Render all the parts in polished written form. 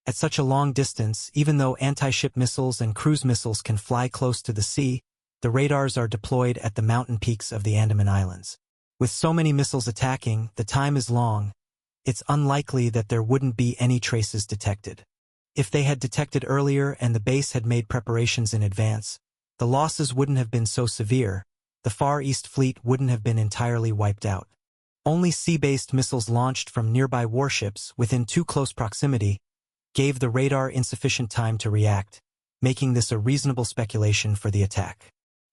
At such a long distance, even though anti-ship missiles and cruise missiles can fly close to the sea, the radars are deployed at the mountain peaks of the Andaman Islands. With so many missiles attacking, the time is long. It's unlikely that there wouldn't be any traces detected. If they had detected earlier and the base had made preparations in advance, the losses wouldn't have been so severe. The Far East Fleet wouldn't have been entirely wiped out. Only sea-based missiles launched from nearby warships within too close proximity gave the radar insufficient time to react, making this a reasonable speculation for the attack.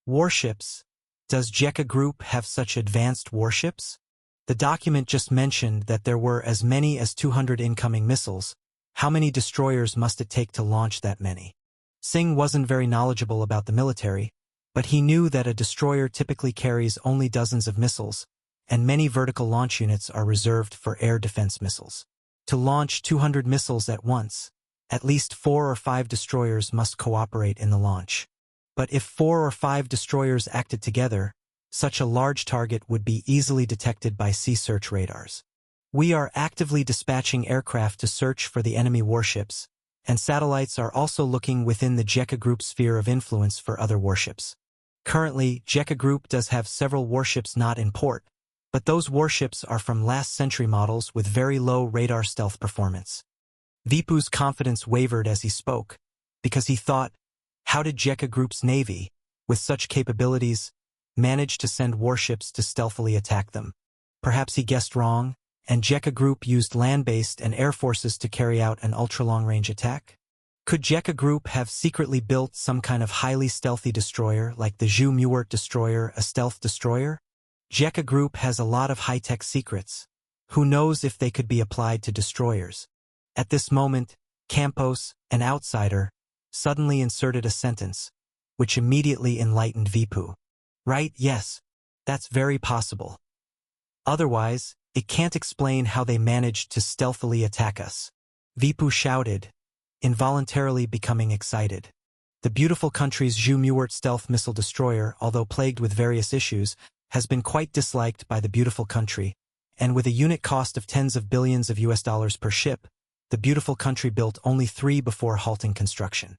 Warships. Does JECA Group have such advanced warships? The document just mentioned that there were as many as 200 incoming missiles. How many destroyers must it take to launch that many? Singh wasn't very knowledgeable about the military, but he knew that a destroyer typically carries only dozens of missiles, and many vertical launch units are reserved for air defense missiles. To launch 200 missiles at once, at least 4 or 5 destroyers must cooperate in the launch. But if 4 or 5 destroyers acted together, such a large target would be easily detected by sea search radars. We are actively dispatching aircraft to search for the enemy warships, and satellites are also looking within the JECA Group sphere of influence for other warships. Currently, JECA Group does have several warships not in port, but those warships are from last-century models with very low radar stealth performance. Vipu's confidence wavered as he spoke, because he thought, how did JECA Group's navy, with such capabilities, manage to send warships to stealthily attack them? Perhaps he guessed wrong, and JECA Group used land-based and air forces to carry out an ultra-long-range attack? Could JECA Group have secretly built some kind of highly stealthy destroyer like the Zhu Muert destroyer, a stealth destroyer? JECA Group has a lot of high-tech secrets. Who knows if they could be applied to destroyers? At this moment, Campos, an outsider, suddenly inserted a sentence, which immediately enlightened Vipu. Right, yes, that's very possible. Otherwise, it can't explain how they managed to stealthily attack us. Vipu shouted, involuntarily becoming excited. The beautiful country's Zhu Muert stealth missile destroyer, although plagued with various issues, has been quite disliked by the beautiful country, and with a unit cost of tens of billions of US dollars per ship, the beautiful country built only 3 before halting construction.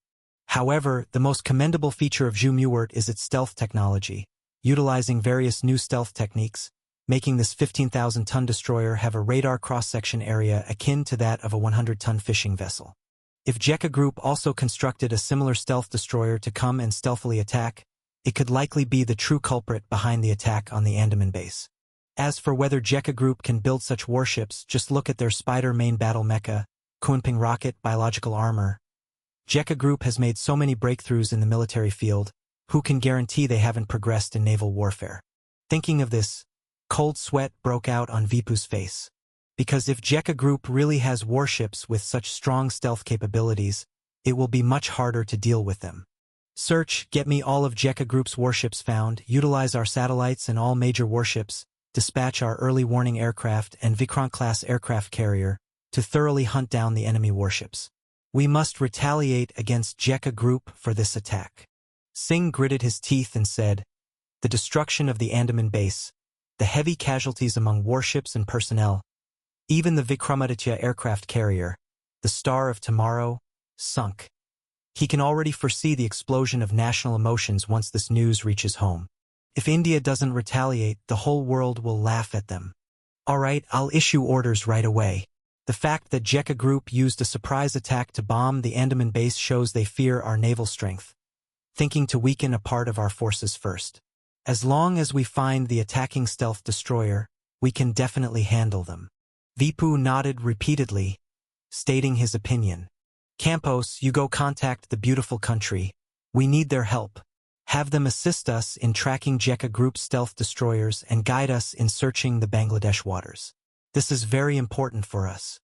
However, the most commendable feature of Zhu Muert is its stealth technology, utilizing various new stealth techniques, making this 15,000-ton destroyer have a radar cross-section area akin to that of a 100-ton fishing vessel. If JECA Group also constructed a similar stealth destroyer to come and stealthily attack, it could likely be the true culprit behind the attack on the Andaman base. As for whether JECA Group can build such warships, just look at their Spider main battle mecha, Kunping rocket, biological armor. JECA Group has made so many breakthroughs in the military field, who can guarantee they haven't progressed in naval warfare? Thinking of this, cold sweat broke out on Vipu's face. Because if JECA Group really has warships with such strong stealth capabilities, it will be much harder to deal with them. Search, get me all of JECA Group's warships found, utilize our satellites and all major warships, dispatch our early warning aircraft and Vikrant-class aircraft carrier to thoroughly hunt down the enemy warships. We must retaliate against JECA Group for this attack. Singh gritted his teeth and said, the destruction of the Andaman base, the heavy casualties among warships and personnel, even the Vikramaditya aircraft carrier, the Star of Tomorrow, sunk. He can already foresee the explosion of national emotions once this news reaches home. If India doesn't retaliate, the whole world will laugh at them. All right, I'll issue orders right away. The fact that JECA Group used a surprise attack to bomb the Andaman base shows they fear our naval strength, thinking to weaken a part of our forces first. As long as we find the attacking stealth destroyer, we can definitely handle them. Vipu nodded repeatedly, stating his opinion. Campos, you go contact the beautiful country. We need their help. Have them assist us in tracking JECA Group's stealth destroyers and guide us in searching the Bangladesh waters. This is very important for us.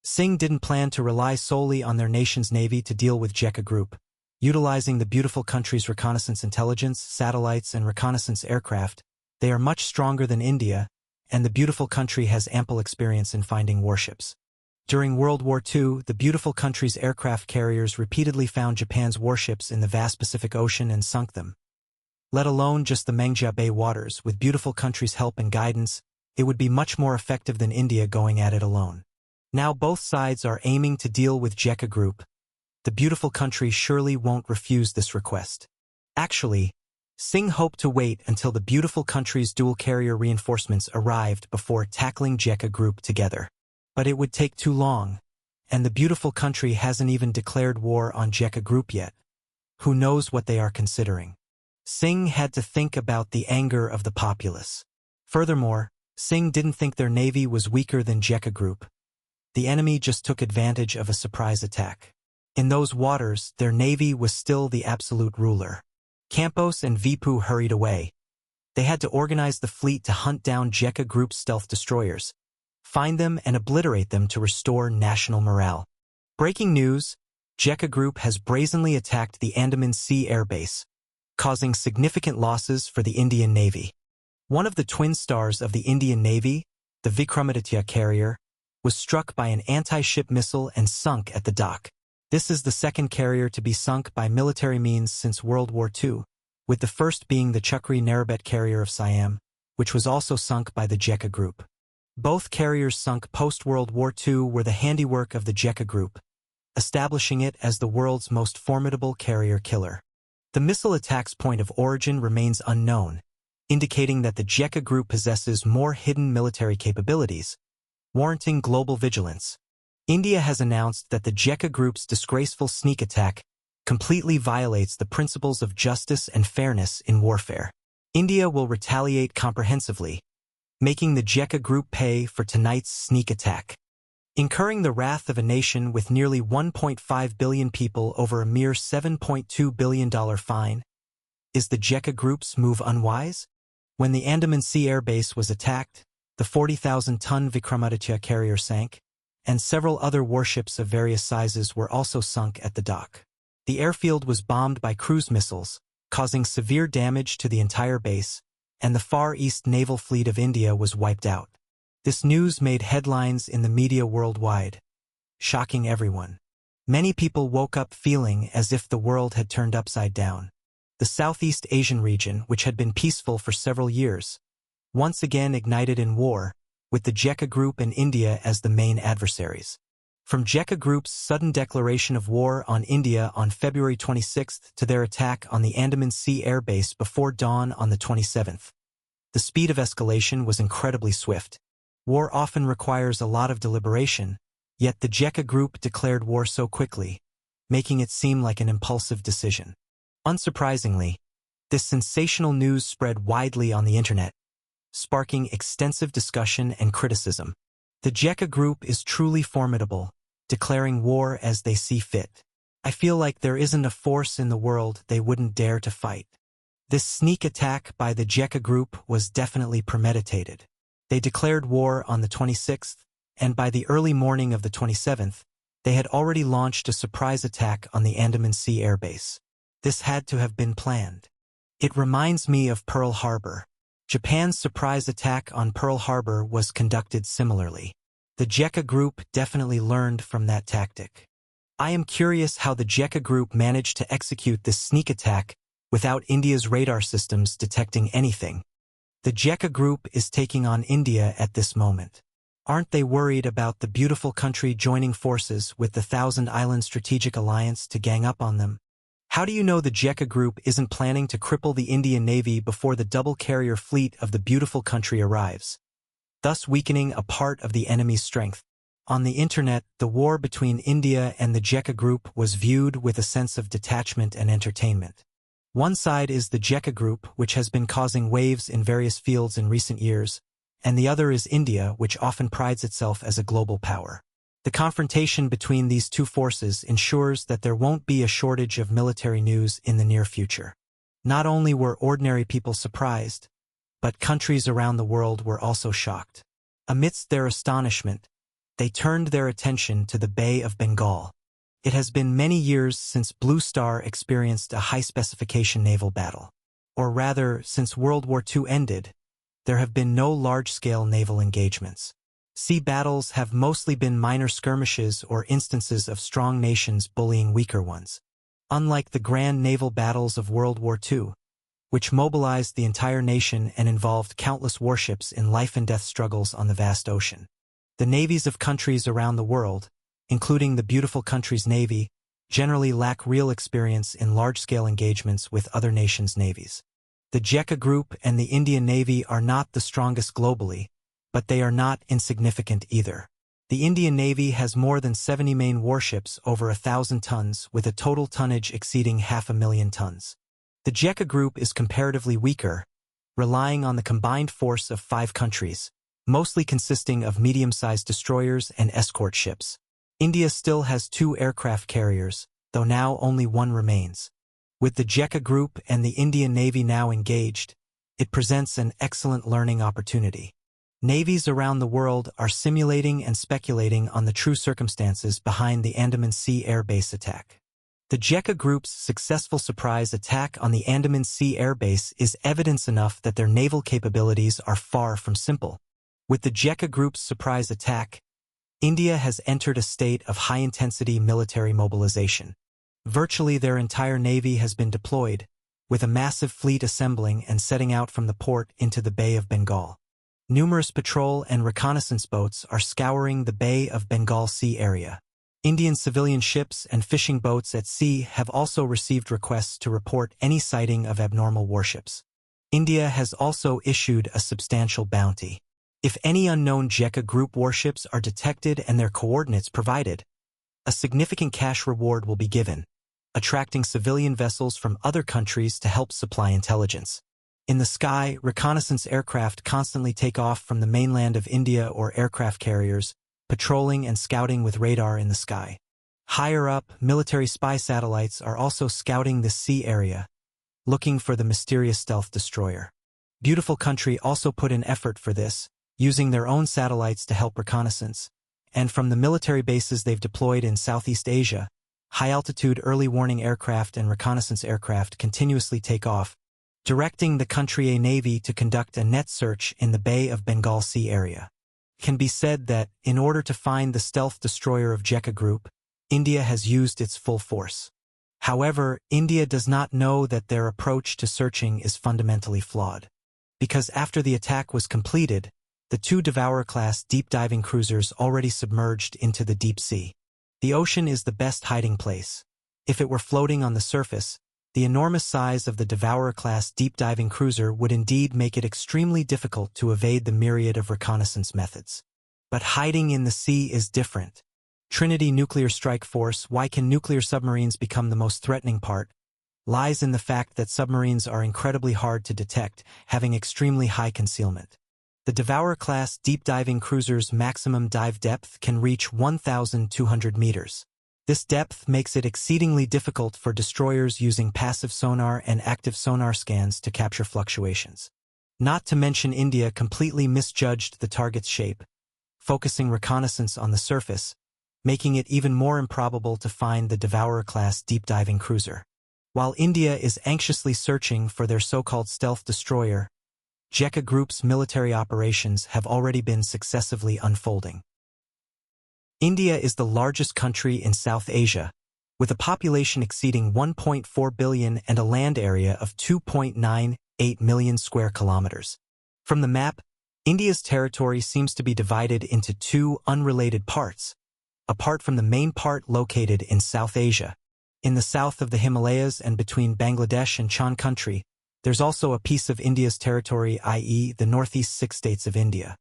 Singh didn't plan to rely solely on their nation's navy to deal with JECA Group. Utilizing the beautiful country's reconnaissance intelligence, satellites, and reconnaissance aircraft, they are much stronger than India, and the beautiful country has ample experience in finding warships. During World War II, the beautiful country's aircraft carriers repeatedly found Japan's warships in the vast Pacific Ocean and sunk them. Let alone just the Mengjia Bay waters, with beautiful country's help and guidance, it would be much more effective than India going at it alone. Now both sides are aiming to deal with Jekka Group. The beautiful country surely won't refuse this request. Actually, Singh hoped to wait until the beautiful country's dual-carrier reinforcements arrived before tackling Jekka Group together. But it would take too long, and the beautiful country hasn't even declared war on Jekka Group yet. Who knows what they are considering? Singh had to think about the anger of the populace. Furthermore, Singh didn't think their navy was weaker than Jekka Group. The enemy just took advantage of a surprise attack. In those waters, their navy was still the absolute ruler. Campos and Vipu hurried away. They had to organize the fleet to hunt down Jekka Group's stealth destroyers, find them and obliterate them to restore national morale. Breaking news: Jekka Group has brazenly attacked the Andaman Sea Air Base, causing significant losses for the Indian Navy. One of the twin stars of the Indian Navy, the Vikramaditya carrier, was struck by an anti-ship missile and sunk at the dock. This is the second carrier to be sunk by military means since World War II, with the first being the Chakri Narabet carrier of Siam, which was also sunk by the Jekka Group. Both carriers sunk post-World War II were the handiwork of the Jekka Group, establishing it as the world's most formidable carrier killer. The missile attack's point of origin remains unknown, indicating that the Jekka Group possesses more hidden military capabilities, warranting global vigilance. India has announced that the Jekka Group's disgraceful sneak attack completely violates the principles of justice and fairness in warfare. India will retaliate comprehensively, making the Jekka Group pay for tonight's sneak attack. Incurring the wrath of a nation with nearly 1.5 billion people over a mere $7.2 billion fine, is the Jekka Group's move unwise? When the Andaman Sea Air Base was attacked, the 40,000-ton Vikramaditya carrier sank, and several other warships of various sizes were also sunk at the dock. The airfield was bombed by cruise missiles, causing severe damage to the entire base, and the Far East Naval Fleet of India was wiped out. This news made headlines in the media worldwide, shocking everyone. Many people woke up feeling as if the world had turned upside down. The Southeast Asian region, which had been peaceful for several years, once again ignited in war, with the Jekka Group and India as the main adversaries. From Jekka Group's sudden declaration of war on India on February 26 to their attack on the Andaman Sea Air Base before dawn on the 27th, the speed of escalation was incredibly swift. War often requires a lot of deliberation, yet the Jekka Group declared war so quickly, making it seem like an impulsive decision. Unsurprisingly, this sensational news spread widely on the internet, sparking extensive discussion and criticism. The Jekka Group is truly formidable, declaring war as they see fit. I feel like there isn't a force in the world they wouldn't dare to fight. This sneak attack by the Jekka Group was definitely premeditated. They declared war on the 26th, and by the early morning of the 27th, they had already launched a surprise attack on the Andaman Sea Air Base. This had to have been planned. It reminds me of Pearl Harbor. Japan's surprise attack on Pearl Harbor was conducted similarly. The Jekka Group definitely learned from that tactic. I am curious how the Jekka Group managed to execute this sneak attack without India's radar systems detecting anything. The Jekka Group is taking on India at this moment. Aren't they worried about the beautiful country joining forces with the Thousand Island Strategic Alliance to gang up on them? How do you know the Jekka Group isn't planning to cripple the Indian Navy before the double-carrier fleet of the beautiful country arrives, thus weakening a part of the enemy's strength? On the internet, the war between India and the Jekka Group was viewed with a sense of detachment and entertainment. One side is the Jekka Group, which has been causing waves in various fields in recent years, and the other is India, which often prides itself as a global power. The confrontation between these two forces ensures that there won't be a shortage of military news in the near future. Not only were ordinary people surprised, but countries around the world were also shocked. Amidst their astonishment, they turned their attention to the Bay of Bengal. It has been many years since Blue Star experienced a high-specification naval battle. Or rather, since World War II ended, there have been no large-scale naval engagements. Sea battles have mostly been minor skirmishes or instances of strong nations bullying weaker ones. Unlike the grand naval battles of World War II, which mobilized the entire nation and involved countless warships in life-and-death struggles on the vast ocean. The navies of countries around the world, including the beautiful country's navy, generally lack real experience in large-scale engagements with other nations' navies. The JECA Group and the Indian Navy are not the strongest globally, but they are not insignificant either. The Indian Navy has more than 70 main warships over 1,000 tons with a total tonnage exceeding 500,000 tons. The JECA Group is comparatively weaker, relying on the combined force of 5 countries, mostly consisting of medium-sized destroyers and escort ships. India still has 2 aircraft carriers, though now only 1 remains. With the JECA Group and the Indian Navy now engaged, it presents an excellent learning opportunity. Navies around the world are simulating and speculating on the true circumstances behind the Andaman Sea Air Base attack. The JECA Group's successful surprise attack on the Andaman Sea Air Base is evidence enough that their naval capabilities are far from simple. With the JECA Group's surprise attack, India has entered a state of high-intensity military mobilization. Virtually their entire navy has been deployed, with a massive fleet assembling and setting out from the port into the Bay of Bengal. Numerous patrol and reconnaissance boats are scouring the Bay of Bengal Sea area. Indian civilian ships and fishing boats at sea have also received requests to report any sighting of abnormal warships. India has also issued a substantial bounty. If any unknown JECA Group warships are detected and their coordinates provided, a significant cash reward will be given, attracting civilian vessels from other countries to help supply intelligence. In the sky, reconnaissance aircraft constantly take off from the mainland of India or aircraft carriers, patrolling and scouting with radar in the sky. Higher up, military spy satellites are also scouting the sea area, looking for the mysterious stealth destroyer. Beautiful country also put in effort for this, using their own satellites to help reconnaissance, and from the military bases they've deployed in Southeast Asia, high-altitude early warning aircraft and reconnaissance aircraft continuously take off, directing the country navy to conduct a net search in the Bay of Bengal Sea area. It can be said that, in order to find the stealth destroyer of JECA Group, India has used its full force. However, India does not know that their approach to searching is fundamentally flawed. Because after the attack was completed, the 2 Devourer-class deep-diving cruisers already submerged into the deep sea. The ocean is the best hiding place. If it were floating on the surface, the enormous size of the Devourer-class deep-diving cruiser would indeed make it extremely difficult to evade the myriad of reconnaissance methods. But hiding in the sea is different. Trinity Nuclear Strike Force, why can nuclear submarines become the most threatening part, lies in the fact that submarines are incredibly hard to detect, having extremely high concealment. The Devourer-class deep-diving cruiser's maximum dive depth can reach 1,200 meters. This depth makes it exceedingly difficult for destroyers using passive sonar and active sonar scans to capture fluctuations. Not to mention India completely misjudged the target's shape, focusing reconnaissance on the surface, making it even more improbable to find the Devourer-class deep-diving cruiser. While India is anxiously searching for their so-called stealth destroyer, JECA Group's military operations have already been successively unfolding. India is the largest country in South Asia, with a population exceeding 1.4 billion and a land area of 2.98 million square kilometers. From the map, India's territory seems to be divided into 2 unrelated parts, apart from the main part located in South Asia. In the south of the Himalayas and between Bangladesh and Chan country, there's also a piece of India's territory, i.e. the northeast 6 states of India.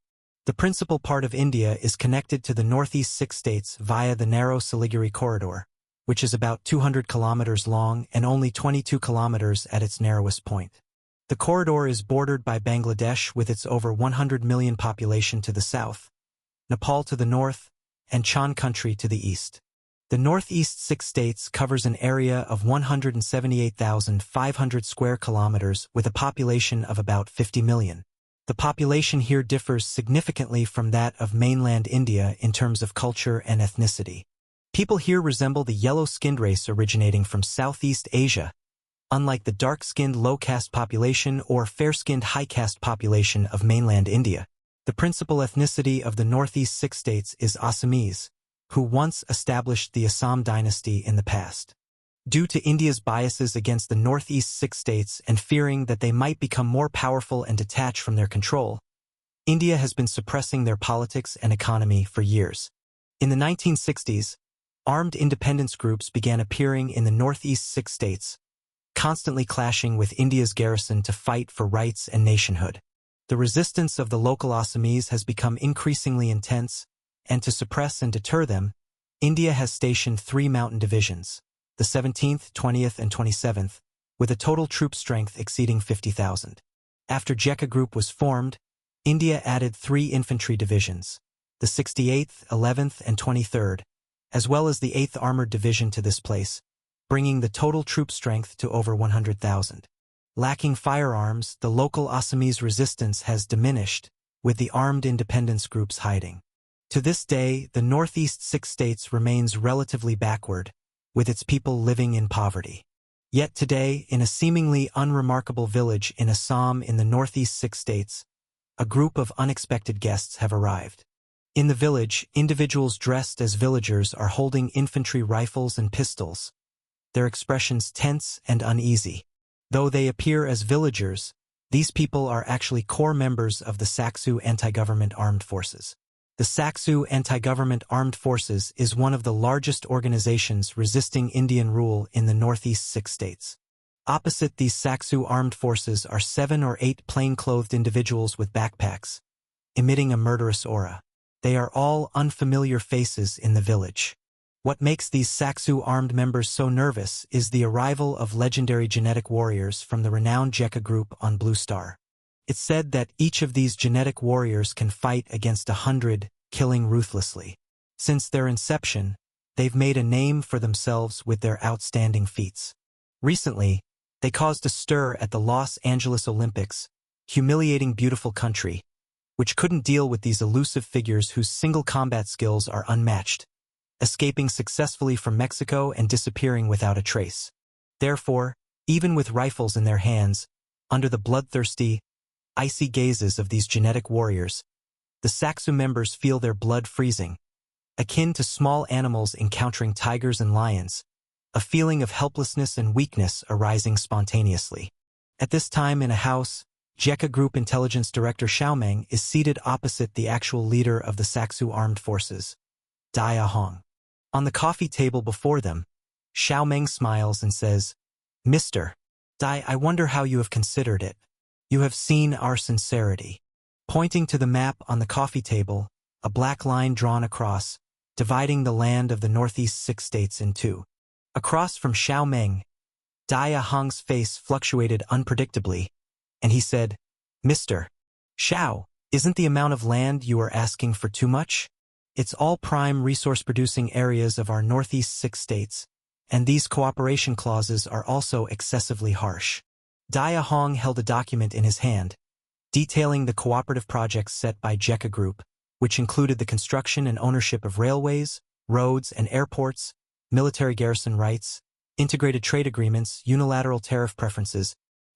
The principal part of India is connected to the northeast 6 states via the narrow Siliguri corridor, which is about 200 kilometers long and only 22 kilometers at its narrowest point. The corridor is bordered by Bangladesh with its over 100 million population to the south, Nepal to the north, and Chan country to the east. The northeast 6 states covers an area of 178,500 square kilometers with a population of about 50 million. The population here differs significantly from that of mainland India in terms of culture and ethnicity. People here resemble the yellow-skinned race originating from Southeast Asia, unlike the dark-skinned low-caste population or fair-skinned high-caste population of mainland India. The principal ethnicity of the northeast 6 states is Assamese, who once established the Assam dynasty in the past. Due to India's biases against the northeast 6 states and fearing that they might become more powerful and detach from their control, India has been suppressing their politics and economy for years. In the 1960s, armed independence groups began appearing in the northeast 6 states, constantly clashing with India's garrison to fight for rights and nationhood. The resistance of the local Assamese has become increasingly intense, and to suppress and deter them, India has stationed 3 mountain divisions, the 17th, 20th, and 27th, with a total troop strength exceeding 50,000. After Jekka Group was formed, India added 3 infantry divisions, the 68th, 11th, and 23rd, as well as the 8th Armored Division to this place, bringing the total troop strength to over 100,000. Lacking firearms, the local Assamese resistance has diminished, with the armed independence groups hiding. To this day, the northeast 6 states remains relatively backward, with its people living in poverty. Yet today, in a seemingly unremarkable village in Assam in the northeast 6 states, a group of unexpected guests have arrived. In the village, individuals dressed as villagers are holding infantry rifles and pistols, their expressions tense and uneasy. Though they appear as villagers, these people are actually core members of the Saksu Anti-Government Armed Forces. The Saksu Anti-Government Armed Forces is one of the largest organizations resisting Indian rule in the northeast 6 states. Opposite these Saksu armed forces are 7 or 8 plain-clothed individuals with backpacks, emitting a murderous aura. They are all unfamiliar faces in the village. What makes these Saksu armed members so nervous is the arrival of legendary genetic warriors from the renowned Jekka Group on Blue Star. It's said that each of these genetic warriors can fight against 100, killing ruthlessly. Since their inception, they've made a name for themselves with their outstanding feats. Recently, they caused a stir at the Los Angeles Olympics, humiliating beautiful country, which couldn't deal with these elusive figures whose single combat skills are unmatched, escaping successfully from Mexico and disappearing without a trace. Therefore, even with rifles in their hands, under the bloodthirsty, icy gazes of these genetic warriors, the Saksu members feel their blood freezing, akin to small animals encountering tigers and lions, a feeling of helplessness and weakness arising spontaneously. At this time in a house, Jekka Group Intelligence Director Xiaomeng is seated opposite the actual leader of the Saksu armed forces, Dia Hong. On the coffee table before them, Xiaomeng smiles and says, "Mr. Dai, I wonder how you have considered it. You have seen our sincerity." Pointing to the map on the coffee table, a black line drawn across, dividing the land of the northeast 6 states in 2. Across from Xiaomeng, Dia Hong's face fluctuated unpredictably, and he said, "Mr. Xiao, isn't the amount of land you are asking for too much? It's all prime resource-producing areas of our northeast 6 states, and these cooperation clauses are also excessively harsh." Dia Hong held a document in his hand, detailing the cooperative projects set by Jekka Group, which included the construction and ownership of railways, roads and airports, military garrison rights, integrated trade agreements, unilateral tariff preferences,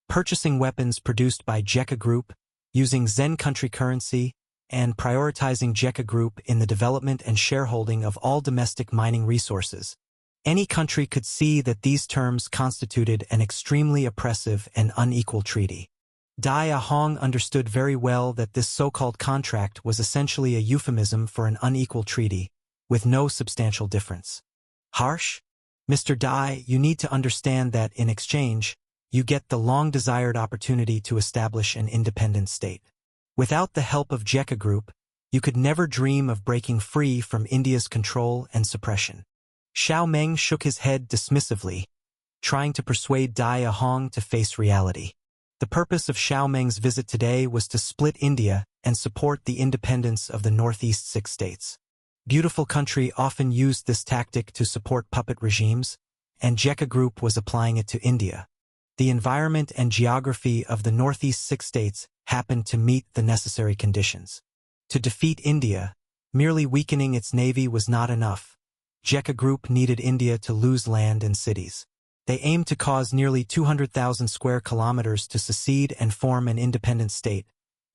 purchasing weapons produced by Jekka Group, using Zen country currency, and prioritizing Jekka Group in the development and shareholding of all domestic mining resources. Any country could see that these terms constituted an extremely oppressive and unequal treaty. Dia Hong understood very well that this so-called contract was essentially a euphemism for an unequal treaty, with no substantial difference. Harsh? Mr. Dai, you need to understand that in exchange, you get the long-desired opportunity to establish an independent state. Without the help of Jekka Group, you could never dream of breaking free from India's control and suppression. Xiaomeng shook his head dismissively, trying to persuade Dia Hong to face reality. The purpose of Xiaomeng's visit today was to split India and support the independence of the northeast 6 states. Beautiful country often used this tactic to support puppet regimes, and Jekka Group was applying it to India. The environment and geography of the northeast 6 states happened to meet the necessary conditions. To defeat India, merely weakening its navy was not enough. Jekka Group needed India to lose land and cities. They aimed to cause nearly 200,000 square kilometers to secede and form an independent state,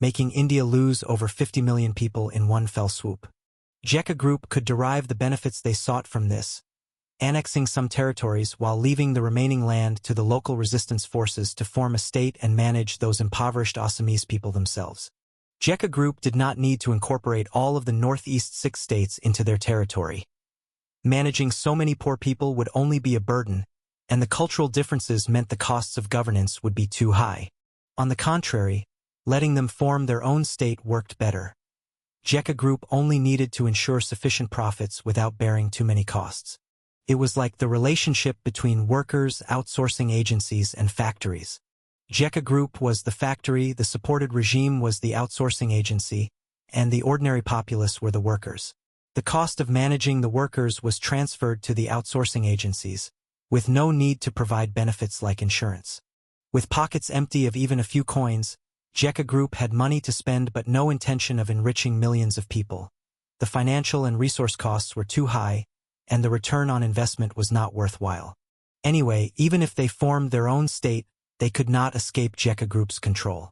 making India lose over 50 million people in one fell swoop. Jekka Group could derive the benefits they sought from this, annexing some territories while leaving the remaining land to the local resistance forces to form a state and manage those impoverished Assamese people themselves. Jekka Group did not need to incorporate all of the Northeast 6 states into their territory. Managing so many poor people would only be a burden, and the cultural differences meant the costs of governance would be too high. On the contrary, letting them form their own state worked better. Jekka Group only needed to ensure sufficient profits without bearing too many costs. It was like the relationship between workers, outsourcing agencies, and factories. Jekka Group was the factory, the supported regime was the outsourcing agency, and the ordinary populace were the workers. The cost of managing the workers was transferred to the outsourcing agencies, with no need to provide benefits like insurance. With pockets empty of even a few coins, Jekka Group had money to spend but no intention of enriching millions of people. The financial and resource costs were too high, and the return on investment was not worthwhile. Anyway, even if they formed their own state, they could not escape Jekka Group's control.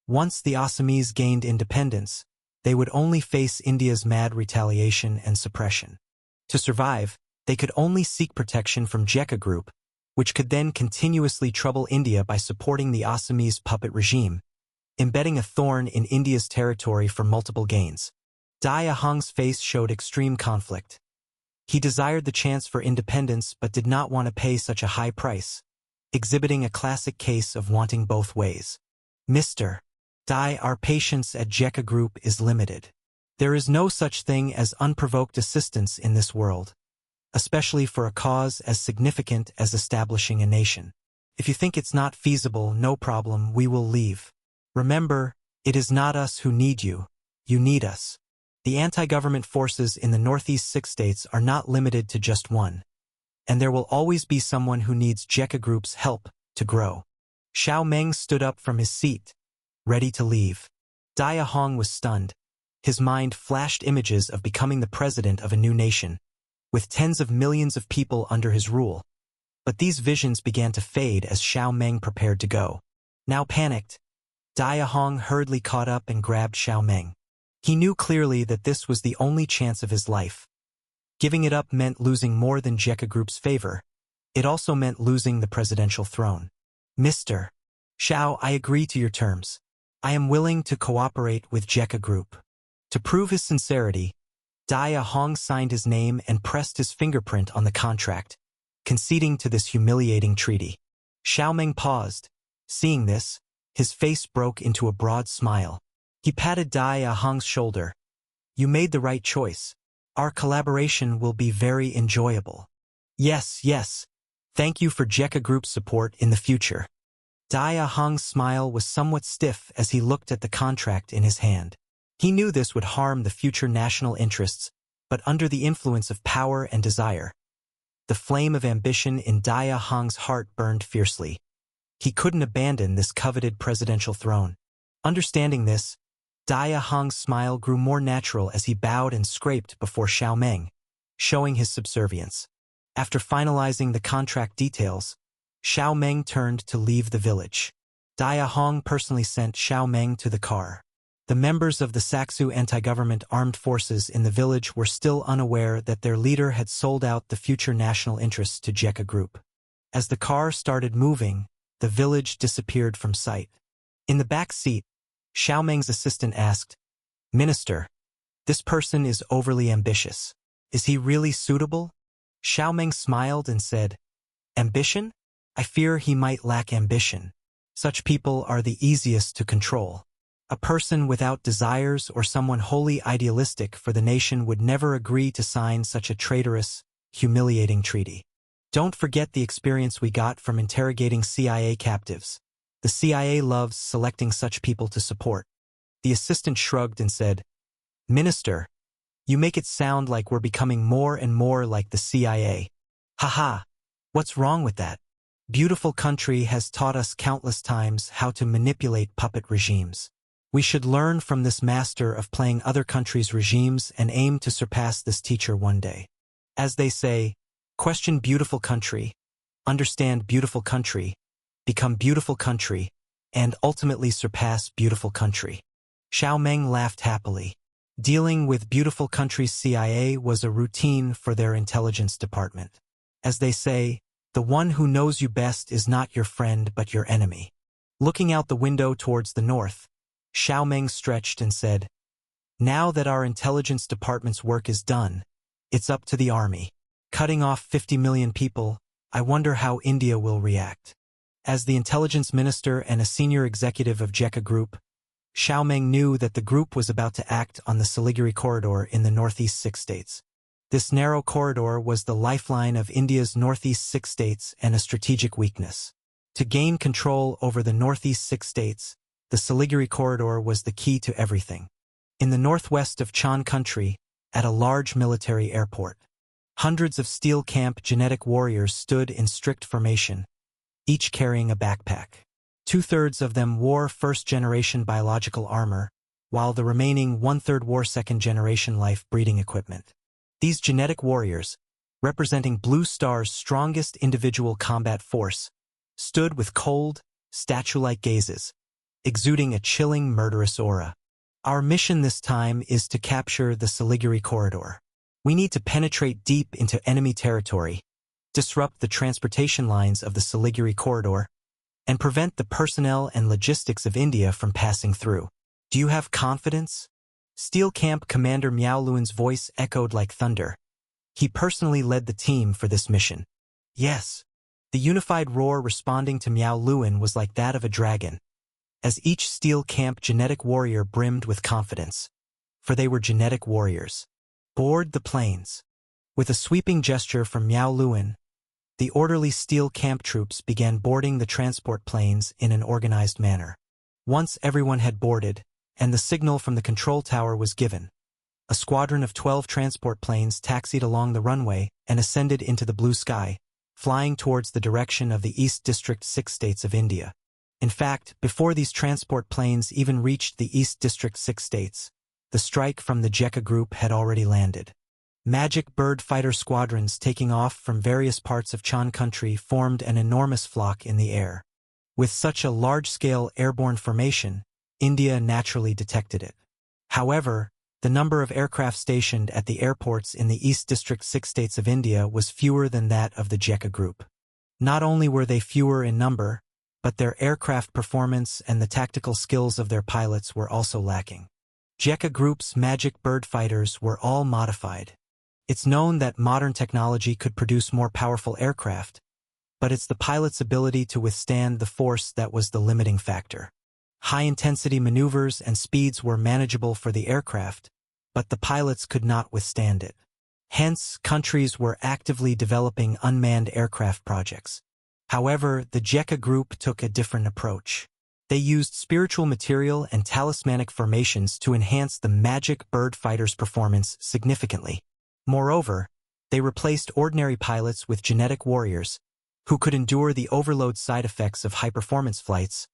Once the Assamese gained independence, they would only face India's mad retaliation and suppression. To survive, they could only seek protection from Jekka Group, which could then continuously trouble India by supporting the Assamese puppet regime, embedding a thorn in India's territory for multiple gains. Daya Hong's face showed extreme conflict. He desired the chance for independence but did not want to pay such a high price, exhibiting a classic case of wanting both ways. Mr. Dai, our patience at Jekka Group is limited. There is no such thing as unprovoked assistance in this world, especially for a cause as significant as establishing a nation. If you think it's not feasible, no problem, we will leave. Remember, it is not us who need you, you need us. The anti-government forces in the Northeast 6 states are not limited to just one, and there will always be someone who needs Jekka Group's help to grow. Xiao Meng stood up from his seat, ready to leave. Daya Hong was stunned. His mind flashed images of becoming the president of a new nation, with tens of millions of people under his rule. But these visions began to fade as Xiao Meng prepared to go. Now panicked, Daya Hong hurriedly caught up and grabbed Xiao Meng. He knew clearly that this was the only chance of his life. Giving it up meant losing more than Jekka Group's favor. It also meant losing the presidential throne. Mr. Xiao, I agree to your terms. I am willing to cooperate with Jekka Group. To prove his sincerity, Daya Hong signed his name and pressed his fingerprint on the contract, conceding to this humiliating treaty. Xiao Meng paused. Seeing this, his face broke into a broad smile. He patted Daya Hong's shoulder. You made the right choice. Our collaboration will be very enjoyable. Yes, yes. Thank you for Jekka Group's support in the future. Daya Hong's smile was somewhat stiff as he looked at the contract in his hand. He knew this would harm the future national interests, but under the influence of power and desire, the flame of ambition in Daya Hong's heart burned fiercely. He couldn't abandon this coveted presidential throne. Understanding this, Daya Hong's smile grew more natural as he bowed and scraped before Xiao Meng, showing his subservience. After finalizing the contract details, Xiao Meng turned to leave the village. Daya Hong personally sent Xiao Meng to the car. The members of the Saksu anti-government armed forces in the village were still unaware that their leader had sold out the future national interests to Jekka Group. As the car started moving, the village disappeared from sight. In the back seat, Xiao Meng's assistant asked, Minister, this person is overly ambitious. Is he really suitable? Xiao Meng smiled and said, Ambition? I fear he might lack ambition. Such people are the easiest to control. A person without desires or someone wholly idealistic for the nation would never agree to sign such a traitorous, humiliating treaty. Don't forget the experience we got from interrogating CIA captives. The CIA loves selecting such people to support. The assistant shrugged and said, Minister, you make it sound like we're becoming more and more like the CIA. Haha, what's wrong with that? Beautiful country has taught us countless times how to manipulate puppet regimes. We should learn from this master of playing other countries' regimes and aim to surpass this teacher one day. As they say, question beautiful country, understand beautiful country, become beautiful country, and ultimately surpass beautiful country. Xiao Meng laughed happily. Dealing with beautiful country's CIA was a routine for their intelligence department. As they say, the one who knows you best is not your friend but your enemy. Looking out the window towards the north, Xiao Meng stretched and said, "Now that our intelligence department's work is done, it's up to the army. Cutting off 50 million people, I wonder how India will react." As the intelligence minister and a senior executive of JECA Group, Xiao Meng knew that the group was about to act on the Siliguri corridor in the northeast 6 states. This narrow corridor was the lifeline of India's northeast 6 states and a strategic weakness. To gain control over the northeast 6 states, the Siliguri corridor was the key to everything. In the northwest of Chan country, at a large military airport, hundreds of steel camp genetic warriors stood in strict formation, each carrying a backpack. 2/3 of them wore first-generation biological armor, while the remaining 1/3 wore second-generation life breeding equipment. These genetic warriors, representing Blue Star's strongest individual combat force, stood with cold, statue-like gazes, exuding a chilling, murderous aura. "Our mission this time is to capture the Siliguri corridor. We need to penetrate deep into enemy territory, disrupt the transportation lines of the Siliguri corridor, and prevent the personnel and logistics of India from passing through. Do you have confidence?" Steel Camp Commander Miao Luan's voice echoed like thunder. He personally led the team for this mission. Yes. The unified roar responding to Miao Luan was like that of a dragon, as each Steel Camp genetic warrior brimmed with confidence. For they were genetic warriors. "Board the planes." With a sweeping gesture from Miao Luan, the orderly Steel Camp troops began boarding the transport planes in an organized manner. Once everyone had boarded, and the signal from the control tower was given, a squadron of 12 transport planes taxied along the runway and ascended into the blue sky, flying towards the direction of the East District 6 states of India. In fact, before these transport planes even reached the East District 6 states, the strike from the JECA Group had already landed. Magic bird fighter squadrons taking off from various parts of Chan country formed an enormous flock in the air. With such a large-scale airborne formation, India naturally detected it. However, the number of aircraft stationed at the airports in the East District 6 states of India was fewer than that of the JECA Group. Not only were they fewer in number, but their aircraft performance and the tactical skills of their pilots were also lacking. JECA Group's Magic bird fighters were all modified. It's known that modern technology could produce more powerful aircraft, but it's the pilot's ability to withstand the force that was the limiting factor. High-intensity maneuvers and speeds were manageable for the aircraft, but the pilots could not withstand it. Hence, countries were actively developing unmanned aircraft projects. However, the JECA Group took a different approach. They used spiritual material and talismanic formations to enhance the Magic bird fighters' performance significantly. Moreover, they replaced ordinary pilots with genetic warriors, who could endure the overload side effects of high-performance flights,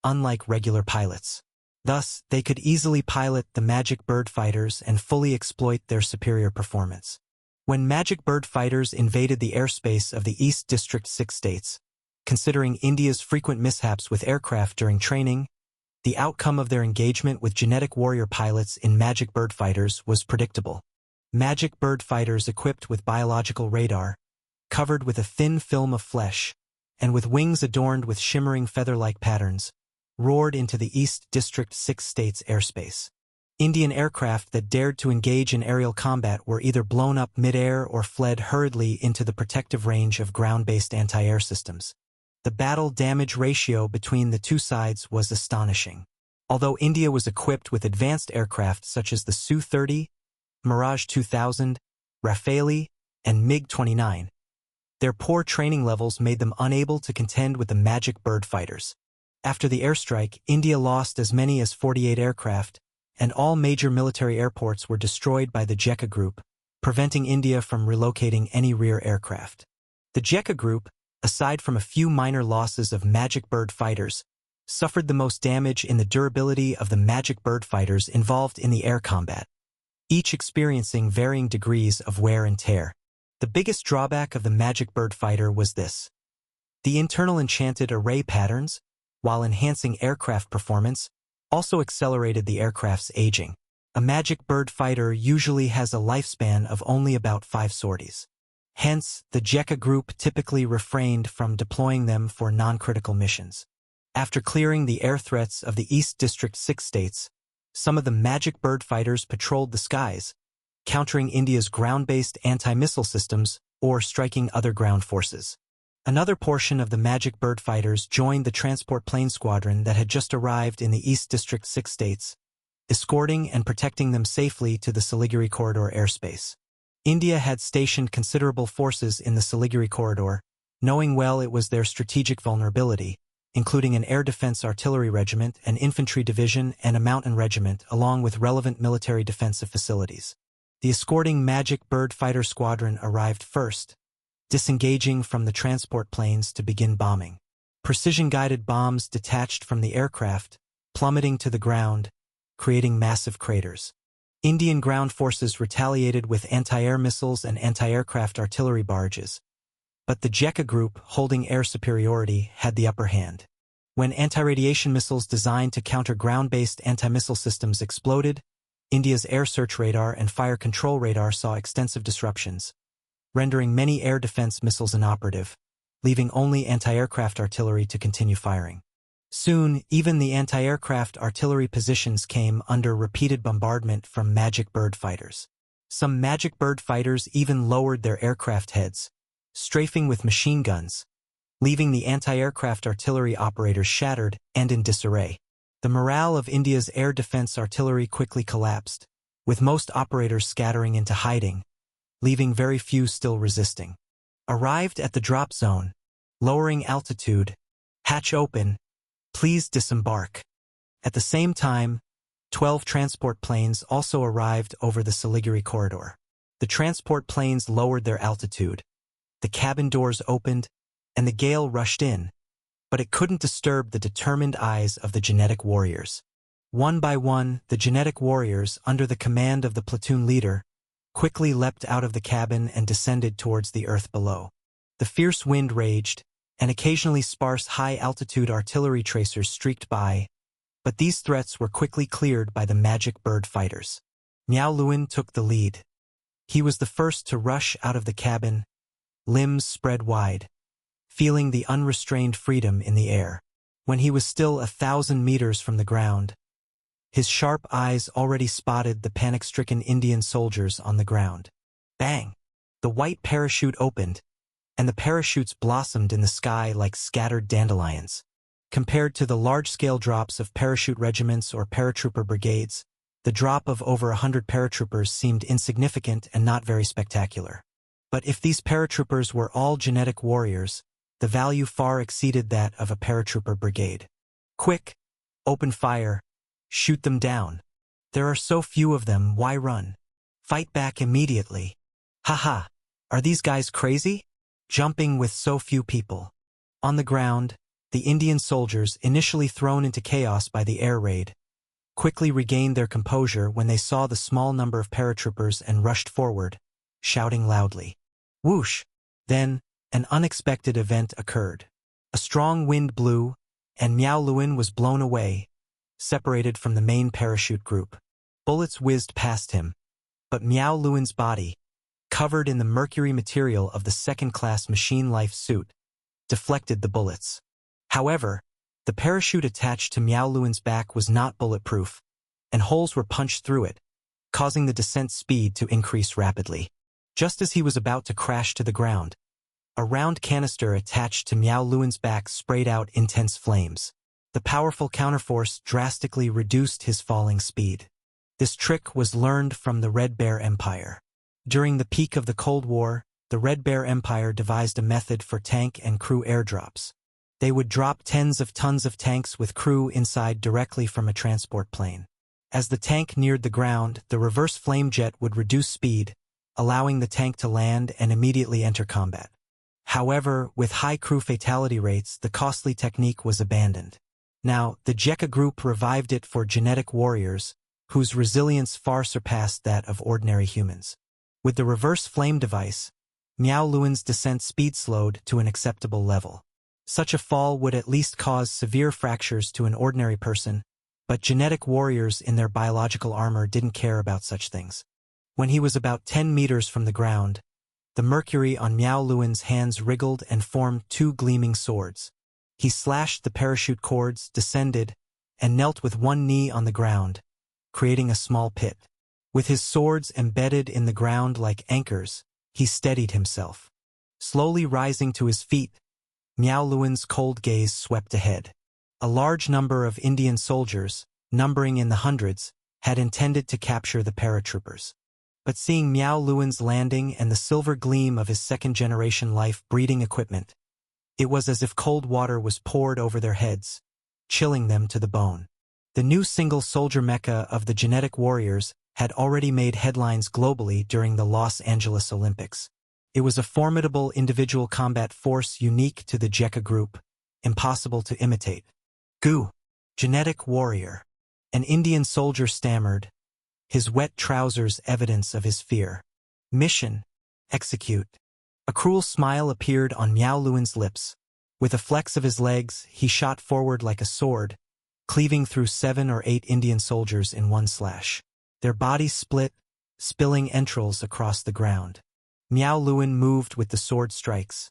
unlike regular pilots. Thus, they could easily pilot the Magic bird fighters and fully exploit their superior performance. When Magic bird fighters invaded the airspace of the East District 6 states, considering India's frequent mishaps with aircraft during training, the outcome of their engagement with genetic warrior pilots in Magic bird fighters was predictable. Magic bird fighters equipped with biological radar, covered with a thin film of flesh, and with wings adorned with shimmering feather-like patterns, roared into the East District 6 states airspace. Indian aircraft that dared to engage in aerial combat were either blown up mid-air or fled hurriedly into the protective range of ground-based anti-air systems. The battle damage ratio between the two sides was astonishing. Although India was equipped with advanced aircraft such as the Su-30, Mirage 2000, Rafale, and MiG-29, their poor training levels made them unable to contend with the Magic bird fighters. After the airstrike, India lost as many as 48 aircraft, and all major military airports were destroyed by the JECA Group, preventing India from relocating any rear aircraft. The JECA Group, aside from a few minor losses of Magic bird fighters, suffered the most damage in the durability of the Magic bird fighters involved in the air combat, each experiencing varying degrees of wear and tear. The biggest drawback of the Magic bird fighter was this: the internal enchanted array patterns, while enhancing aircraft performance, also accelerated the aircraft's aging. A Magic bird fighter usually has a lifespan of only about 5 sorties. Hence, the JECA Group typically refrained from deploying them for non-critical missions. After clearing the air threats of the East District 6 states, some of the Magic Bird fighters patrolled the skies, countering India's ground-based anti-missile systems or striking other ground forces. Another portion of the Magic Bird fighters joined the transport plane squadron that had just arrived in the East District 6 states, escorting and protecting them safely to the Siliguri Corridor airspace. India had stationed considerable forces in the Siliguri Corridor, knowing well it was their strategic vulnerability, including an air defense artillery regiment, an infantry division, and a mountain regiment, along with relevant military defensive facilities. The escorting Magic Bird fighter squadron arrived first, disengaging from the transport planes to begin bombing. Precision-guided bombs detached from the aircraft, plummeting to the ground, creating massive craters. Indian ground forces retaliated with anti-air missiles and anti-aircraft artillery barrages, but the Jekka group, holding air superiority, had the upper hand. When anti-radiation missiles designed to counter ground-based anti-missile systems exploded, India's air search radar and fire control radar saw extensive disruptions, rendering many air defense missiles inoperative, leaving only anti-aircraft artillery to continue firing. Soon, even the anti-aircraft artillery positions came under repeated bombardment from Magic Bird fighters. Some Magic Bird fighters even lowered their aircraft heads, strafing with machine guns, leaving the anti-aircraft artillery operators shattered and in disarray. The morale of India's air defense artillery quickly collapsed, with most operators scattering into hiding, leaving very few still resisting. Arrived at the drop zone, lowering altitude, hatch open, please disembark. At the same time, 12 transport planes also arrived over the Siliguri Corridor. The transport planes lowered their altitude, the cabin doors opened, and the gale rushed in, but it couldn't disturb the determined eyes of the genetic warriors. One by one, the genetic warriors, under the command of the platoon leader, quickly leapt out of the cabin and descended towards the earth below. The fierce wind raged, and occasionally sparse high-altitude artillery tracers streaked by, but these threats were quickly cleared by the Magic Bird fighters. Miao Luan took the lead. He was the first to rush out of the cabin, limbs spread wide, feeling the unrestrained freedom in the air. When he was still 1,000 meters from the ground, his sharp eyes already spotted the panic-stricken Indian soldiers on the ground. Bang! The white parachute opened, and the parachutes blossomed in the sky like scattered dandelions. Compared to the large-scale drops of parachute regiments or paratrooper brigades, the drop of over 100 paratroopers seemed insignificant and not very spectacular. But if these paratroopers were all genetic warriors, the value far exceeded that of a paratrooper brigade. Quick! Open fire! Shoot them down! There are so few of them, why run? Fight back immediately! Haha! Are these guys crazy? Jumping with so few people. On the ground, the Indian soldiers, initially thrown into chaos by the air raid, quickly regained their composure when they saw the small number of paratroopers and rushed forward, shouting loudly. Whoosh! Then, an unexpected event occurred. A strong wind blew, and Miao Luan was blown away, separated from the main parachute group. Bullets whizzed past him, but Miao Luan's body, covered in the mercury material of the second-class machine life suit, deflected the bullets. However, the parachute attached to Miao Luan's back was not bulletproof, and holes were punched through it, causing the descent speed to increase rapidly. Just as he was about to crash to the ground, a round canister attached to Miao Luan's back sprayed out intense flames. The powerful counterforce drastically reduced his falling speed. This trick was learned from the Red Bear Empire. During the peak of the Cold War, the Red Bear Empire devised a method for tank and crew airdrops. They would drop tens of tons of tanks with crew inside directly from a transport plane. As the tank neared the ground, the reverse flame jet would reduce speed, allowing the tank to land and immediately enter combat. However, with high crew fatality rates, the costly technique was abandoned. Now, the Jekka group revived it for genetic warriors, whose resilience far surpassed that of ordinary humans. With the reverse flame device, Miao Luan's descent speed slowed to an acceptable level. Such a fall would at least cause severe fractures to an ordinary person, but genetic warriors in their biological armor didn't care about such things. When he was about 10 meters from the ground, the mercury on Miao Luan's hands wriggled and formed two gleaming swords. He slashed the parachute cords, descended, and knelt with one knee on the ground, creating a small pit. With his swords embedded in the ground like anchors, he steadied himself. Slowly rising to his feet, Miao Luan's cold gaze swept ahead. A large number of Indian soldiers, numbering in the hundreds, had intended to capture the paratroopers. But seeing Miao Luan's landing and the silver gleam of his second-generation life-breeding equipment, it was as if cold water was poured over their heads, chilling them to the bone. The new single-soldier mecha of the genetic warriors had already made headlines globally during the Los Angeles Olympics. It was a formidable individual combat force unique to the Jekka group, impossible to imitate. Gu, genetic warrior. An Indian soldier stammered, his wet trousers evidence of his fear. Mission, execute. A cruel smile appeared on Miao Luan's lips. With a flex of his legs, he shot forward like a sword, cleaving through 7 or 8 Indian soldiers in one slash. Their bodies split, spilling entrails across the ground. Miao Luan moved with the sword strikes.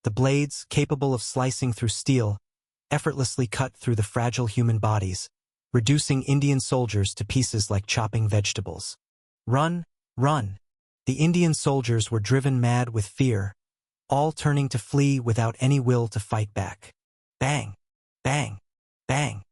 The blades, capable of slicing through steel, effortlessly cut through the fragile human bodies, reducing Indian soldiers to pieces like chopping vegetables. Run, run! The Indian soldiers were driven mad with fear, all turning to flee without any will to fight back. Bang! Bang! Bang!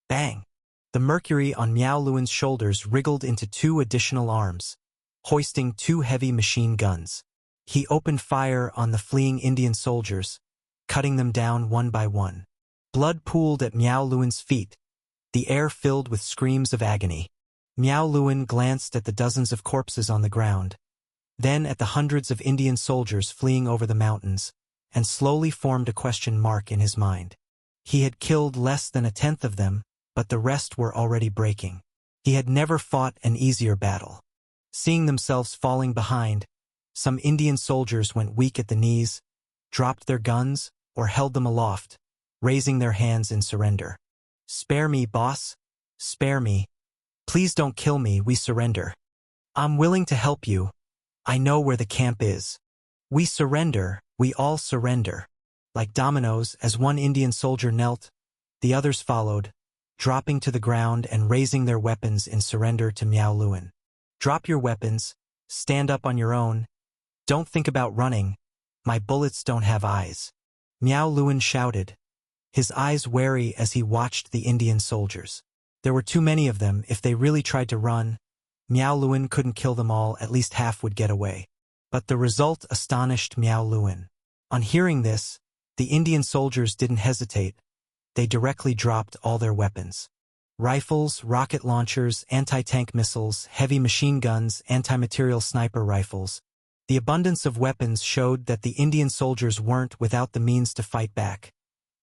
Bang! The mercury on Miao Luan's shoulders wriggled into 2 additional arms, hoisting 2 heavy machine guns. He opened fire on the fleeing Indian soldiers, cutting them down one by one. Blood pooled at Miao Luan's feet, the air filled with screams of agony. Miao Luan glanced at the dozens of corpses on the ground, then at the hundreds of Indian soldiers fleeing over the mountains, and slowly formed a question mark in his mind. He had killed less than 1/10 of them, but the rest were already breaking. He had never fought an easier battle. Seeing themselves falling behind, some Indian soldiers went weak at the knees, dropped their guns, or held them aloft, raising their hands in surrender. "Spare me, boss. Spare me. Please don't kill me, we surrender. I'm willing to help you. I know where the camp is. We surrender, we all surrender." Like dominoes, as one Indian soldier knelt, the others followed, dropping to the ground and raising their weapons in surrender to Miao Luan. "Drop your weapons, stand up on your own. Don't think about running. My bullets don't have eyes." Miao Luan shouted, his eyes wary as he watched the Indian soldiers. There were too many of them. If they really tried to run, Miao Luan couldn't kill them all, at least half would get away. But the result astonished Miao Luan. On hearing this, the Indian soldiers didn't hesitate. They directly dropped all their weapons. Rifles, rocket launchers, anti-tank missiles, heavy machine guns, anti-material sniper rifles. The abundance of weapons showed that the Indian soldiers weren't without the means to fight back,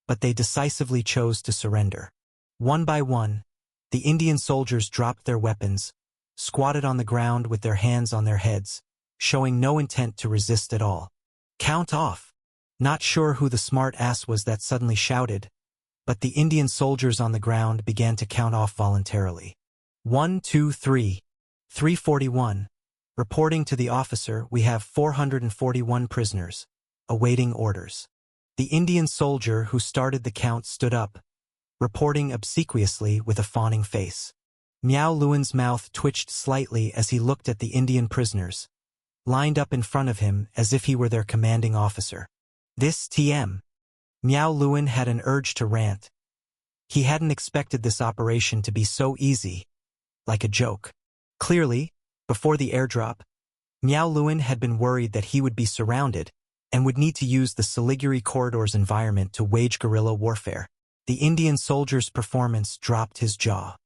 but they decisively chose to surrender. One by one, the Indian soldiers dropped their weapons, squatted on the ground with their hands on their heads, showing no intent to resist at all. "Count off." Not sure who the smart ass was that suddenly shouted, but the Indian soldiers on the ground began to count off voluntarily. 1, 2, 3. 341. Reporting to the officer, we have 441 prisoners, awaiting orders. The Indian soldier who started the count stood up, reporting obsequiously with a fawning face. Miao Luan's mouth twitched slightly as he looked at the Indian prisoners, lined up in front of him as if he were their commanding officer. This TM. Miao Luan had an urge to rant. He hadn't expected this operation to be so easy, like a joke. Clearly, before the airdrop, Miao Luan had been worried that he would be surrounded and would need to use the Siliguri Corridor's environment to wage guerrilla warfare. The Indian soldier's performance dropped his jaw.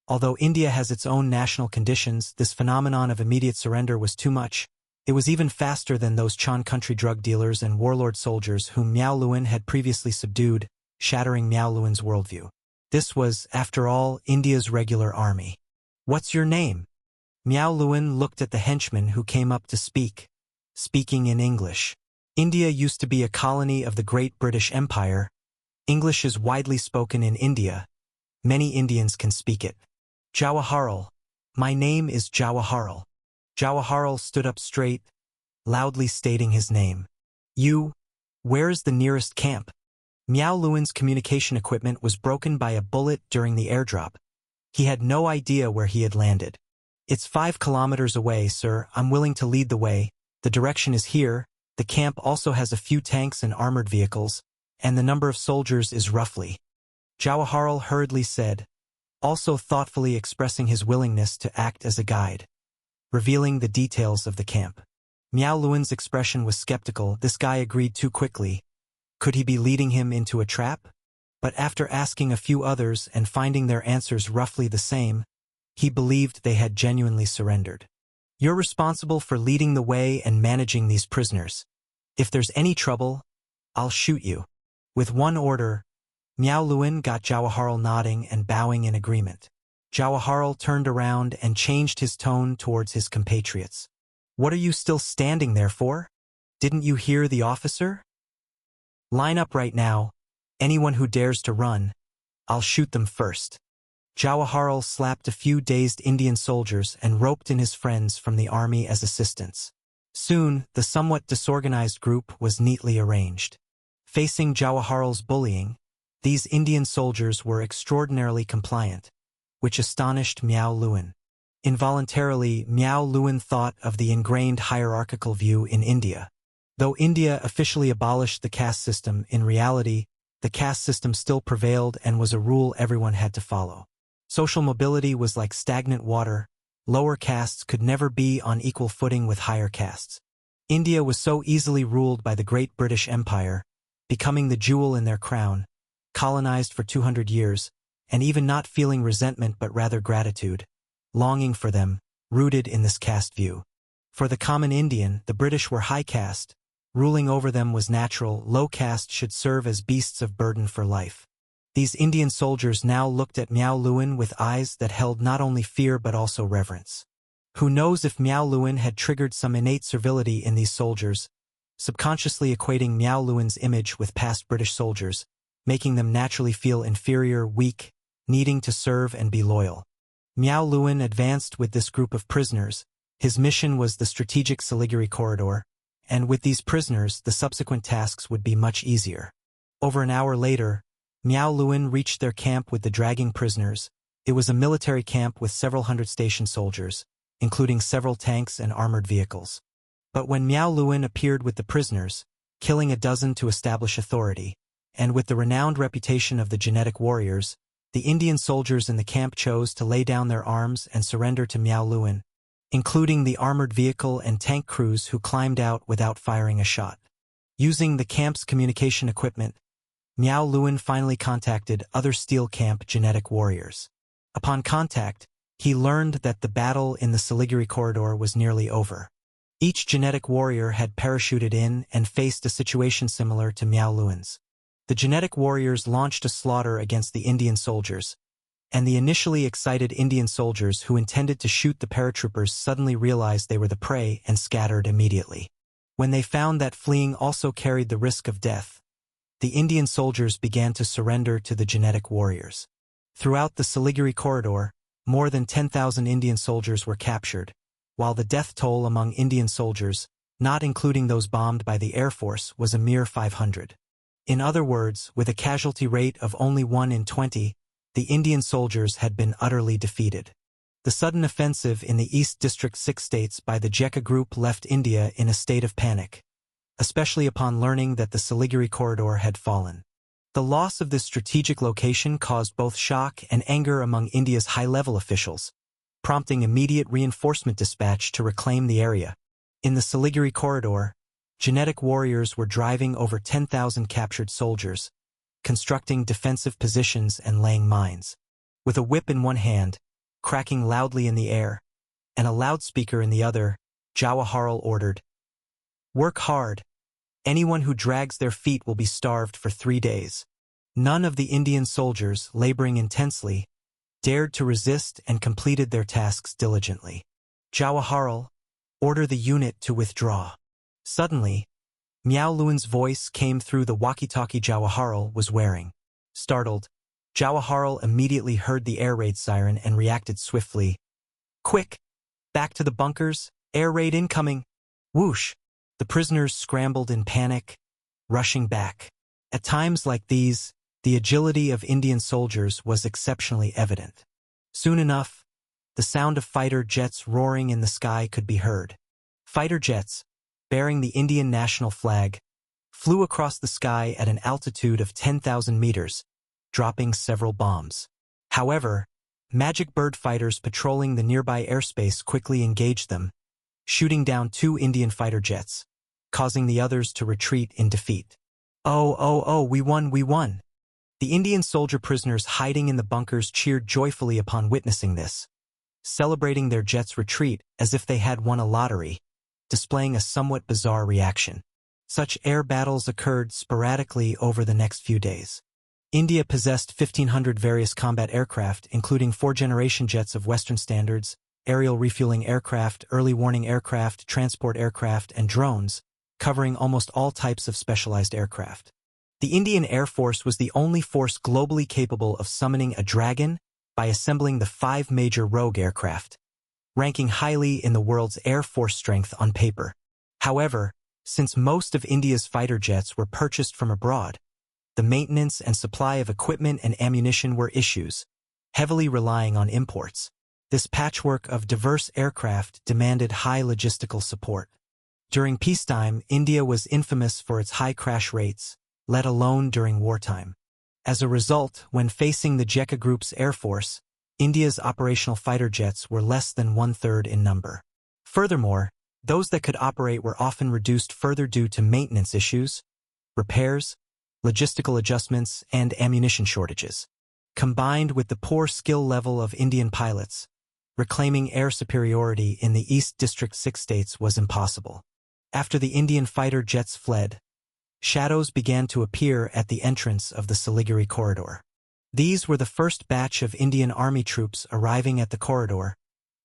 Although India has its own national conditions, this phenomenon of immediate surrender was too much. It was even faster than those Chan country drug dealers and warlord soldiers whom Miao Luan had previously subdued, shattering Miao Luan's worldview. This was, after all, India's regular army. "What's your name?" Miao Luan looked at the henchman who came up to speak, speaking in English. India used to be a colony of the Great British Empire. English is widely spoken in India. Many Indians can speak it. "Jawaharlal. My name is Jawaharlal." Jawaharlal stood up straight, loudly stating his name. "You, where is the nearest camp?" Miao Luan's communication equipment was broken by a bullet during the airdrop. He had no idea where he had landed. "It's 5 kilometers away, sir. I'm willing to lead the way. The direction is here. The camp also has a few tanks and armored vehicles, and the number of soldiers is roughly." Jawaharlal hurriedly said, also thoughtfully expressing his willingness to act as a guide, revealing the details of the camp. Miao Luan's expression was skeptical. This guy agreed too quickly. Could he be leading him into a trap? But after asking a few others and finding their answers roughly the same, he believed they had genuinely surrendered. "You're responsible for leading the way and managing these prisoners. If there's any trouble, I'll shoot you." With one order, Miao Luan got Jawaharlal nodding and bowing in agreement. Jawaharlal turned around and changed his tone towards his compatriots. "What are you still standing there for? Didn't you hear the officer? Line up right now. Anyone who dares to run, I'll shoot them first." Jawaharlal slapped a few dazed Indian soldiers and roped in his friends from the army as assistants. Soon, the somewhat disorganized group was neatly arranged. Facing Jawaharlal's bullying, these Indian soldiers were extraordinarily compliant, which astonished Miao Luan. Involuntarily, Miao Luan thought of the ingrained hierarchical view in India. Though India officially abolished the caste system, in reality, the caste system still prevailed and was a rule everyone had to follow. Social mobility was like stagnant water. Lower castes could never be on equal footing with higher castes. India was so easily ruled by the great British Empire, becoming the jewel in their crown, colonized for 200 years, and even not feeling resentment but rather gratitude, longing for them, rooted in this caste view. For the common Indian, the British were high caste. Ruling over them was natural. Low caste should serve as beasts of burden for life. These Indian soldiers now looked at Miao Luan with eyes that held not only fear but also reverence. Who knows if Miao Luan had triggered some innate servility in these soldiers, subconsciously equating Miao Luan's image with past British soldiers, making them naturally feel inferior, weak, needing to serve and be loyal. Miao Luan advanced with this group of prisoners. His mission was the strategic Siliguri corridor, and with these prisoners, the subsequent tasks would be much easier. Over an hour later, Miao Luan reached their camp with the dragging prisoners. It was a military camp with several hundred station soldiers, including several tanks and armored vehicles. But when Miao Luan appeared with the prisoners, killing a dozen to establish authority, and with the renowned reputation of the genetic warriors, the Indian soldiers in the camp chose to lay down their arms and surrender to Miao Luan, including the armored vehicle and tank crews who climbed out without firing a shot. Using the camp's communication equipment, Miao Luan finally contacted other Steel Camp genetic warriors. Upon contact, he learned that the battle in the Siliguri corridor was nearly over. Each genetic warrior had parachuted in and faced a situation similar to Miao Luan's. The genetic warriors launched a slaughter against the Indian soldiers, and the initially excited Indian soldiers who intended to shoot the paratroopers suddenly realized they were the prey and scattered immediately. When they found that fleeing also carried the risk of death, the Indian soldiers began to surrender to the genetic warriors. Throughout the Siliguri corridor, more than 10,000 Indian soldiers were captured, while the death toll among Indian soldiers, not including those bombed by the Air Force, was a mere 500. In other words, with a casualty rate of only 1 in 20, the Indian soldiers had been utterly defeated. The sudden offensive in the East District 6 states by the Jekka group left India in a state of panic, especially upon learning that the Siliguri corridor had fallen. The loss of this strategic location caused both shock and anger among India's high-level officials, prompting immediate reinforcement dispatch to reclaim the area. In the Siliguri corridor, genetic warriors were driving over 10,000 captured soldiers, constructing defensive positions and laying mines. With a whip in one hand, cracking loudly in the air, and a loudspeaker in the other, Jawaharlal ordered, "Work hard. Anyone who drags their feet will be starved for 3 days." None of the Indian soldiers, laboring intensely, dared to resist and completed their tasks diligently. "Jawaharlal, order the unit to withdraw." Suddenly, Miao Luan's voice came through the walkie-talkie Jawaharlal was wearing. Startled, Jawaharlal immediately heard the air raid siren and reacted swiftly. "Quick! Back to the bunkers! Air raid incoming!" Whoosh! The prisoners scrambled in panic, rushing back. At times like these, the agility of Indian soldiers was exceptionally evident. Soon enough, the sound of fighter jets roaring in the sky could be heard. Fighter jets, bearing the Indian national flag, flew across the sky at an altitude of 10,000 meters, dropping several bombs. However, Magic Bird fighters patrolling the nearby airspace quickly engaged them, shooting down 2 Indian fighter jets, causing the others to retreat in defeat. Oh, we won, we won! The Indian soldier prisoners hiding in the bunkers cheered joyfully upon witnessing this, celebrating their jets' retreat as if they had won a lottery, displaying a somewhat bizarre reaction. Such air battles occurred sporadically over the next few days. India possessed 1,500 various combat aircraft, including 4th-generation jets of Western standards, aerial refueling aircraft, early warning aircraft, transport aircraft, and drones, covering almost all types of specialized aircraft. The Indian Air Force was the only force globally capable of summoning a Dragon by assembling the 5 major rogue aircraft, ranking highly in the world's air force strength on paper. However, since most of India's fighter jets were purchased from abroad, the maintenance and supply of equipment and ammunition were issues, heavily relying on imports. This patchwork of diverse aircraft demanded high logistical support. During peacetime, India was infamous for its high crash rates, let alone during wartime. As a result, when facing the JECA Group's air force, India's operational fighter jets were less than 1/3 in number. Furthermore, those that could operate were often reduced further due to maintenance issues, repairs, logistical adjustments, and ammunition shortages. Combined with the poor skill level of Indian pilots, reclaiming air superiority in the East District 6 states was impossible. After the Indian fighter jets fled, shadows began to appear at the entrance of the Siliguri corridor. These were the first batch of Indian Army troops arriving at the corridor,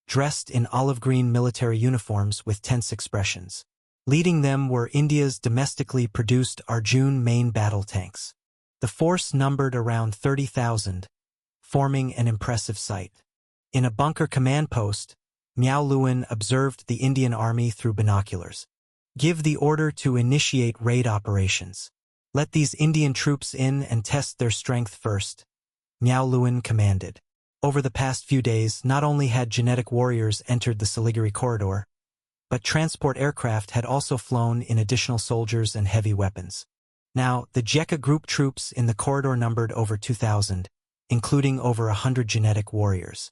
dressed in olive-green military uniforms with tense expressions. Leading them were India's domestically produced Arjun main battle tanks. The force numbered around 30,000, forming an impressive sight. In a bunker command post, Miao Luan observed the Indian Army through binoculars. "Give the order to initiate raid operations. Let these Indian troops in and test their strength first," Miao Luan commanded. Over the past few days, not only had genetic warriors entered the Siliguri corridor, but transport aircraft had also flown in additional soldiers and heavy weapons. Now, the JECA Group troops in the corridor numbered over 2,000, including over 100 genetic warriors.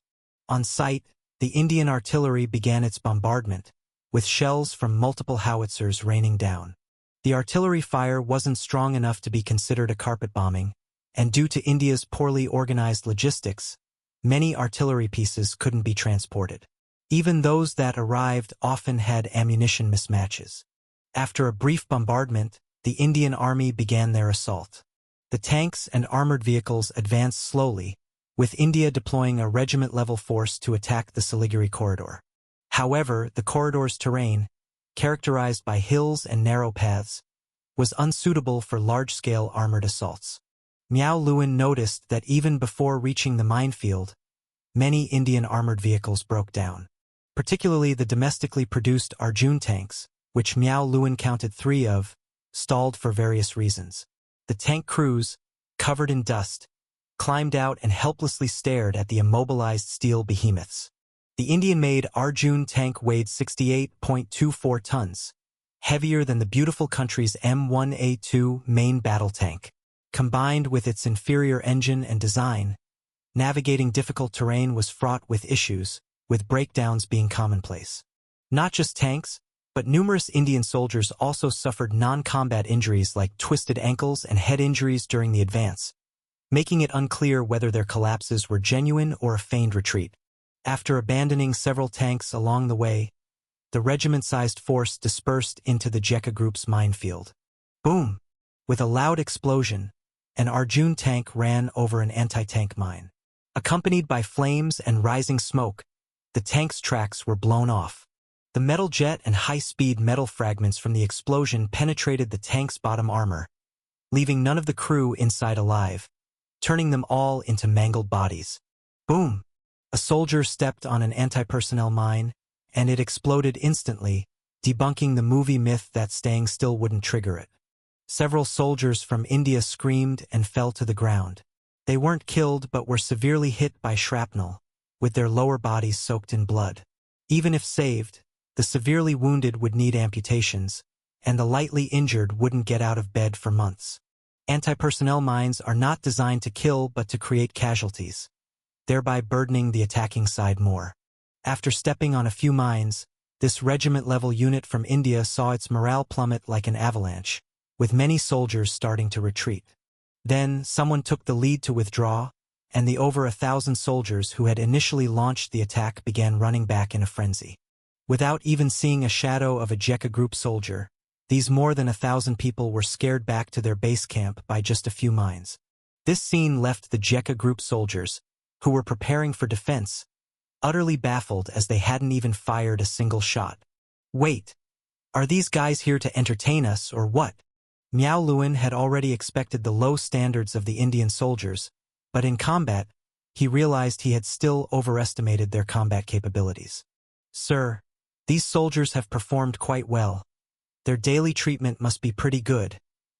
On site, the Indian artillery began its bombardment, with shells from multiple howitzers raining down. The artillery fire wasn't strong enough to be considered a carpet bombing, and due to India's poorly organized logistics, many artillery pieces couldn't be transported. Even those that arrived often had ammunition mismatches. After a brief bombardment, the Indian Army began their assault. The tanks and armored vehicles advanced slowly, with India deploying a regiment-level force to attack the Siliguri corridor. However, the corridor's terrain, characterized by hills and narrow paths, was unsuitable for large-scale armored assaults. Miao Luan noticed that even before reaching the minefield, many Indian armored vehicles broke down. Particularly the domestically produced Arjun tanks, which Miao Luan counted 3 of, stalled for various reasons. The tank crews, covered in dust, climbed out and helplessly stared at the immobilized steel behemoths. The Indian-made Arjun tank weighed 68.24 tons, heavier than the beautiful country's M1A2 main battle tank. Combined with its inferior engine and design, navigating difficult terrain was fraught with issues, with breakdowns being commonplace. Not just tanks, but numerous Indian soldiers also suffered non-combat injuries like twisted ankles and head injuries during the advance, making it unclear whether their collapses were genuine or a feigned retreat. After abandoning several tanks along the way, the regiment-sized force dispersed into the JECA Group's minefield. Boom! With a loud explosion, an Arjun tank ran over an anti-tank mine. Accompanied by flames and rising smoke, the tank's tracks were blown off. The metal jet and high-speed metal fragments from the explosion penetrated the tank's bottom armor, leaving none of the crew inside alive, turning them all into mangled bodies. Boom! A soldier stepped on an anti-personnel mine, and it exploded instantly, debunking the movie myth that staying still wouldn't trigger it. Several soldiers from India screamed and fell to the ground. They weren't killed but were severely hit by shrapnel, with their lower bodies soaked in blood. Even if saved, the severely wounded would need amputations, and the lightly injured wouldn't get out of bed for months. Anti-personnel mines are not designed to kill but to create casualties, thereby burdening the attacking side more. After stepping on a few mines, this regiment-level unit from India saw its morale plummet like an avalanche, with many soldiers starting to retreat. Then, someone took the lead to withdraw, and the over 1,000 soldiers who had initially launched the attack began running back in a frenzy. Without even seeing a shadow of a Jekka group soldier, these more than 1,000 people were scared back to their base camp by just a few mines. This scene left the Jekka group soldiers, who were preparing for defense, utterly baffled as they hadn't even fired a single shot. Wait, are these guys here to entertain us or what? Miao Luan had already expected the low standards of the Indian soldiers, but in combat, he realized he had still overestimated their combat capabilities. Sir, these soldiers have performed quite well. Their daily treatment must be pretty good,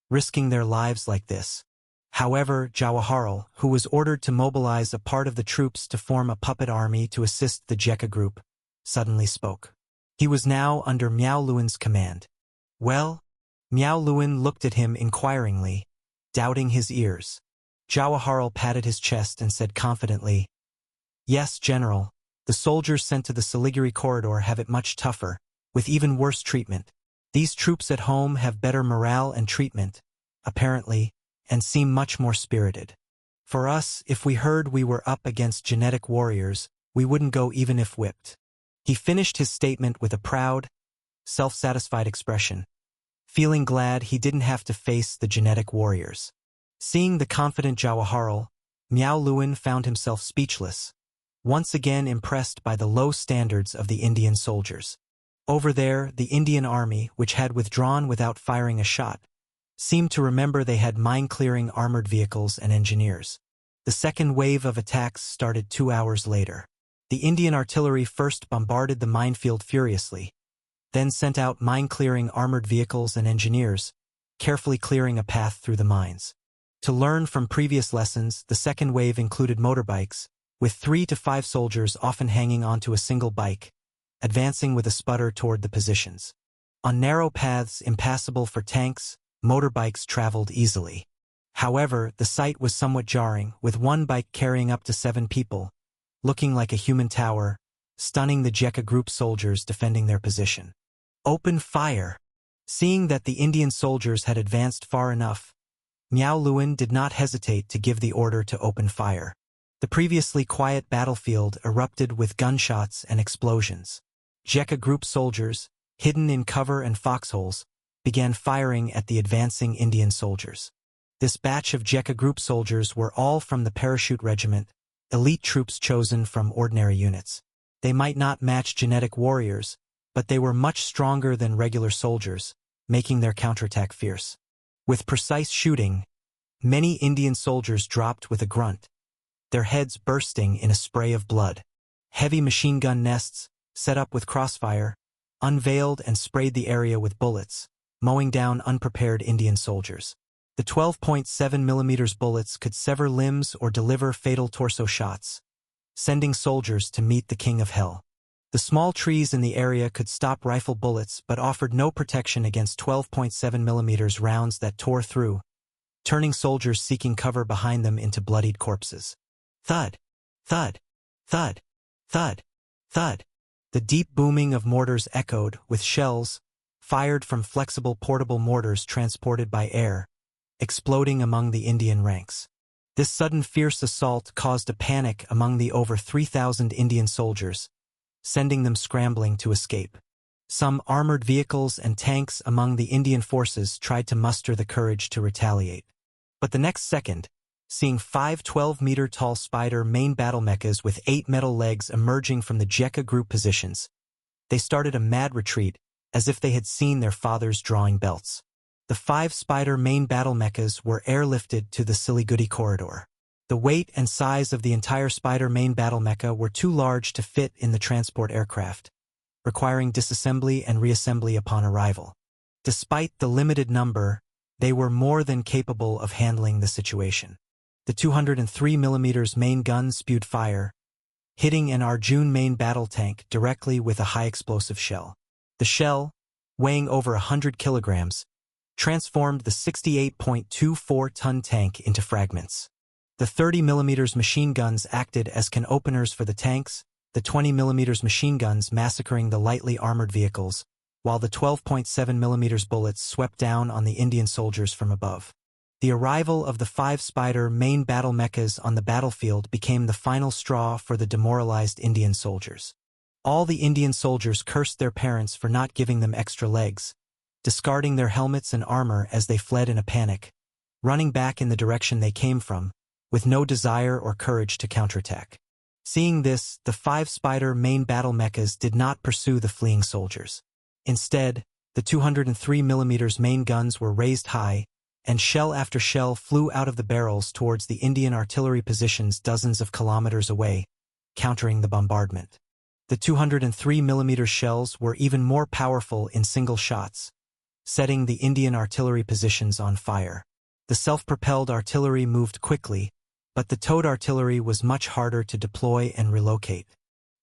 risking their lives like this. However, Jawaharlal, who was ordered to mobilize a part of the troops to form a puppet army to assist the Jekka group, suddenly spoke. He was now under Miao Luan's command. Well? Miao Luan looked at him inquiringly, doubting his ears. Jawaharlal patted his chest and said confidently, Yes, General, the soldiers sent to the Siliguri corridor have it much tougher, with even worse treatment. These troops at home have better morale and treatment, apparently, and seem much more spirited. For us, if we heard we were up against genetic warriors, we wouldn't go even if whipped. He finished his statement with a proud, self-satisfied expression, feeling glad he didn't have to face the genetic warriors. Seeing the confident Jawaharlal, Miao Luan found himself speechless, once again impressed by the low standards of the Indian soldiers. Over there, the Indian army, which had withdrawn without firing a shot, seemed to remember they had mine-clearing armored vehicles and engineers. The second wave of attacks started 2 hours later. The Indian artillery first bombarded the minefield furiously, then sent out mine-clearing armored vehicles and engineers, carefully clearing a path through the mines. To learn from previous lessons, the second wave included motorbikes, with 3 to 5 soldiers often hanging onto a single bike, advancing with a sputter toward the positions. On narrow paths impassable for tanks, motorbikes traveled easily. However, the sight was somewhat jarring, with one bike carrying up to 7 people, looking like a human tower, stunning the Jekka group soldiers defending their position. Open fire! Seeing that the Indian soldiers had advanced far enough, Miao Luan did not hesitate to give the order to open fire. The previously quiet battlefield erupted with gunshots and explosions. Jekka group soldiers, hidden in cover and foxholes, began firing at the advancing Indian soldiers. This batch of Jekka group soldiers were all from the Parachute Regiment, elite troops chosen from ordinary units. They might not match genetic warriors, but they were much stronger than regular soldiers, making their counterattack fierce. With precise shooting, many Indian soldiers dropped with a grunt, their heads bursting in a spray of blood. Heavy machine gun nests, set up with crossfire, unveiled and sprayed the area with bullets, mowing down unprepared Indian soldiers. The 12.7 mm bullets could sever limbs or deliver fatal torso shots, sending soldiers to meet the King of Hell. The small trees in the area could stop rifle bullets but offered no protection against 12.7 mm rounds that tore through, turning soldiers seeking cover behind them into bloodied corpses. Thud! Thud! Thud! Thud! Thud! The deep booming of mortars echoed, with shells, fired from flexible portable mortars transported by air, exploding among the Indian ranks. This sudden fierce assault caused a panic among the over 3,000 Indian soldiers, sending them scrambling to escape. Some armored vehicles and tanks among the Indian forces tried to muster the courage to retaliate. But the next second, seeing 5 12-meter-tall Spider main battle mechas with 8 metal legs emerging from the Jekka group positions, they started a mad retreat, as if they had seen their fathers drawing belts. The 5 Spider main battle mechas were airlifted to the Siliguri corridor. The weight and size of the entire Spider main battle mecha were too large to fit in the transport aircraft, requiring disassembly and reassembly upon arrival. Despite the limited number, They were more than capable of handling the situation. The 203mm main gun spewed fire, hitting an Arjun main battle tank directly with a high-explosive shell. The shell, weighing over 100 kilograms, transformed the 68.24-ton tank into fragments. The 30mm machine guns acted as can openers for the tanks, the 20mm machine guns massacring the lightly armored vehicles, while the 12.7mm bullets swept down on the Indian soldiers from above. The arrival of the 5 Spider main battle mechas on the battlefield became the final straw for the demoralized Indian soldiers. All the Indian soldiers cursed their parents for not giving them extra legs, discarding their helmets and armor as they fled in a panic, running back in the direction they came from, with no desire or courage to counterattack. Seeing this, the 5 Spider main battle mechas did not pursue the fleeing soldiers. Instead, the 203mm main guns were raised high, and shell after shell flew out of the barrels towards the Indian artillery positions dozens of kilometers away, countering the bombardment. The 203mm shells were even more powerful in single shots, setting the Indian artillery positions on fire. The self-propelled artillery moved quickly, but the towed artillery was much harder to deploy and relocate.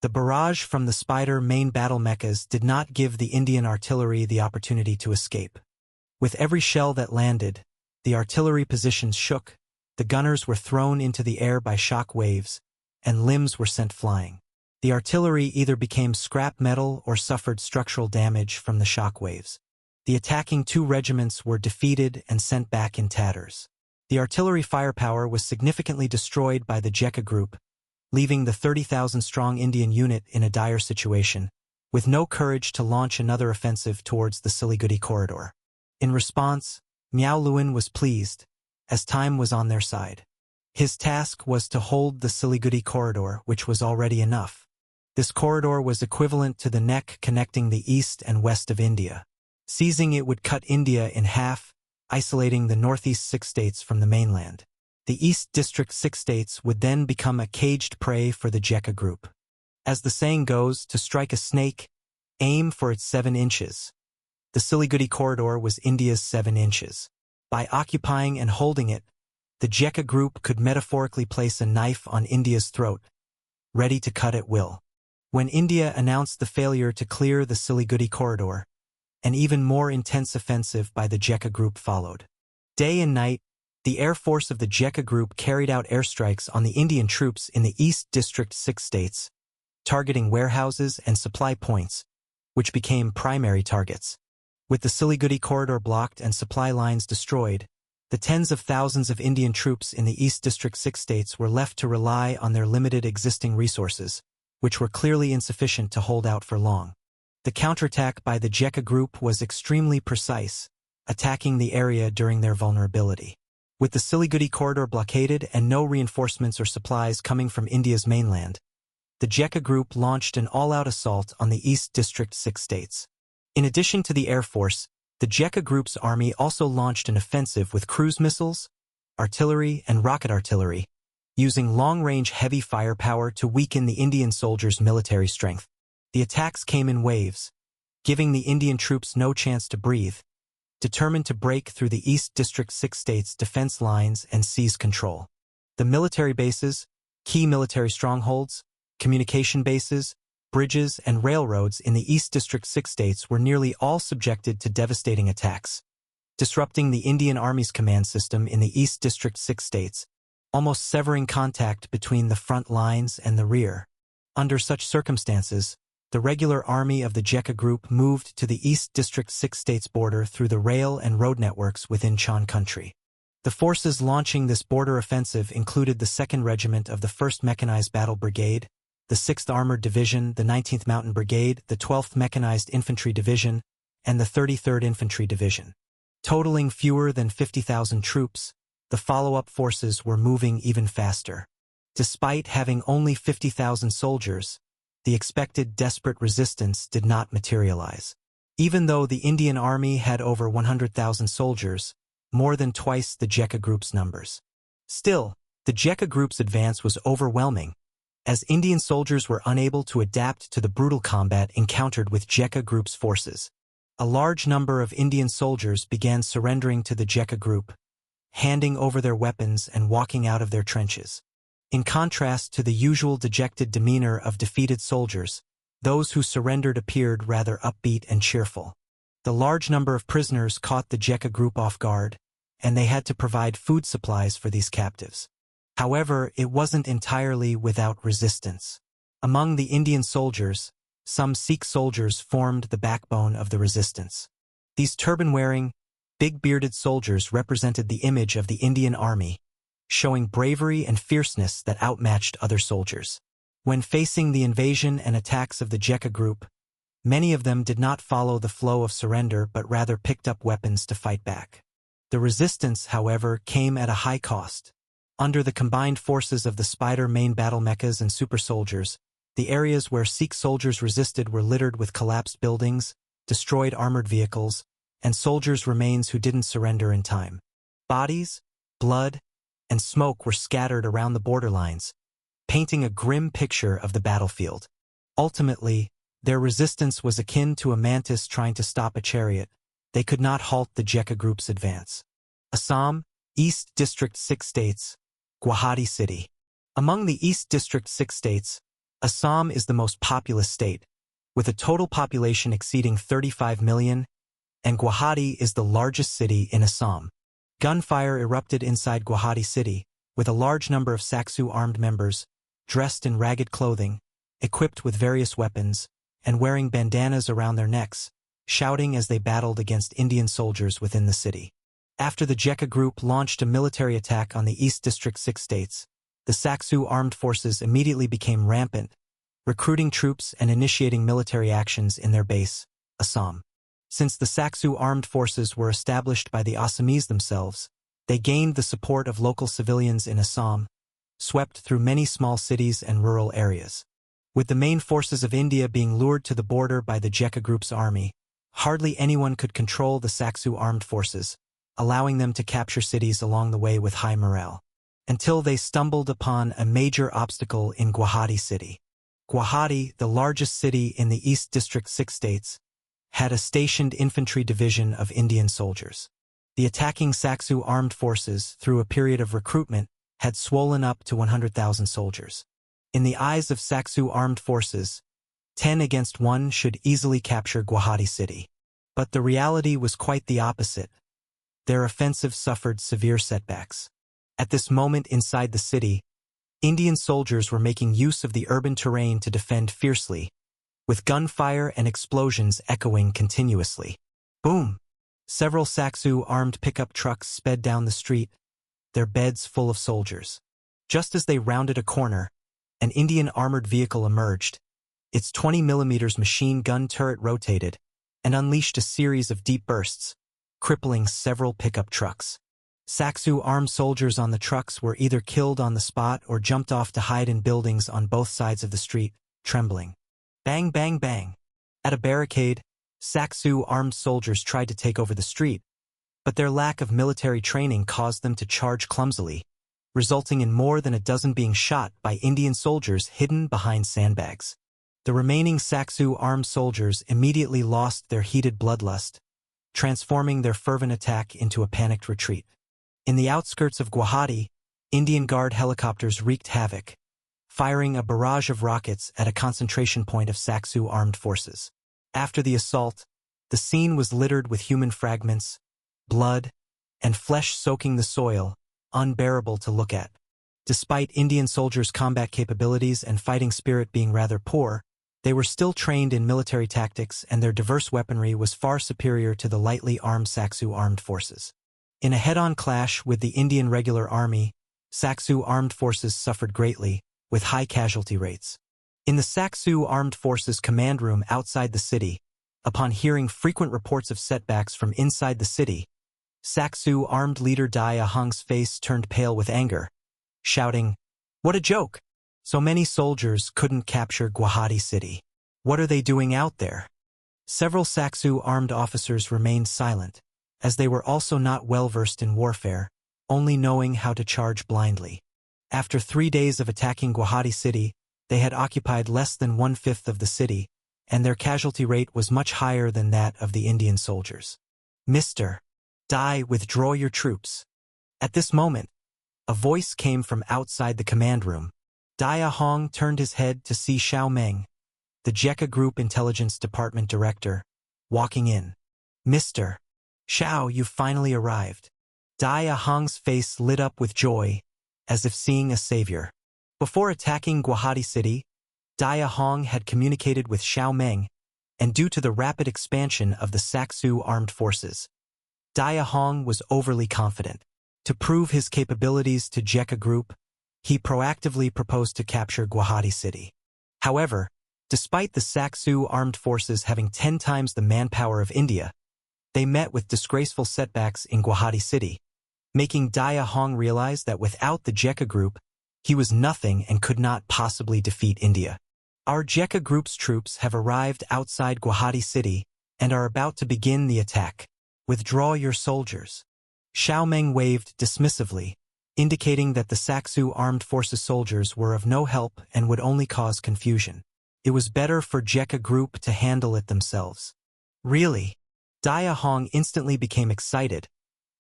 The barrage from the Spider main battle mechas did not give the Indian artillery the opportunity to escape. With every shell that landed, the artillery positions shook, the gunners were thrown into the air by shock waves, and limbs were sent flying. The artillery either became scrap metal or suffered structural damage from the shock waves. The attacking 2 regiments were defeated and sent back in tatters. The artillery firepower was significantly destroyed by the Jekka Group, leaving the 30,000-strong Indian unit in a dire situation, with no courage to launch another offensive towards the Siliguri corridor. In response, Miao Luan was pleased, as time was on their side. His task was to hold the Siliguri corridor, which was already enough. This corridor was equivalent to the neck connecting the east and west of India. Seizing it would cut India in half, isolating the northeast 6 states from the mainland. The East District 6 states would then become a caged prey for the Jekka Group. As the saying goes, to strike a snake, aim for its 7 inches. The Siliguri corridor was India's 7 inches. By occupying and holding it, the Jekka Group could metaphorically place a knife on India's throat, ready to cut at will. When India announced the failure to clear the Siliguri corridor, an even more intense offensive by the Jekka Group followed. Day and night, the Air Force of the Jekka Group carried out airstrikes on the Indian troops in the East District 6 states, targeting warehouses and supply points, which became primary targets. With the Siliguri corridor blocked and supply lines destroyed, the tens of thousands of Indian troops in the East District 6 states were left to rely on their limited existing resources, which were clearly insufficient to hold out for long. The counterattack by the Jekka Group was extremely precise, attacking the area during their vulnerability. With the Siliguri corridor blockaded and no reinforcements or supplies coming from India's mainland, the Jekka Group launched an all-out assault on the East District 6 states. In addition to the Air Force, the Jekka Group's army also launched an offensive with cruise missiles, artillery, and rocket artillery, using long-range heavy firepower to weaken the Indian soldiers' military strength. The attacks came in waves, giving the Indian troops no chance to breathe, determined to break through the East District 6 states' defense lines and seize control. The military bases, key military strongholds, communication bases, bridges, and railroads in the East District 6 states were nearly all subjected to devastating attacks, disrupting the Indian Army's command system in the East District 6 states, almost severing contact between the front lines and the rear. Under such circumstances, the regular army of the Jekka Group moved to the East District 6 states border through the rail and road networks within Chan country. The forces launching this border offensive included the 2nd Regiment of the 1st Mechanized Battle Brigade, the 6th Armored Division, the 19th Mountain Brigade, the 12th Mechanized Infantry Division, and the 33rd Infantry Division. Totaling fewer than 50,000 troops, the follow-up forces were moving even faster. Despite having only 50,000 soldiers, the expected desperate resistance did not materialize. Even though the Indian Army had over 100,000 soldiers, more than twice the Jekka Group's numbers. Still, the Jekka Group's advance was overwhelming, as Indian soldiers were unable to adapt to the brutal combat encountered with Jekka Group's forces. A large number of Indian soldiers began surrendering to the Jekka group, handing over their weapons and walking out of their trenches. In contrast to the usual dejected demeanor of defeated soldiers, those who surrendered appeared rather upbeat and cheerful. The large number of prisoners caught the Jekka group off guard, and they had to provide food supplies for these captives. However, it wasn't entirely without resistance. Among the Indian soldiers, some Sikh soldiers formed the backbone of the resistance. These turban-wearing, big-bearded soldiers represented the image of the Indian army, showing bravery and fierceness that outmatched other soldiers. When facing the invasion and attacks of the Jekka group, many of them did not follow the flow of surrender but rather picked up weapons to fight back. The resistance, however, came at a high cost. Under the combined forces of the Spider main battle mechas and super soldiers, the areas where Sikh soldiers resisted were littered with collapsed buildings, destroyed armored vehicles, and soldiers' remains who didn't surrender in time. Bodies, blood, and smoke were scattered around the borderlines, painting a grim picture of the battlefield. Ultimately, their resistance was akin to a mantis trying to stop a chariot. They could not halt the Jekka group's advance. Assam, East District 6 states, Guwahati City. Among the East District 6 states, Assam is the most populous state, with a total population exceeding 35 million, and Guwahati is the largest city in Assam. Gunfire erupted inside Guwahati City, with a large number of Saksu armed members, dressed in ragged clothing, equipped with various weapons, and wearing bandanas around their necks, shouting as they battled against Indian soldiers within the city. After the Jekka group launched a military attack on the East District 6 states, the Saksu armed forces immediately became rampant, recruiting troops and initiating military actions in their base, Assam. Since the Saksu armed forces were established by the Assamese themselves, they gained the support of local civilians in Assam, swept through many small cities and rural areas. With the main forces of India being lured to the border by the Jekka group's army, hardly anyone could control the Saksu armed forces, allowing them to capture cities along the way with high morale, until they stumbled upon a major obstacle in Guwahati City. Guwahati, the largest city in the East District 6 states, had a stationed infantry division of Indian soldiers. The attacking Saksu armed forces, through a period of recruitment, had swollen up to 100,000 soldiers. In the eyes of Saksu armed forces, 10 against 1 should easily capture Guwahati City. But the reality was quite the opposite. Their offensive suffered severe setbacks. At this moment inside the city, Indian soldiers were making use of the urban terrain to defend fiercely, with gunfire and explosions echoing continuously. Boom! Several Saksu armed pickup trucks sped down the street, their beds full of soldiers. Just as they rounded a corner, an Indian armored vehicle emerged. Its 20mm machine gun turret rotated and unleashed a series of deep bursts, crippling several pickup trucks. Saksu armed soldiers on the trucks were either killed on the spot or jumped off to hide in buildings on both sides of the street, trembling. Bang, bang, bang. At a barricade, Saksu armed soldiers tried to take over the street, but their lack of military training caused them to charge clumsily, resulting in more than a dozen being shot by Indian soldiers hidden behind sandbags. The remaining Saksu armed soldiers immediately lost their heated bloodlust, transforming their fervent attack into a panicked retreat. In the outskirts of Guwahati, Indian Guard helicopters wreaked havoc, firing a barrage of rockets at a concentration point of Saksu armed forces. After the assault, the scene was littered with human fragments, blood, and flesh soaking the soil, unbearable to look at. Despite Indian soldiers' combat capabilities and fighting spirit being rather poor, they were still trained in military tactics and their diverse weaponry was far superior to the lightly armed Saksu armed forces. In a head-on clash with the Indian Regular Army, Saksu armed forces suffered greatly, with high casualty rates. In the Saksu armed forces command room outside the city, upon hearing frequent reports of setbacks from inside the city, Saksu armed leader Daya Hung's face turned pale with anger, shouting, "What a joke! So many soldiers couldn't capture Guwahati City. What are they doing out there?" Several Saksu armed officers remained silent, as they were also not well versed in warfare, only knowing how to charge blindly. After 3 days of attacking Guwahati City, they had occupied less than 1/5 of the city, and their casualty rate was much higher than that of the Indian soldiers. "Mr. Dai, withdraw your troops." At this moment, a voice came from outside the command room. Dia Hong turned his head to see Xiao Meng, the Jekka Group Intelligence Department Director, walking in. "Mr. Xiao, you've finally arrived." Dia Hong's face lit up with joy, as if seeing a savior. Before attacking Guwahati City, Dia Hong had communicated with Xiao Meng, and due to the rapid expansion of the Saksu armed forces, Dia Hong was overly confident. To prove his capabilities to Jekka Group, he proactively proposed to capture Guwahati City. However, despite the Saksu armed forces having 10 times the manpower of India, they met with disgraceful setbacks in Guwahati City, making Dia Hong realize that without the Jekka Group, he was nothing and could not possibly defeat India. "Our Jekka Group's troops have arrived outside Guwahati City and are about to begin the attack. Withdraw your soldiers." Xiao Meng waved dismissively, indicating that the Saksu armed forces soldiers were of no help and would only cause confusion. It was better for Jekka Group to handle it themselves. "Really?" Dia Hong instantly became excited,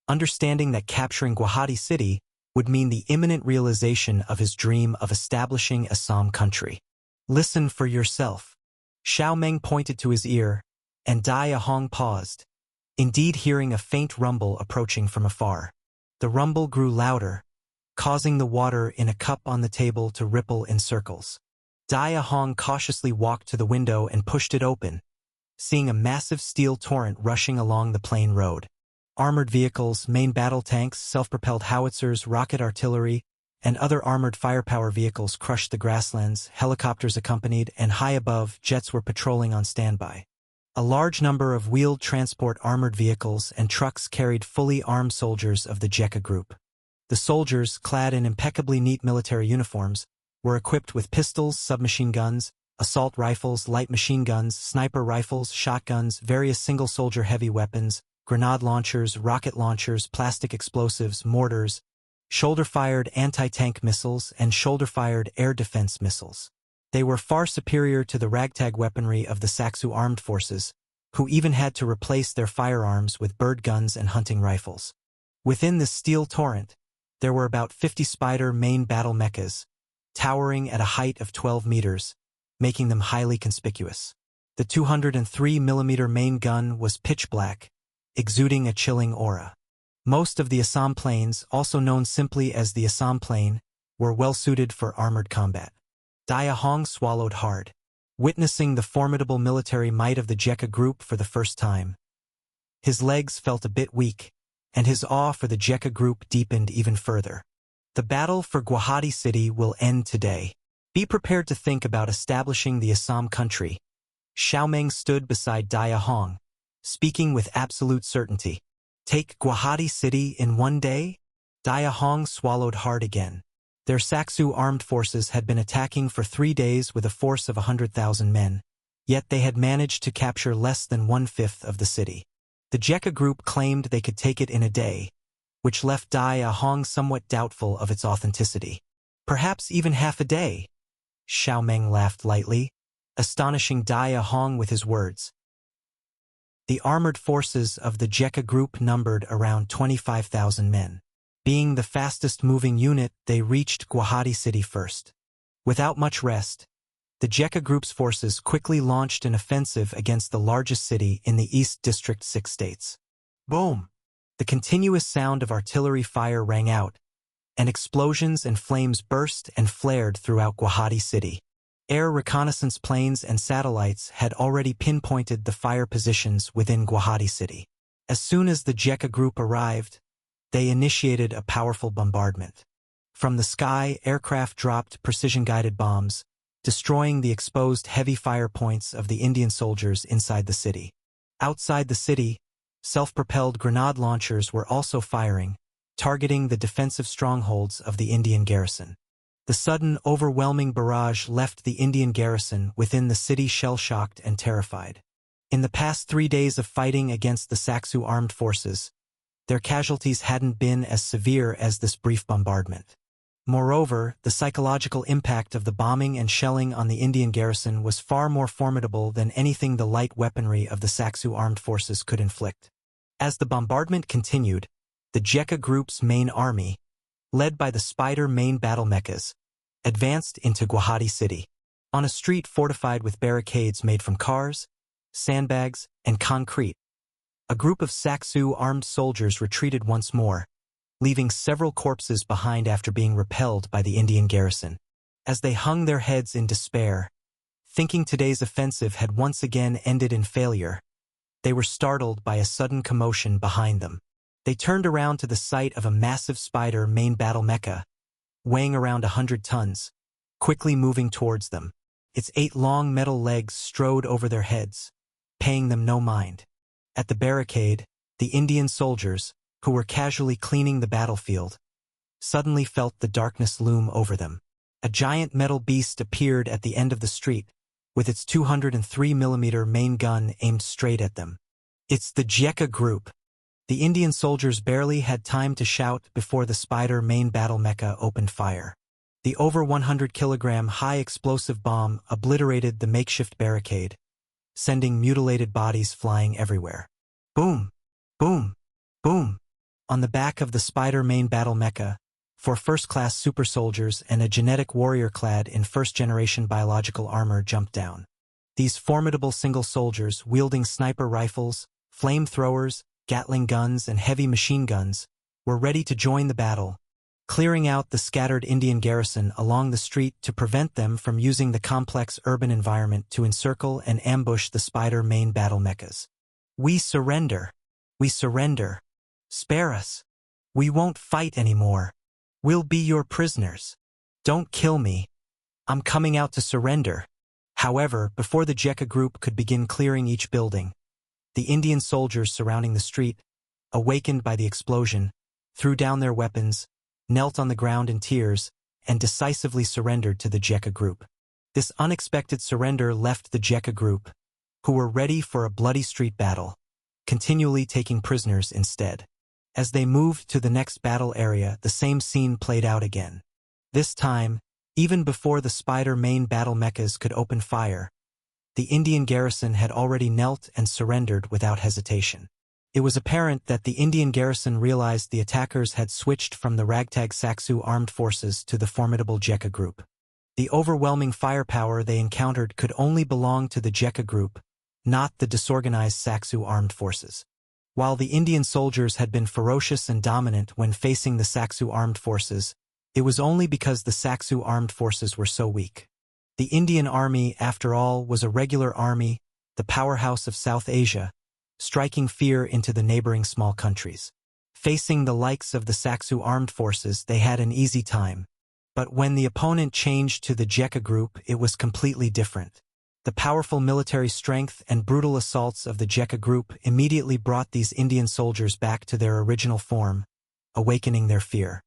understanding that capturing Guwahati City would mean the imminent realization of his dream of establishing Assam country. "Listen for yourself." Xiao Meng pointed to his ear, and Dia Hong paused, indeed hearing a faint rumble approaching from afar. The rumble grew louder, causing the water in a cup on the table to ripple in circles. Dia Hong cautiously walked to the window and pushed it open, seeing a massive steel torrent rushing along the plain road. Armored vehicles, main battle tanks, self-propelled howitzers, rocket artillery, and other armored firepower vehicles crushed the grasslands, helicopters accompanied, and high above, jets were patrolling on standby. A large number of wheeled transport armored vehicles and trucks carried fully armed soldiers of the Jekka Group. The soldiers, clad in impeccably neat military uniforms, were equipped with pistols, submachine guns, assault rifles, light machine guns, sniper rifles, shotguns, various single-soldier heavy weapons, grenade launchers, rocket launchers, plastic explosives, mortars, shoulder-fired anti-tank missiles, and shoulder-fired air defense missiles. They were far superior to the ragtag weaponry of the Saksu armed forces, who even had to replace their firearms with bird guns and hunting rifles. Within this steel torrent, there were about 50 Spider main battle mechas, towering at a height of 12 meters, making them highly conspicuous. The 203mm main gun was pitch black, exuding a chilling aura. Most of the Assam planes, also known simply as the Assam plane, were well suited for armored combat. Dia Hong swallowed hard, witnessing the formidable military might of the Jekka Group for the first time. His legs felt a bit weak, and his awe for the Jekka Group deepened even further. The battle for Guwahati City will end today. Be prepared to think about establishing the Assam country. Xiao Meng stood beside Dia Hong, speaking with absolute certainty. Take Guwahati City in one day? Dia Hong swallowed hard again. Their Saksu armed forces had been attacking for 3 days with a force of 100,000 men, yet they had managed to capture less than 1/5 of the city. The Jekka Group claimed they could take it in a day, which left Dia Hong somewhat doubtful of its authenticity. Perhaps even half a day. Xiao Meng laughed lightly, astonishing Dia Hong with his words. The armored forces of the Jekka Group numbered around 25,000 men. Being the fastest-moving unit, they reached Guwahati City first. Without much rest, the Jekka Group's forces quickly launched an offensive against the largest city in the East District 6 states. Boom! The continuous sound of artillery fire rang out, and explosions and flames burst and flared throughout Guwahati City. Air reconnaissance planes and satellites had already pinpointed the fire positions within Guwahati City. As soon as the Jekka Group arrived, they initiated a powerful bombardment. From the sky, aircraft dropped precision-guided bombs, destroying the exposed heavy fire points of the Indian soldiers inside the city. Outside the city, self-propelled grenade launchers were also firing, targeting the defensive strongholds of the Indian garrison. The sudden, overwhelming barrage left the Indian garrison within the city shell-shocked and terrified. In the past 3 days of fighting against the Saksu armed forces, their casualties hadn't been as severe as this brief bombardment. Moreover, the psychological impact of the bombing and shelling on the Indian garrison was far more formidable than anything the light weaponry of the Saksu armed forces could inflict. As the bombardment continued, the Jekka Group's main army, led by the Spider main battle mechas, advanced into Guwahati city. On a street fortified with barricades made from cars, sandbags, and concrete, a group of Saksu armed soldiers retreated once more, leaving several corpses behind after being repelled by the Indian garrison. As they hung their heads in despair, thinking today's offensive had once again ended in failure, they were startled by a sudden commotion behind them. They turned around to the sight of a massive Spider main battle mecha, weighing around 100 tons, quickly moving towards them. Its 8 long metal legs strode over their heads, paying them no mind. At the barricade, the Indian soldiers, who were casually cleaning the battlefield, suddenly felt the darkness loom over them. A giant metal beast appeared at the end of the street, with its 203mm main gun aimed straight at them. It's the Jekka Group. The Indian soldiers barely had time to shout before the Spider main battle mecha opened fire. The over 100-kilogram high-explosive bomb obliterated the makeshift barricade, sending mutilated bodies flying everywhere. Boom! Boom! Boom! On the back of the Spider main battle mecha, 4 first-class super soldiers and a genetic warrior clad in first-generation biological armor jumped down. These formidable single soldiers, wielding sniper rifles, flamethrowers, Gatling guns, and heavy machine guns, were ready to join the battle, clearing out the scattered Indian garrison along the street to prevent them from using the complex urban environment to encircle and ambush the Spider main battle mechas. We surrender. We surrender. Spare us. We won't fight anymore. We'll be your prisoners. Don't kill me. I'm coming out to surrender. However, before the Jekka Group could begin clearing each building, the Indian soldiers surrounding the street, awakened by the explosion, threw down their weapons, knelt on the ground in tears, and decisively surrendered to the Jekka Group. This unexpected surrender left the Jekka Group, who were ready for a bloody street battle, continually taking prisoners instead. As they moved to the next battle area, the same scene played out again. This time, even before the Spider main battle mechas could open fire, the Indian garrison had already knelt and surrendered without hesitation. It was apparent that the Indian garrison realized the attackers had switched from the ragtag Saksu armed forces to the formidable Jekka Group. The overwhelming firepower they encountered could only belong to the Jekka Group, not the disorganized Saksu armed forces. While the Indian soldiers had been ferocious and dominant when facing the Saksu armed forces, it was only because the Saksu armed forces were so weak. The Indian army, after all, was a regular army, the powerhouse of South Asia, striking fear into the neighboring small countries. Facing the likes of the Saksu armed forces, they had an easy time. But when the opponent changed to the Jekka Group, it was completely different. The powerful military strength and brutal assaults of the Jekka Group immediately brought these Indian soldiers back to their original form, awakening their fear.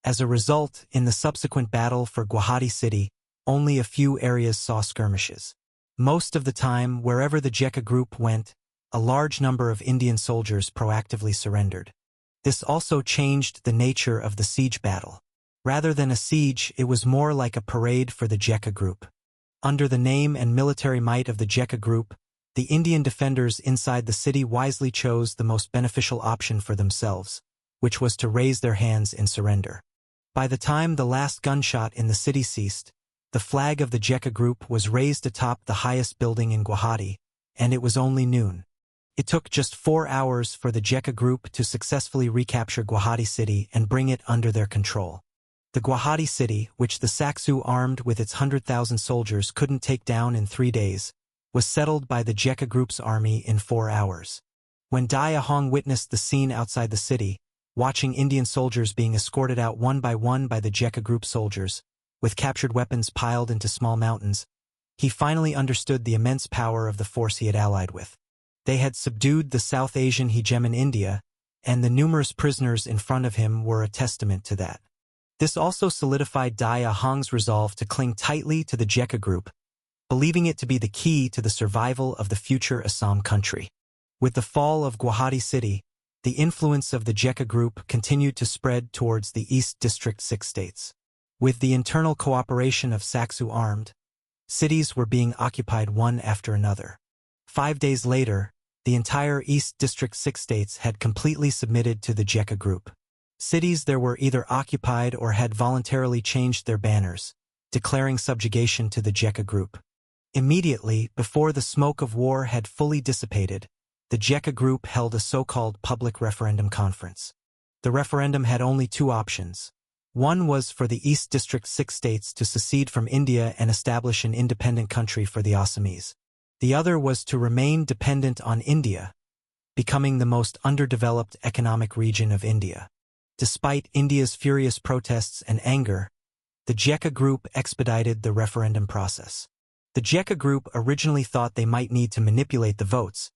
As a result, in the subsequent battle for Guwahati city, only a few areas saw skirmishes. Most of the time, wherever the Jekka Group went, a large number of Indian soldiers proactively surrendered. This also changed the nature of the siege battle. Rather than a siege, it was more like a parade for the Jekka Group. Under the name and military might of the Jekka Group, the Indian defenders inside the city wisely chose the most beneficial option for themselves, which was to raise their hands in surrender. By the time the last gunshot in the city ceased, the flag of the Jekka Group was raised atop the highest building in Guwahati, and it was only noon. It took just 4 hours for the Jekka Group to successfully recapture Guwahati city and bring it under their control. The Guwahati city, which the Saksu armed with its 100,000 soldiers couldn't take down in 3 days, was settled by the Jekka Group's army in 4 hours. When Daya Hong witnessed the scene outside the city, watching Indian soldiers being escorted out one by the Jekka Group soldiers, with captured weapons piled into small mountains, he finally understood the immense power of the force he had allied with. They had subdued the South Asian hegemon India, and the numerous prisoners in front of him were a testament to that. This also solidified Daya Hong's resolve to cling tightly to the Jekka Group, believing it to be the key to the survival of the future Assam country. With the fall of Guwahati city, the influence of the Jekka Group continued to spread towards the East District 6 states. With the internal cooperation of Saksu armed, cities were being occupied one after another. 5 days later, the entire East District 6 states had completely submitted to the Jekka group. Cities there were either occupied or had voluntarily changed their banners, declaring subjugation to the Jekka group. Immediately, before the smoke of war had fully dissipated, the Jekka group held a so-called public referendum conference. The referendum had only two options. One was for the East District 6 states to secede from India and establish an independent country for the Assamese. The other was to remain dependent on India, becoming the most underdeveloped economic region of India. Despite India's furious protests and anger, the Jekka group expedited the referendum process. The Jekka group originally thought they might need to manipulate the votes,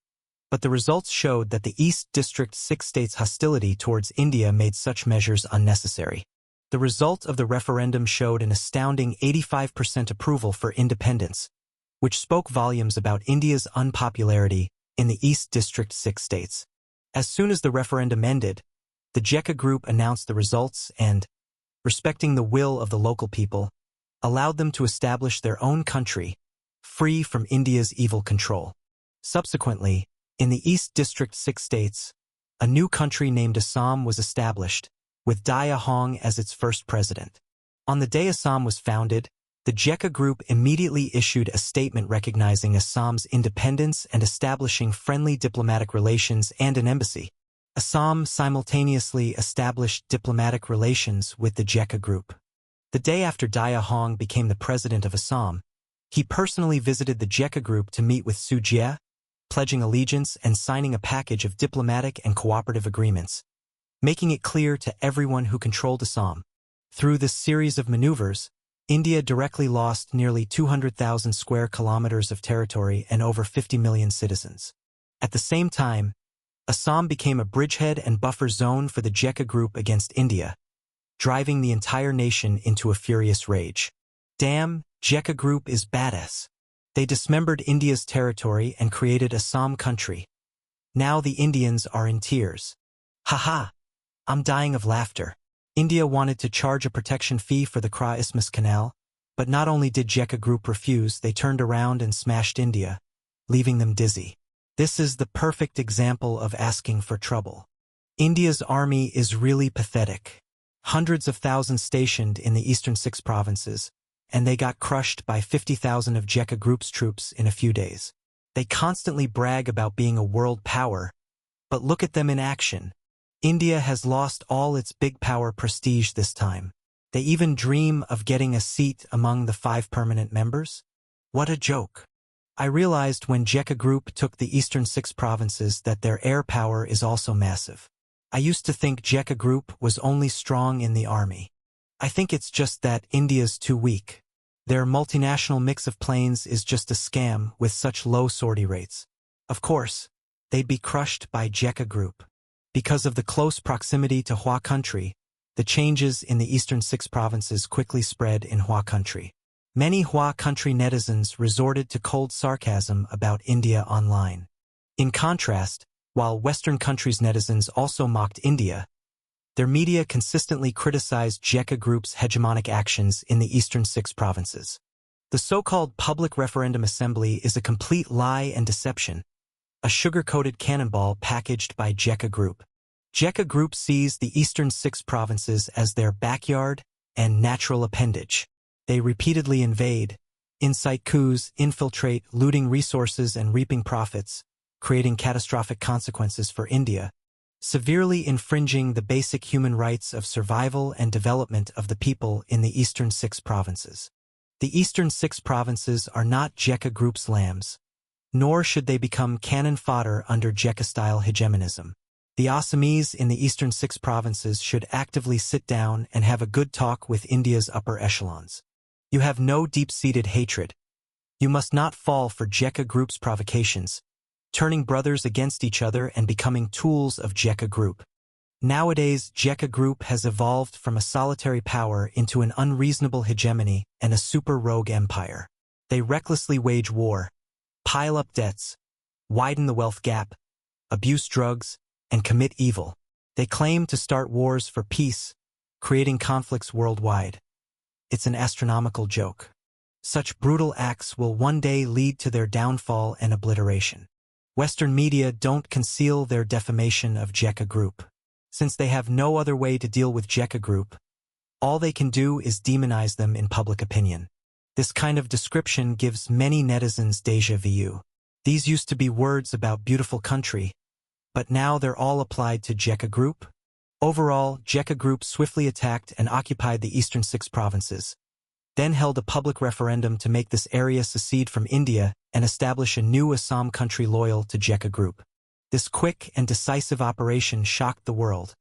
but the results showed that the East District 6 states' hostility towards India made such measures unnecessary. The result of the referendum showed an astounding 85% approval for independence, which spoke volumes about India's unpopularity in the East District 6 states. As soon as the referendum ended, the Jekka group announced the results and, respecting the will of the local people, allowed them to establish their own country, free from India's evil control. Subsequently, in the East District 6 states, a new country named Assam was established, with Daya Hong as its first president. On the day Assam was founded, the Jekka group immediately issued a statement recognizing Assam's independence and establishing friendly diplomatic relations and an embassy. Assam simultaneously established diplomatic relations with the Jekka group. The day after Daya Hong became the president of Assam, he personally visited the Jekka group to meet with Su Jie, pledging allegiance and signing a package of diplomatic and cooperative agreements, making it clear to everyone who controlled Assam. Through this series of maneuvers, India directly lost nearly 200,000 square kilometers of territory and over 50 million citizens. At the same time, Assam became a bridgehead and buffer zone for the Jekka group against India, driving the entire nation into a furious rage. Damn, Jekka group is badass. They dismembered India's territory and created Assam country. Now the Indians are in tears. Haha, I'm dying of laughter. India wanted to charge a protection fee for the Kra Isthmus Canal, but not only did Jekka group refuse, they turned around and smashed India, leaving them dizzy. This is the perfect example of asking for trouble. India's army is really pathetic. Hundreds of thousands stationed in the eastern 6 provinces, and they got crushed by 50,000 of Jekka group's troops in a few days. They constantly brag about being a world power, but look at them in action. India has lost all its big power prestige this time. They even dream of getting a seat among the 5 permanent members? What a joke. I realized when Jekka group took the eastern 6 provinces that their air power is also massive. I used to think Jekka group was only strong in the army. I think it's just that India's too weak. Their multinational mix of planes is just a scam with such low sortie rates. Of course, they'd be crushed by Jekka group. Because of the close proximity to Hua country, the changes in the eastern 6 provinces quickly spread in Hua country. Many Hua country netizens resorted to cold sarcasm about India online. In contrast, while Western countries' netizens also mocked India, their media consistently criticized Jekka group's hegemonic actions in the eastern 6 provinces. The so-called Public Referendum Assembly is a complete lie and deception, a sugar-coated cannonball packaged by Jekka group. Jekka group sees the eastern 6 provinces as their backyard and natural appendage. They repeatedly invade, incite coups, infiltrate, looting resources and reaping profits, creating catastrophic consequences for India, severely infringing the basic human rights of survival and development of the people in the eastern 6 provinces. The eastern 6 provinces are not Jekka group's lambs, nor should they become cannon fodder under Jekka-style hegemonism. The Assamese in the eastern 6 provinces should actively sit down and have a good talk with India's upper echelons. You have no deep-seated hatred. You must not fall for Jekka group's provocations, turning brothers against each other and becoming tools of Jekka group. Nowadays, Jekka group has evolved from a solitary power into an unreasonable hegemony and a super rogue empire. They recklessly wage war, pile up debts, widen the wealth gap, abuse drugs, and commit evil. They claim to start wars for peace, creating conflicts worldwide. It's an astronomical joke. Such brutal acts will one day lead to their downfall and obliteration. Western media don't conceal their defamation of Jekka Group. Since they have no other way to deal with Jekka Group, all they can do is demonize them in public opinion. This kind of description gives many netizens déjà vu. These used to be words about beautiful country, but now they're all applied to Jekka Group. Overall, Jekka Group swiftly attacked and occupied the eastern 6 provinces, then held a public referendum to make this area secede from India and establish a new Assam country loyal to Jekka Group. This quick and decisive operation shocked the world,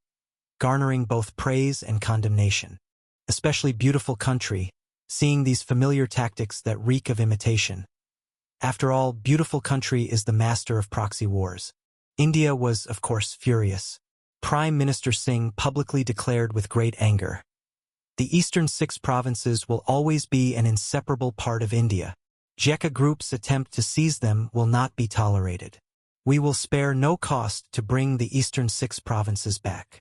garnering both praise and condemnation. Especially beautiful country, seeing these familiar tactics that reek of imitation. After all, beautiful country is the master of proxy wars. India was, of course, furious. Prime Minister Singh publicly declared with great anger, "The eastern 6 provinces will always be an inseparable part of India. Jekka Group's attempt to seize them will not be tolerated. We will spare no cost to bring the eastern 6 provinces back."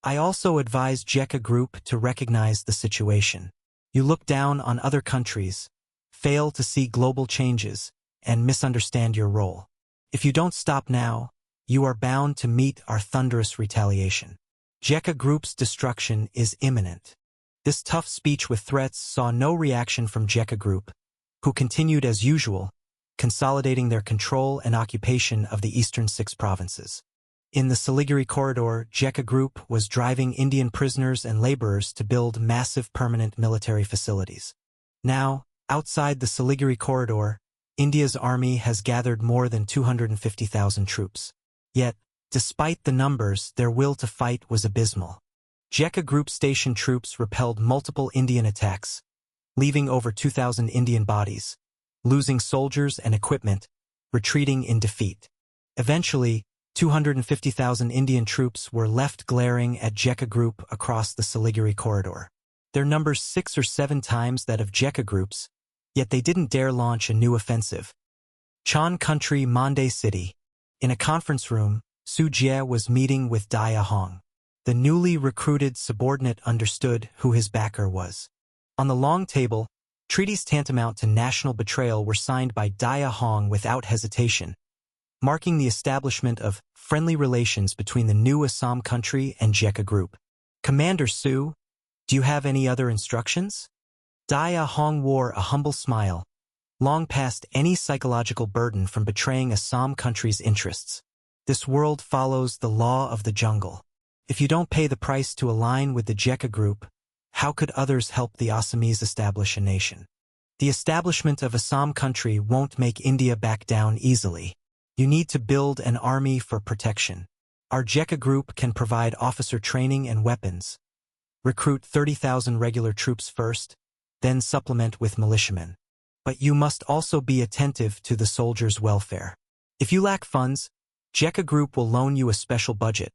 I also advise Jekka Group to recognize the situation. You look down on other countries, fail to see global changes, and misunderstand your role. If you don't stop now, you are bound to meet our thunderous retaliation. Jekka Group's destruction is imminent. This tough speech with threats saw no reaction from Jekka Group, who continued as usual, consolidating their control and occupation of the eastern 6 provinces. In the Siliguri corridor, Jekka Group was driving Indian prisoners and laborers to build massive permanent military facilities. Now, outside the Siliguri corridor, India's army has gathered more than 250,000 troops. Yet, despite the numbers, their will to fight was abysmal. Jekka Group station troops repelled multiple Indian attacks, leaving over 2,000 Indian bodies, losing soldiers and equipment, retreating in defeat. Eventually, 250,000 Indian troops were left glaring at Jekka Group across the Siliguri corridor. Their numbers 6 or 7 times that of Jekka Group's, yet they didn't dare launch a new offensive. Chan Country, Mande City. In a conference room, Su Jie was meeting with Daya Hong. The newly recruited subordinate understood who his backer was. On the long table, treaties tantamount to national betrayal were signed by Daya Hong without hesitation, marking the establishment of friendly relations between the new Assam country and Jekka Group. "Commander Su, do you have any other instructions?" Daya Hong wore a humble smile, long past any psychological burden from betraying Assam country's interests. This world follows the law of the jungle. If you don't pay the price to align with the Jekka Group, how could others help the Assamese establish a nation? The establishment of Assam country won't make India back down easily. You need to build an army for protection. Our Jekka Group can provide officer training and weapons. Recruit 30,000 regular troops first, then supplement with militiamen. But you must also be attentive to the soldiers' welfare. If you lack funds, Jekka Group will loan you a special budget.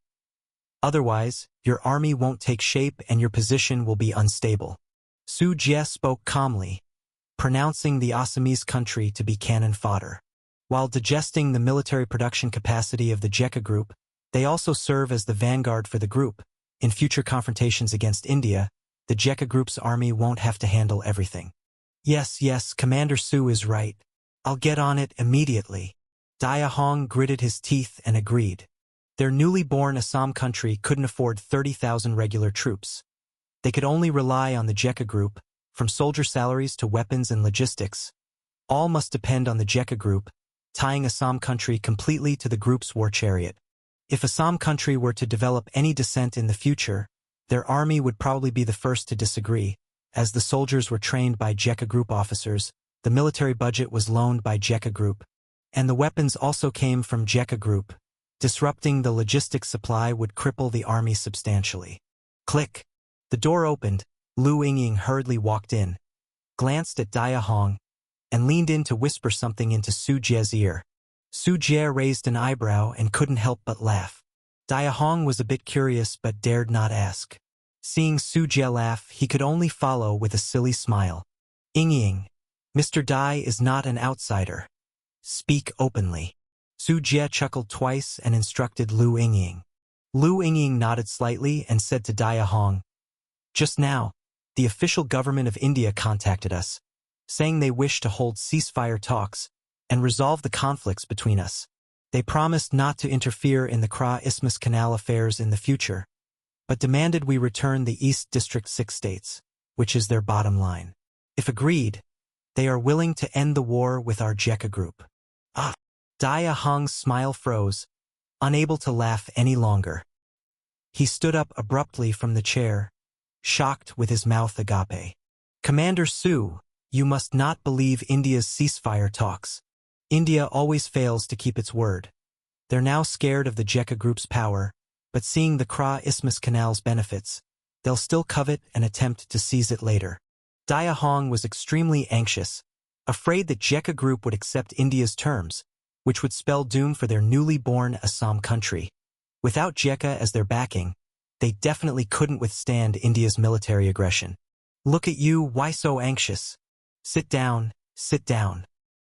Otherwise, your army won't take shape and your position will be unstable. Su Jie spoke calmly, pronouncing the Assamese country to be cannon fodder. While digesting the military production capacity of the Jekka Group, they also serve as the vanguard for the group. In future confrontations against India, the Jekka Group's army won't have to handle everything. Yes, Commander Su is right. I'll get on it immediately." Daya Hong gritted his teeth and agreed. Their newly born Assam country couldn't afford 30,000 regular troops. They could only rely on the Jekka Group, from soldier salaries to weapons and logistics. All must depend on the Jekka Group, tying Assam country completely to the group's war chariot. If Assam country were to develop any dissent in the future, their army would probably be the first to disagree. As the soldiers were trained by Jekka Group officers, the military budget was loaned by Jekka Group, and the weapons also came from Jekka Group. Disrupting the logistics supply would cripple the army substantially. Click. The door opened. Lu Yingying hurriedly walked in, glanced at Daya Hong, and leaned in to whisper something into Su Jie's ear. Su Jie raised an eyebrow and couldn't help but laugh. Daya Hong was a bit curious but dared not ask. Seeing Su Jie laugh, he could only follow with a silly smile. "Yingying, Mr. Dai is not an outsider. Speak openly." Su Jie chuckled twice and instructed Lu Yingying. Lu Yingying nodded slightly and said to Daya Hong, "Just now, the official government of India contacted us, saying they wish to hold ceasefire talks and resolve the conflicts between us. They promised not to interfere in the Kra Isthmus Canal affairs in the future, but demanded we return the East District 6 states, which is their bottom line. If agreed, they are willing to end the war with our JECA group. Daya Hong's smile froze, unable to laugh any longer. He stood up abruptly from the chair, shocked with his mouth agape. Commander Su, you must not believe India's ceasefire talks. India always fails to keep its word. They're now scared of the JECA group's power, but seeing the Kra Isthmus Canal's benefits, they'll still covet and attempt to seize it later. Daya Hong was extremely anxious, afraid that JECA group would accept India's terms, which would spell doom for their newly born Assam country. Without JECA as their backing, they definitely couldn't withstand India's military aggression. Look at you, why so anxious? Sit down, sit down.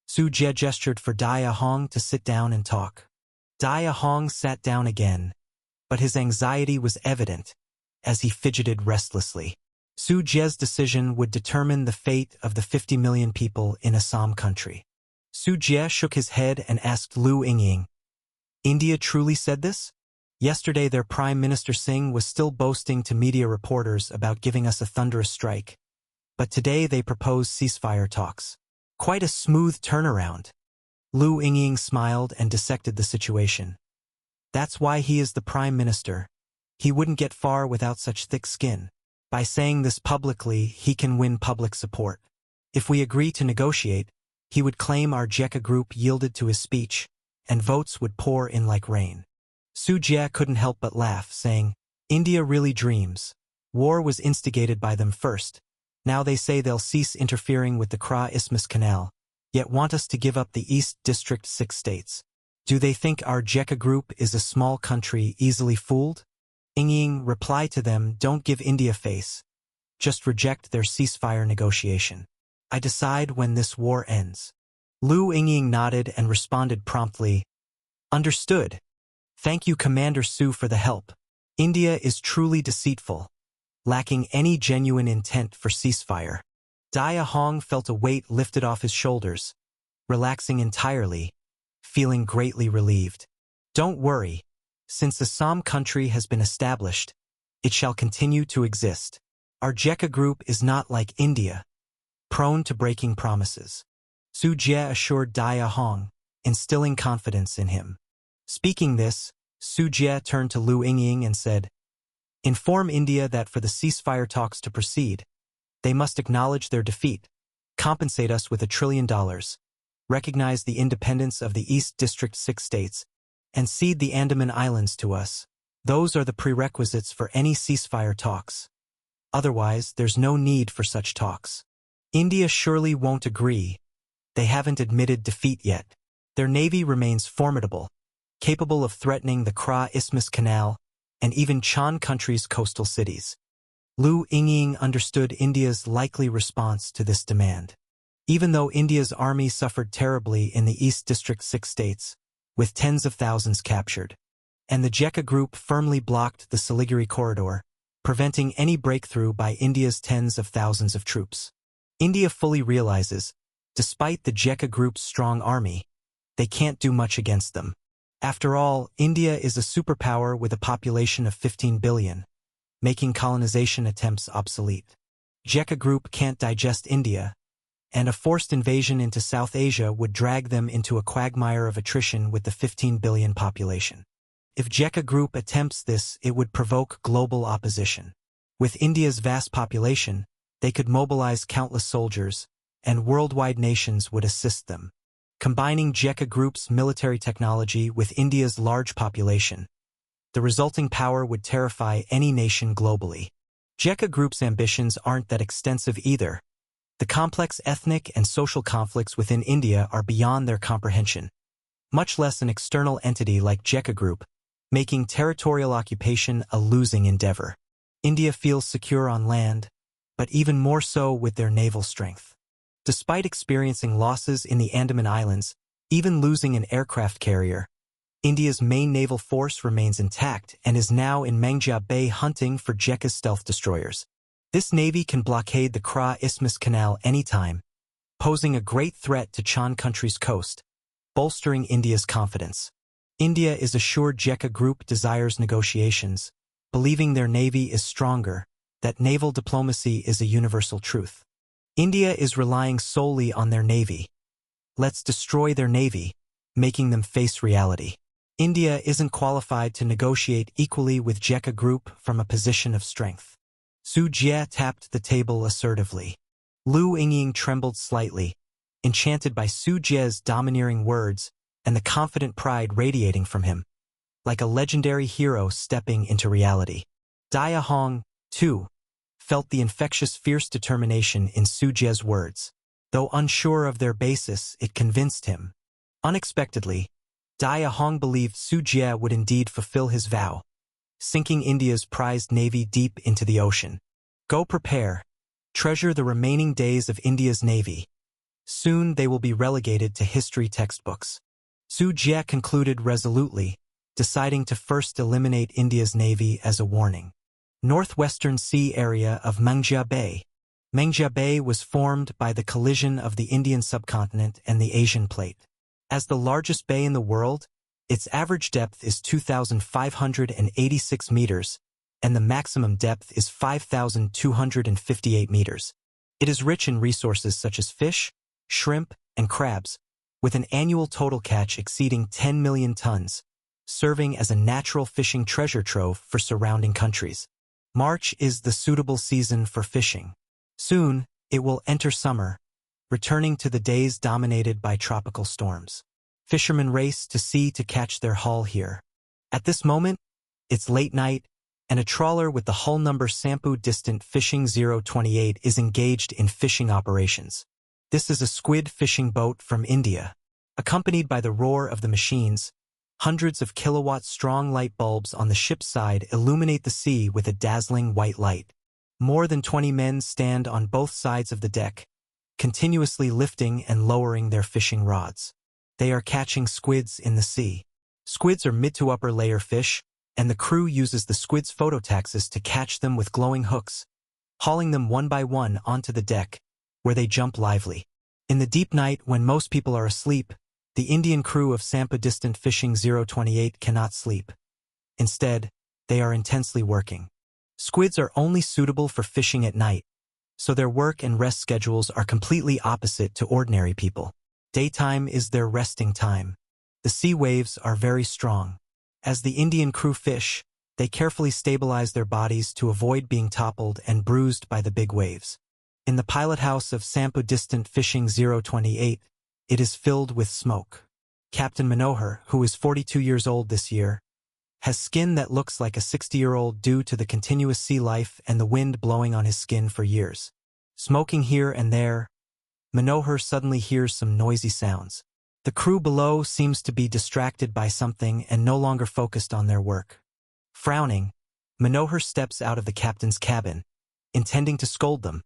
Su Jie gestured for Daya Hong to sit down and talk. Daya Hong sat down again, but his anxiety was evident as he fidgeted restlessly. Su Jie's decision would determine the fate of the 50 million people in Assam country. Su Jie shook his head and asked Lu Yingying, India truly said this? Yesterday their Prime Minister Singh was still boasting to media reporters about giving us a thunderous strike, but today they propose ceasefire talks. Quite a smooth turnaround. Lu Yingying smiled and dissected the situation. That's why he is the Prime Minister. He wouldn't get far without such thick skin. By saying this publicly, he can win public support. If we agree to negotiate, he would claim our JECA group yielded to his speech, and votes would pour in like rain. Su Jie couldn't help but laugh, saying, India really dreams. War was instigated by them first. Now they say they'll cease interfering with the Kra Isthmus Canal, yet want us to give up the East District 6 states. Do they think our JECA group is a small country easily fooled? Yingying replied to them, don't give India face. Just reject their ceasefire negotiation. I decide when this war ends. Lu Yingying nodded and responded promptly, understood. Thank you Commander Su for the help. India is truly deceitful, lacking any genuine intent for ceasefire. Daya Hong felt a weight lifted off his shoulders, relaxing entirely, feeling greatly relieved. Don't worry, since Assam country has been established, it shall continue to exist. Our JECA group is not like India, prone to breaking promises. Su Jie assured Daya Hong, instilling confidence in him. Speaking this, Su Jie turned to Lu Yingying and said, inform India that for the ceasefire talks to proceed, they must acknowledge their defeat, compensate us with $1 trillion, recognize the independence of the East District 6 states, and cede the Andaman Islands to us. Those are the prerequisites for any ceasefire talks. Otherwise, there's no need for such talks. India surely won't agree. They haven't admitted defeat yet. Their navy remains formidable, capable of threatening the Kra Isthmus Canal and even Chan country's coastal cities. Lu Yingying understood India's likely response to this demand. Even though India's army suffered terribly in the East District 6 states, with tens of thousands captured, and the JECA group firmly blocked the Siliguri corridor, preventing any breakthrough by India's tens of thousands of troops. India fully realizes, despite the JECA group's strong army, they can't do much against them. After all, India is a superpower with a population of 15 billion, making colonization attempts obsolete. JECA group can't digest India, and a forced invasion into South Asia would drag them into a quagmire of attrition with the 15 billion population. If JECA group attempts this, it would provoke global opposition. With India's vast population, they could mobilize countless soldiers, and worldwide nations would assist them. Combining JECA group's military technology with India's large population, the resulting power would terrify any nation globally. JECA group's ambitions aren't that extensive either. The complex ethnic and social conflicts within India are beyond their comprehension, much less an external entity like JECA group, making territorial occupation a losing endeavor. India feels secure on land, but even more so with their naval strength. Despite experiencing losses in the Andaman Islands, even losing an aircraft carrier, India's main naval force remains intact and is now in Mangjia Bay hunting for JECA's stealth destroyers. This navy can blockade the Kra Isthmus Canal anytime, posing a great threat to Chan country's coast, bolstering India's confidence. India is assured JECA Group desires negotiations, believing their navy is stronger, that naval diplomacy is a universal truth. India is relying solely on their navy. Let's destroy their navy, making them face reality. India isn't qualified to negotiate equally with JECA Group from a position of strength. Su Jie tapped the table assertively. Lu Yingying trembled slightly, enchanted by Su Jie's domineering words and the confident pride radiating from him, like a legendary hero stepping into reality. Dia Hong, too, felt the infectious fierce determination in Su Jie's words. Though unsure of their basis, it convinced him. Unexpectedly, Dia Hong believed Su Jie would indeed fulfill his vow, sinking India's prized navy deep into the ocean. Go prepare. Treasure the remaining days of India's navy. Soon they will be relegated to history textbooks. Su Jie concluded resolutely, deciding to first eliminate India's navy as a warning. Northwestern Sea area of Mengjia Bay. Mengjia Bay was formed by the collision of the Indian subcontinent and the Asian plate. As the largest bay in the world, its average depth is 2,586 meters, and the maximum depth is 5,258 meters. It is rich in resources such as fish, shrimp, and crabs, with an annual total catch exceeding 10 million tons, serving as a natural fishing treasure trove for surrounding countries. March is the suitable season for fishing. Soon, it will enter summer, returning to the days dominated by tropical storms. Fishermen race to sea to catch their haul here. At this moment, it's late night, and a trawler with the hull number Sampo Distant Fishing 028 is engaged in fishing operations. This is a squid fishing boat from India. Accompanied by the roar of the machines, hundreds of kilowatt-strong light bulbs on the ship's side illuminate the sea with a dazzling white light. More than 20 men stand on both sides of the deck, continuously lifting and lowering their fishing rods. They are catching squids in the sea. Squids are mid to upper layer fish, and the crew uses the squids' phototaxis to catch them with glowing hooks, hauling them one by one onto the deck, where they jump lively. In the deep night when most people are asleep, the Indian crew of Sampo Distant Fishing 028 cannot sleep. Instead, they are intensely working. Squids are only suitable for fishing at night, so their work and rest schedules are completely opposite to ordinary people. Daytime is their resting time. The sea waves are very strong. As the Indian crew fish, they carefully stabilize their bodies to avoid being toppled and bruised by the big waves. In the pilot house of Sampo Distant Fishing 028, it is filled with smoke. Captain Manohar, who is 42 years old this year, has skin that looks like a 60-year-old due to the continuous sea life and the wind blowing on his skin for years. Smoking here and there, Manohar suddenly hears some noisy sounds. The crew below seems to be distracted by something and no longer focused on their work. Frowning, Manohar steps out of the captain's cabin, intending to scold them,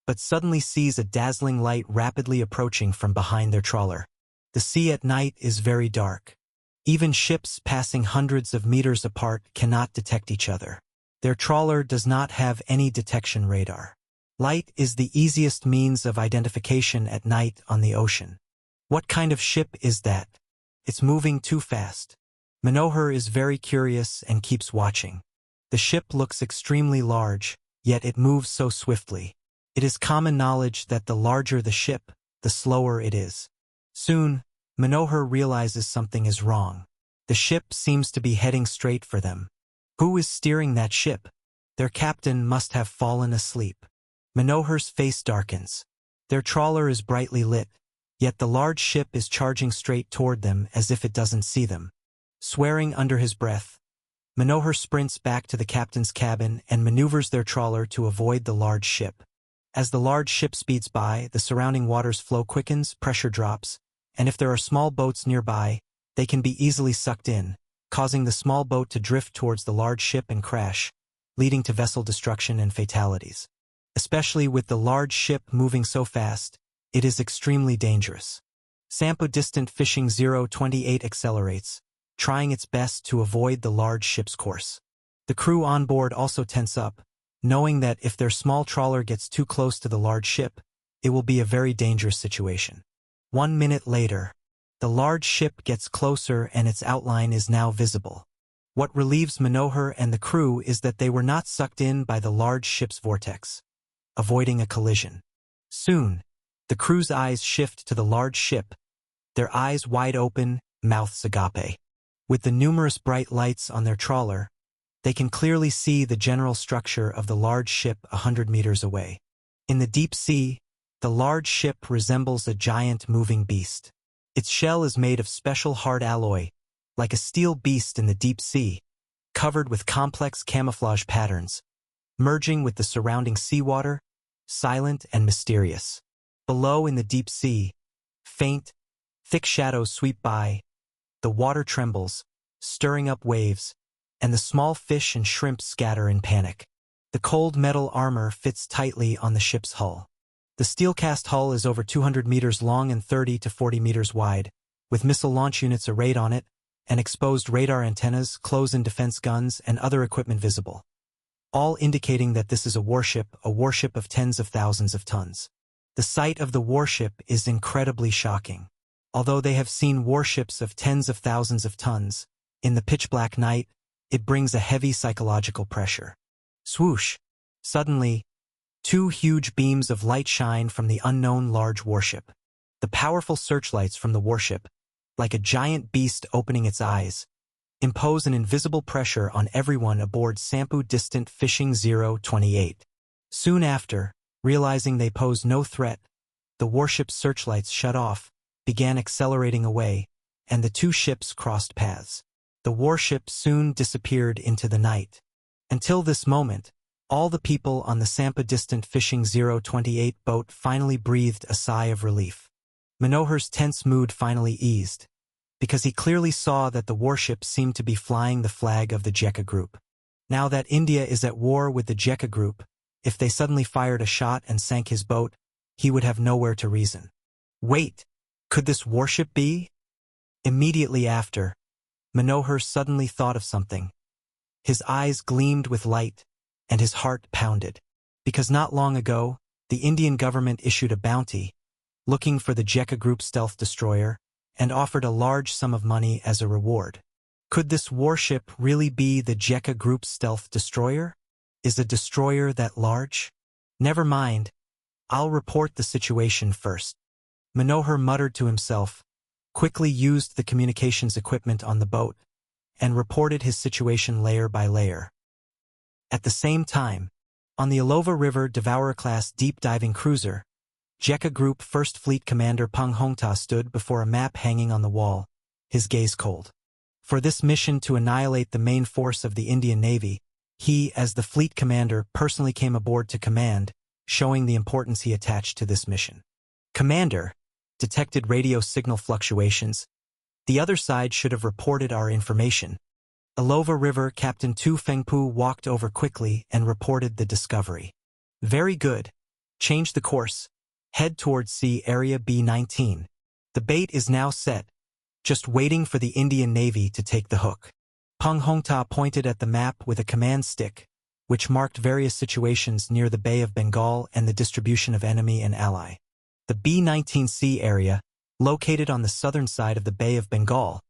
but suddenly sees a dazzling light rapidly approaching from behind their trawler. The sea at night is very dark. Even ships passing hundreds of meters apart cannot detect each other. Their trawler does not have any detection radar. Light is the easiest means of identification at night on the ocean. What kind of ship is that? It's moving too fast. Manohar is very curious and keeps watching. The ship looks extremely large, yet it moves so swiftly. It is common knowledge that the larger the ship, the slower it is. Soon, Manohar realizes something is wrong. The ship seems to be heading straight for them. Who is steering that ship? Their captain must have fallen asleep. Manohar's face darkens. Their trawler is brightly lit, yet the large ship is charging straight toward them as if it doesn't see them. Swearing under his breath, Manohar sprints back to the captain's cabin and maneuvers their trawler to avoid the large ship. As the large ship speeds by, the surrounding water's flow quickens, pressure drops, and if there are small boats nearby, they can be easily sucked in, causing the small boat to drift towards the large ship and crash, leading to vessel destruction and fatalities. Especially with the large ship moving so fast, it is extremely dangerous. Sampo Distant Fishing 028 accelerates, trying its best to avoid the large ship's course. The crew on board also tense up, knowing that if their small trawler gets too close to the large ship, it will be a very dangerous situation. 1 minute later, the large ship gets closer and its outline is now visible. What relieves Manohar and the crew is that they were not sucked in by the large ship's vortex, avoiding a collision. Soon, the crew's eyes shift to the large ship, their eyes wide open, mouths agape. With the numerous bright lights on their trawler, they can clearly see the general structure of the large ship 100 meters away. In the deep sea, the large ship resembles a giant moving beast. Its shell is made of special hard alloy, like a steel beast in the deep sea, covered with complex camouflage patterns, merging with the surrounding seawater, silent and mysterious. Below in the deep sea, faint, thick shadows sweep by, the water trembles, stirring up waves, and the small fish and shrimp scatter in panic. The cold metal armor fits tightly on the ship's hull. The steel-cast hull is over 200 meters long and 30 to 40 meters wide, with missile launch units arrayed on it, and exposed radar antennas, close-in defense guns, and other equipment visible, all indicating that this is a warship of tens of thousands of tons. The sight of the warship is incredibly shocking. Although they have seen warships of tens of thousands of tons, in the pitch-black night, it brings a heavy psychological pressure. Swoosh! Suddenly, 2 huge beams of light shine from the unknown large warship. The powerful searchlights from the warship, like a giant beast opening its eyes, impose an invisible pressure on everyone aboard Sampu Distant Fishing 028. Soon after, realizing they pose no threat, the warship's searchlights shut off, began accelerating away, and the 2 ships crossed paths. The warship soon disappeared into the night. Until this moment, all the people on the Sampa Distant Fishing 028 boat finally breathed a sigh of relief. Manohar's tense mood finally eased, because he clearly saw that the warship seemed to be flying the flag of the Jekka Group. Now that India is at war with the Jekka Group, if they suddenly fired a shot and sank his boat, he would have nowhere to reason. Wait, could this warship be? Immediately after, Manohar suddenly thought of something. His eyes gleamed with light, and his heart pounded, because not long ago, the Indian government issued a bounty, looking for the Jekka Group stealth destroyer, and offered a large sum of money as a reward. Could this warship really be the Jekka Group's stealth destroyer? Is a destroyer that large? Never mind, I'll report the situation first. Manohar muttered to himself, quickly used the communications equipment on the boat, and reported his situation layer by layer. At the same time, on the Alova River Devourer-class deep-diving cruiser, Jekka Group First Fleet Commander Peng Hongta stood before a map hanging on the wall, his gaze cold. For this mission to annihilate the main force of the Indian Navy, he, as the fleet commander, personally came aboard to command, showing the importance he attached to this mission. Commander, detected radio signal fluctuations. The other side should have reported our information. Alova River Captain Tu Fengpu walked over quickly and reported the discovery. Very good. Change the course. Head towards Sea Area B-19. The bait is now set, just waiting for the Indian Navy to take the hook. Peng Hongta pointed at the map with a command stick, which marked various situations near the Bay of Bengal and the distribution of enemy and ally. The B-19C area, located on the southern side of the Bay of Bengal,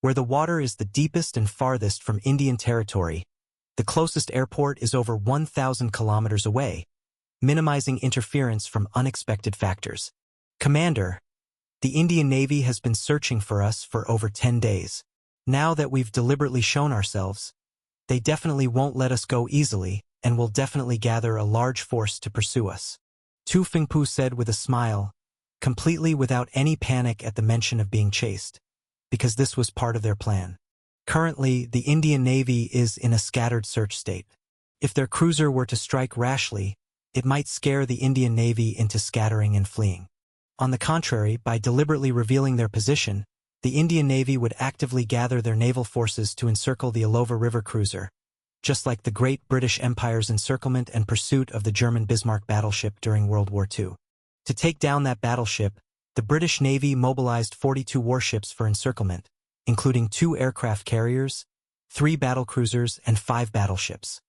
where the water is the deepest and farthest from Indian territory. The closest airport is over 1,000 kilometers away, minimizing interference from unexpected factors. Commander, the Indian Navy has been searching for us for over 10 days. Now that we've deliberately shown ourselves, they definitely won't let us go easily and will definitely gather a large force to pursue us. Tu Fengpu said with a smile, completely without any panic at the mention of being chased, because this was part of their plan. Currently, the Indian Navy is in a scattered search state. If their cruiser were to strike rashly, it might scare the Indian Navy into scattering and fleeing. On the contrary, by deliberately revealing their position, the Indian Navy would actively gather their naval forces to encircle the Alova River cruiser, just like the Great British Empire's encirclement and pursuit of the German Bismarck battleship during World War II. To take down that battleship, the British Navy mobilized 42 warships for encirclement, including 2 aircraft carriers, 3 battlecruisers, and 5 battleships.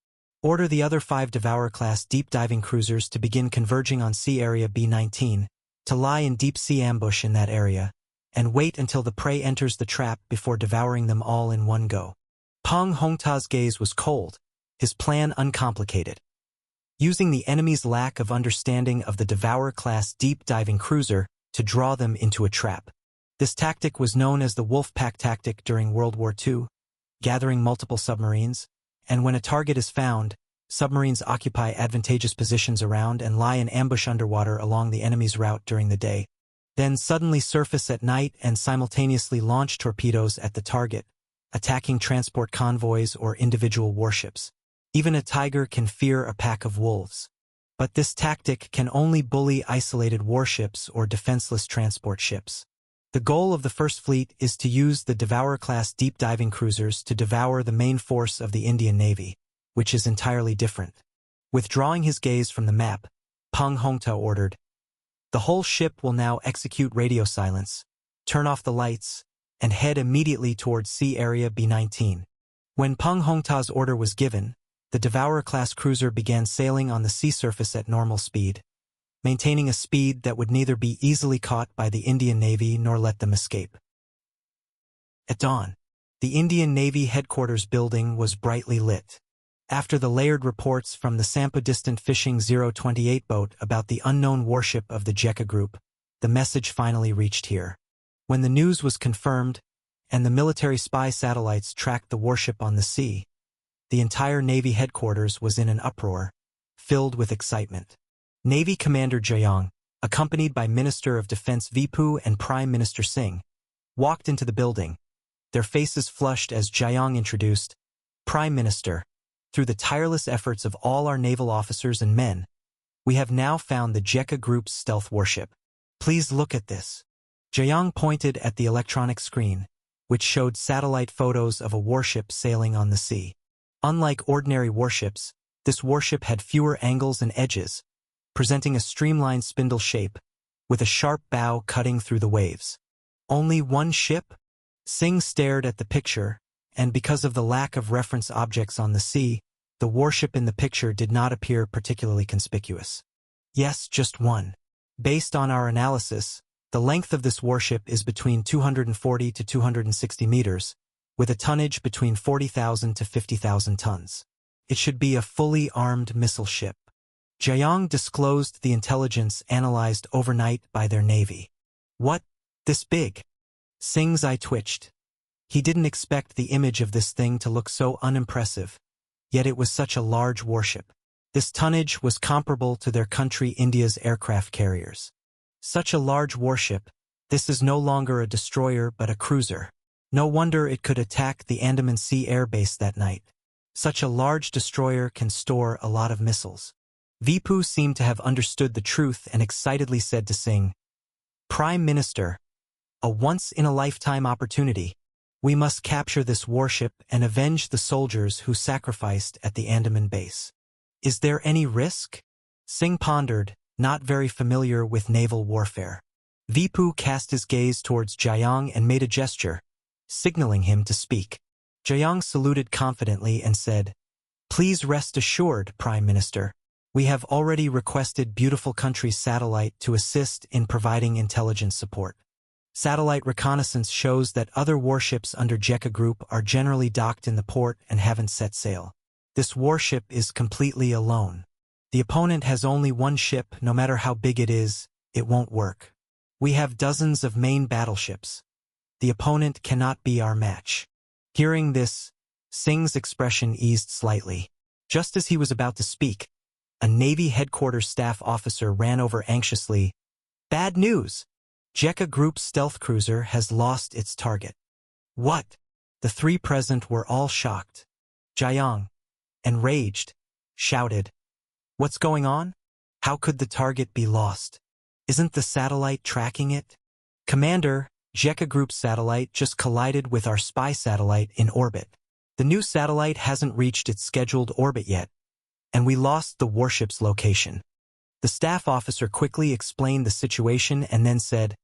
Order the other 5 Devourer-class deep-diving cruisers to begin converging on Sea Area B-19, to lie in deep-sea ambush in that area, and wait until the prey enters the trap before devouring them all in one go. Peng Hongta's gaze was cold, his plan uncomplicated. Using the enemy's lack of understanding of the Devourer-class deep-diving cruiser to draw them into a trap. This tactic was known as the Wolfpack tactic during World War II, gathering multiple submarines, and when a target is found, submarines occupy advantageous positions around and lie in ambush underwater along the enemy's route during the day, then suddenly surface at night and simultaneously launch torpedoes at the target, attacking transport convoys or individual warships. Even a tiger can fear a pack of wolves. But this tactic can only bully isolated warships or defenseless transport ships. The goal of the First Fleet is to use the Devourer-class deep-diving cruisers to devour the main force of the Indian Navy, which is entirely different. Withdrawing his gaze from the map, Peng Hongta ordered, "The whole ship will now execute radio silence, turn off the lights, and head immediately towards Sea Area B-19. When Peng Hongta's order was given, the Devourer-class cruiser began sailing on the sea surface at normal speed, maintaining a speed that would neither be easily caught by the Indian Navy nor let them escape. At dawn, the Indian Navy headquarters building was brightly lit. After the layered reports from the Sampo Distant Fishing 028 boat about the unknown warship of the Jekka Group, the message finally reached here. When the news was confirmed, and the military spy satellites tracked the warship on the sea, the entire Navy headquarters was in an uproar, filled with excitement. Navy Commander Jayong, accompanied by Minister of Defense Vipu and Prime Minister Singh, walked into the building, their faces flushed as Jayong introduced, "Prime Minister, through the tireless efforts of all our naval officers and men, we have now found the Jekka Group's stealth warship. Please look at this." Jayong pointed at the electronic screen, which showed satellite photos of a warship sailing on the sea. Unlike ordinary warships, this warship had fewer angles and edges, presenting a streamlined spindle shape, with a sharp bow cutting through the waves. Only one ship? Singh stared at the picture, and because of the lack of reference objects on the sea, the warship in the picture did not appear particularly conspicuous. Yes, just one. Based on our analysis, the length of this warship is between 240 to 260 meters, with a tonnage between 40,000 to 50,000 tons. It should be a fully armed missile ship. Jayong disclosed the intelligence analyzed overnight by their Navy. What? This big? Singh's eye twitched. He didn't expect the image of this thing to look so unimpressive, yet it was such a large warship. This tonnage was comparable to their country India's aircraft carriers. Such a large warship, this is no longer a destroyer but a cruiser. No wonder it could attack the Andaman Sea Air Base that night. Such a large destroyer can store a lot of missiles. Vipu seemed to have understood the truth and excitedly said to Singh, "Prime Minister, a once-in-a-lifetime opportunity. We must capture this warship and avenge the soldiers who sacrificed at the Andaman base. Is there any risk?" Singh pondered, not very familiar with naval warfare. Vipu cast his gaze towards Jayong and made a gesture, signaling him to speak. Jayong saluted confidently and said, "Please rest assured, Prime Minister. We have already requested Beautiful Country's satellite to assist in providing intelligence support. Satellite reconnaissance shows that other warships under Jekka Group are generally docked in the port and haven't set sail. This warship is completely alone. The opponent has only one ship. No matter how big it is, it won't work. We have dozens of main battleships. The opponent cannot be our match." Hearing this, Singh's expression eased slightly. Just as he was about to speak, a Navy headquarters staff officer ran over anxiously. "Bad news! Jekka Group's stealth cruiser has lost its target." "What?" The three present were all shocked. Jayong, enraged, shouted, "What's going on? How could the target be lost? Isn't the satellite tracking it?" "Commander, Jekka Group's satellite just collided with our spy satellite in orbit. The new satellite hasn't reached its scheduled orbit yet, and we lost the warship's location." The staff officer quickly explained the situation and then said,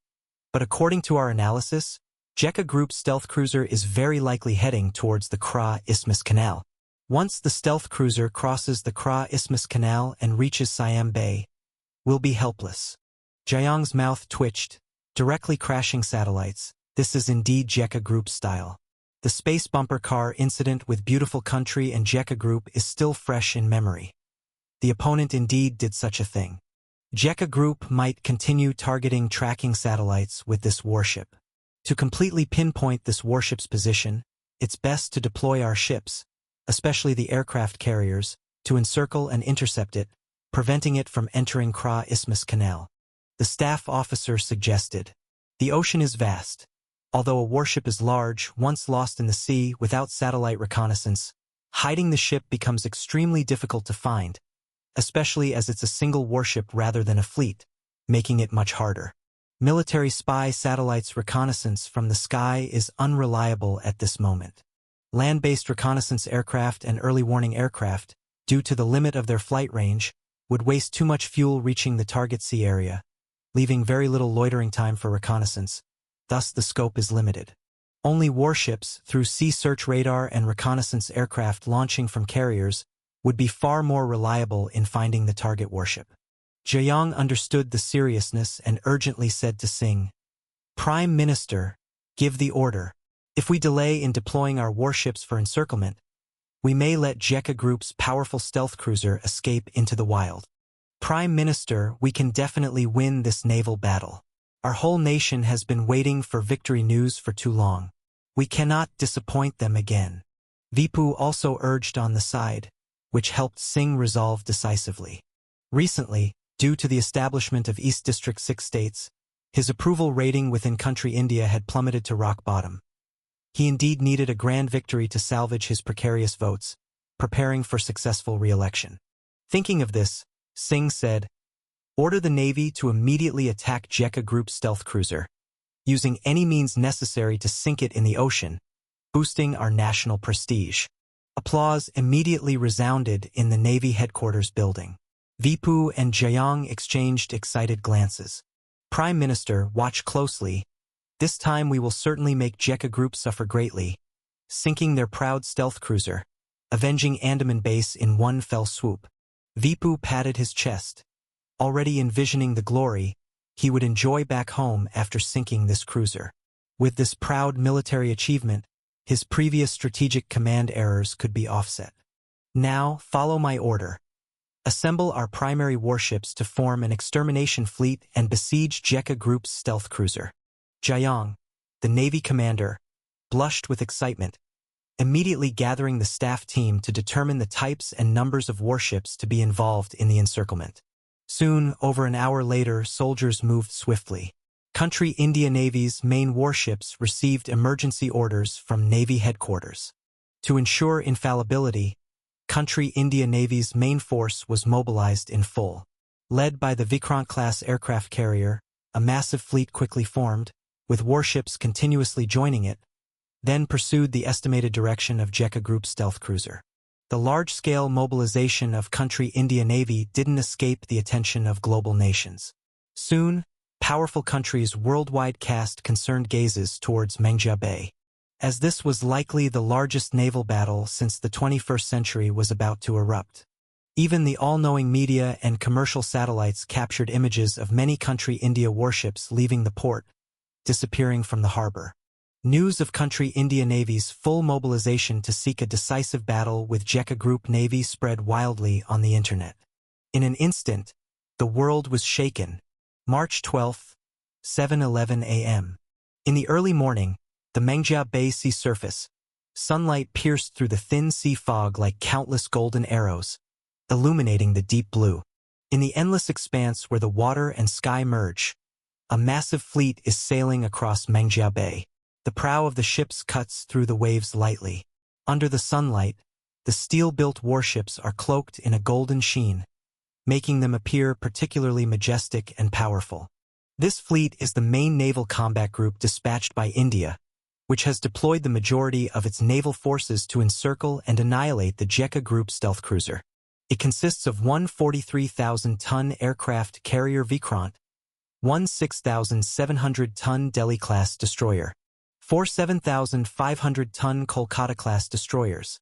"But according to our analysis, Jekka Group's stealth cruiser is very likely heading towards the Kra Isthmus Canal. Once the stealth cruiser crosses the Kra Isthmus Canal and reaches Siam Bay, we'll be helpless. Jiayong's mouth twitched, directly crashing satellites. This is indeed Jekka Group style. The space bumper car incident with Beautiful Country and Jekka Group is still fresh in memory. The opponent indeed did such a thing. Jekka Group might continue targeting tracking satellites with this warship. To completely pinpoint this warship's position, it's best to deploy our ships, especially the aircraft carriers, to encircle and intercept it, preventing it from entering Kra Isthmus Canal. The staff officer suggested. The ocean is vast. Although a warship is large, once lost in the sea without satellite reconnaissance, hiding the ship becomes extremely difficult to find, especially as it's a single warship rather than a fleet, making it much harder. Military spy satellites reconnaissance from the sky is unreliable at this moment. Land-based reconnaissance aircraft and early warning aircraft, due to the limit of their flight range, would waste too much fuel reaching the target sea area, leaving very little loitering time for reconnaissance. Thus the scope is limited. Only warships, through sea search radar and reconnaissance aircraft launching from carriers, would be far more reliable in finding the target warship. Jiayong understood the seriousness and urgently said to Singh, "Prime Minister, give the order. If we delay in deploying our warships for encirclement, we may let Jekka Group's powerful stealth cruiser escape into the wild. Prime Minister, we can definitely win this naval battle. Our whole nation has been waiting for victory news for too long. We cannot disappoint them again." Vipu also urged on the side, which helped Singh resolve decisively. Recently, due to the establishment of East District 6 states, his approval rating within country India had plummeted to rock bottom. He indeed needed a grand victory to salvage his precarious votes, preparing for successful re-election. Thinking of this, Singh said, "Order the Navy to immediately attack Jekka Group's stealth cruiser, using any means necessary to sink it in the ocean, boosting our national prestige." Applause immediately resounded in the Navy headquarters building. Vipu and Jiayong exchanged excited glances. "Prime Minister, watch closely. This time we will certainly make Jekka Group suffer greatly, sinking their proud stealth cruiser, avenging Andaman Base in one fell swoop." Vipu patted his chest, already envisioning the glory he would enjoy back home after sinking this cruiser. With this proud military achievement, his previous strategic command errors could be offset. "Now, follow my order. Assemble our primary warships to form an extermination fleet and besiege Jekka Group's stealth cruiser." Jiayong, the Navy commander, blushed with excitement, immediately gathering the staff team to determine the types and numbers of warships to be involved in the encirclement. Soon, over an hour later, soldiers moved swiftly. Country India Navy's main warships received emergency orders from Navy headquarters. To ensure infallibility, Country India Navy's main force was mobilized in full. Led by the Vikrant-class aircraft carrier, a massive fleet quickly formed, with warships continuously joining it, then pursued the estimated direction of Jekka Group's stealth cruiser. The large-scale mobilization of Country India Navy didn't escape the attention of global nations. Soon, powerful countries worldwide cast concerned gazes towards Mengjia Bay, as this was likely the largest naval battle since the 21st century was about to erupt. Even the all-knowing media and commercial satellites captured images of many Country India warships leaving the port, disappearing from the harbor. News of Country India Navy's full mobilization to seek a decisive battle with Jekka Group Navy spread wildly on the internet. In an instant, the world was shaken. March 12, 7:11 a.m. In the early morning, the Mengjia Bay sea surface, sunlight pierced through the thin sea fog like countless golden arrows, illuminating the deep blue. In the endless expanse where the water and sky merge, a massive fleet is sailing across Mengjia Bay. The prow of the ships cuts through the waves lightly. Under the sunlight, the steel-built warships are cloaked in a golden sheen, making them appear particularly majestic and powerful. This fleet is the main naval combat group dispatched by India, which has deployed the majority of its naval forces to encircle and annihilate the Jekka Group stealth cruiser. It consists of one 43,000-ton aircraft carrier Vikrant, one 6,700-ton Delhi-class destroyer, four 7,500-ton Kolkata-class destroyers,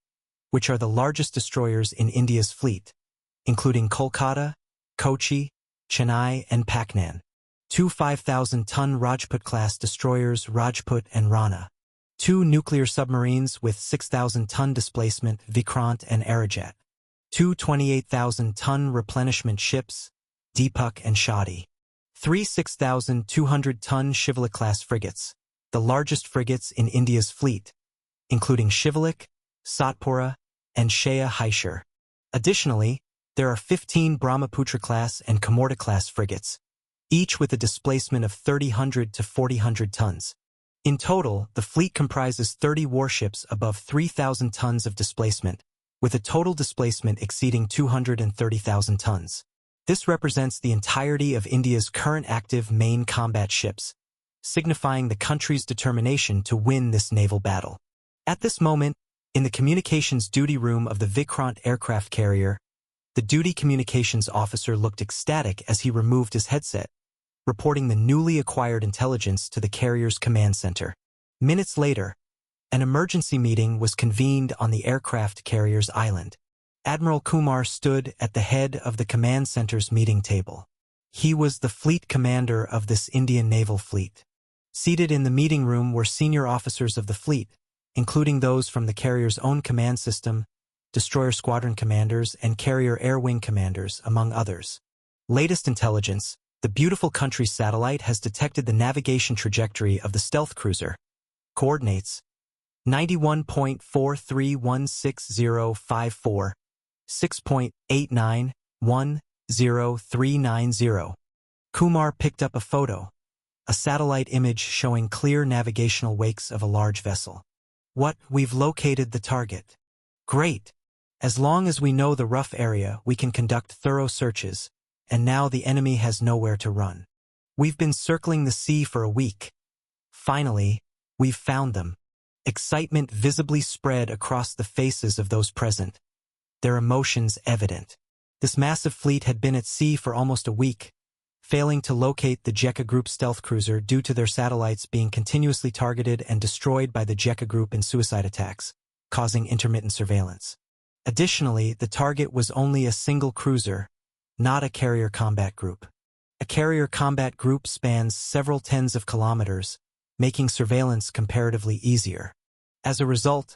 which are the largest destroyers in India's fleet, including Kolkata, Kochi, Chennai, and Pakistan. Two 5,000-ton Rajput-class destroyers Rajput and Rana. Two nuclear submarines with 6,000-ton displacement Vikrant and Aerojet. Two 28,000-ton replenishment ships, Deepak and Shadi. Three 6,200-ton Shivalik-class frigates, the largest frigates in India's fleet, including Shivalik, Satpura, and Shaya Haishar. Additionally, there are 15 Brahmaputra-class and Kamorta-class frigates, each with a displacement of 3,000 to 4,000 tons. In total, the fleet comprises 30 warships above 3,000 tons of displacement, with a total displacement exceeding 230,000 tons. This represents the entirety of India's current active main combat ships, signifying the country's determination to win this naval battle. At this moment, in the communications duty room of the Vikrant aircraft carrier, the duty communications officer looked ecstatic as he removed his headset, reporting the newly acquired intelligence to the carrier's command center. Minutes later, an emergency meeting was convened on the aircraft carrier's island. Admiral Kumar stood at the head of the command center's meeting table. He was the fleet commander of this Indian naval fleet. Seated in the meeting room were senior officers of the fleet, including those from the carrier's own command system, destroyer squadron commanders, and carrier air wing commanders, among others. Latest intelligence: the beautiful country's satellite has detected the navigation trajectory of the stealth cruiser. Coordinates: 91.4316054, 6.8910,390. Kumar picked up a photo, a satellite image showing clear navigational wakes of a large vessel. What? We've located the target. Great. As long as we know the rough area, we can conduct thorough searches, and now the enemy has nowhere to run. We've been circling the sea for a week. Finally, we've found them. Excitement visibly spread across the faces of those present, their emotions evident. This massive fleet had been at sea for almost a week, failing to locate the Jekka Group stealth cruiser due to their satellites being continuously targeted and destroyed by the Jekka Group in suicide attacks, causing intermittent surveillance. Additionally, the target was only a single cruiser, not a carrier combat group. A carrier combat group spans several tens of kilometers, making surveillance comparatively easier. As a result,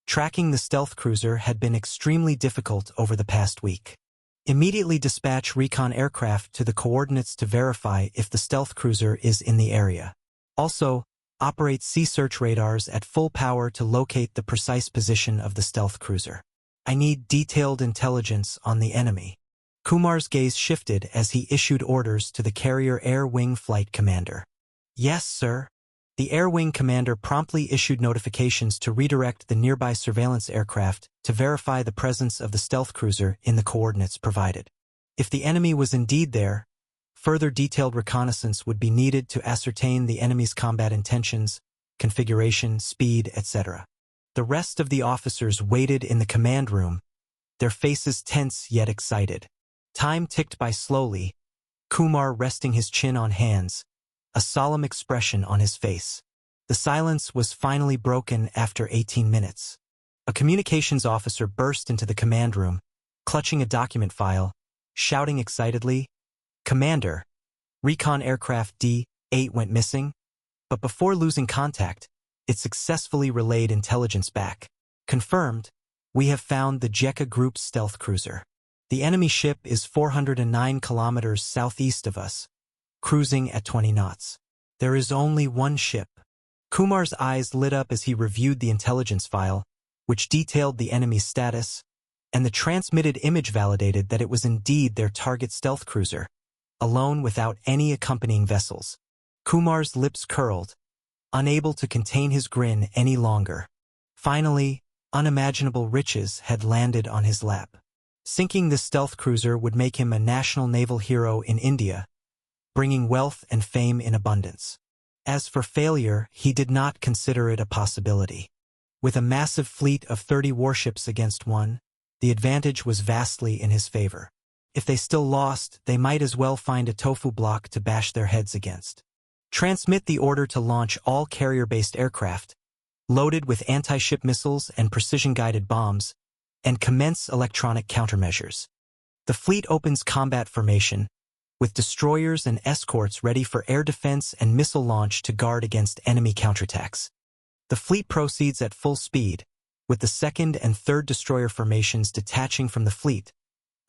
tracking the stealth cruiser had been extremely difficult over the past week. Immediately dispatch recon aircraft to the coordinates to verify if the stealth cruiser is in the area. Also, operate sea search radars at full power to locate the precise position of the stealth cruiser. I need detailed intelligence on the enemy. Kumar's gaze shifted as he issued orders to the carrier air wing flight commander. Yes, sir. The air wing commander promptly issued notifications to redirect the nearby surveillance aircraft to verify the presence of the stealth cruiser in the coordinates provided. If the enemy was indeed there, further detailed reconnaissance would be needed to ascertain the enemy's combat intentions, configuration, speed, etc. The rest of the officers waited in the command room, their faces tense yet excited. Time ticked by slowly, Kumar resting his chin on hands, a solemn expression on his face. The silence was finally broken after 18 minutes. A communications officer burst into the command room, clutching a document file, shouting excitedly, "Commander, recon aircraft D-8 went missing, but before losing contact, it successfully relayed intelligence back. Confirmed, we have found the Jekka Group stealth cruiser. The enemy ship is 409 kilometers southeast of us, cruising at 20 knots. There is only one ship." Kumar's eyes lit up as he reviewed the intelligence file, which detailed the enemy's status, and the transmitted image validated that it was indeed their target stealth cruiser, alone without any accompanying vessels. Kumar's lips curled, unable to contain his grin any longer. Finally, unimaginable riches had landed on his lap. Sinking the stealth cruiser would make him a national naval hero in India, bringing wealth and fame in abundance. As for failure, he did not consider it a possibility. With a massive fleet of 30 warships against one, the advantage was vastly in his favor. If they still lost, they might as well find a tofu block to bash their heads against. Transmit the order to launch all carrier-based aircraft, loaded with anti-ship missiles and precision-guided bombs, and commence electronic countermeasures. The fleet opens combat formation, with destroyers and escorts ready for air defense and missile launch to guard against enemy counterattacks. The fleet proceeds at full speed, with the second and third destroyer formations detaching from the fleet,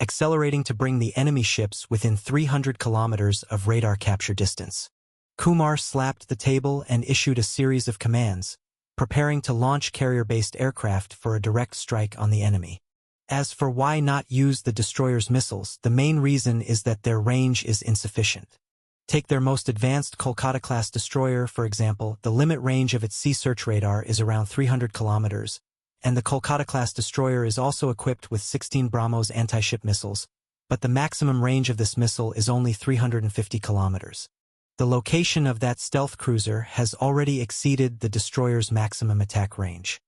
accelerating to bring the enemy ships within 300 kilometers of radar capture distance. Kumar slapped the table and issued a series of commands, preparing to launch carrier-based aircraft for a direct strike on the enemy. As for why not use the destroyer's missiles, the main reason is that their range is insufficient. Take their most advanced Kolkata-class destroyer, for example. The limit range of its sea search radar is around 300 kilometers, and the Kolkata-class destroyer is also equipped with 16 BrahMos anti-ship missiles, but the maximum range of this missile is only 350 kilometers. The location of that stealth cruiser has already exceeded the destroyer's maximum attack range.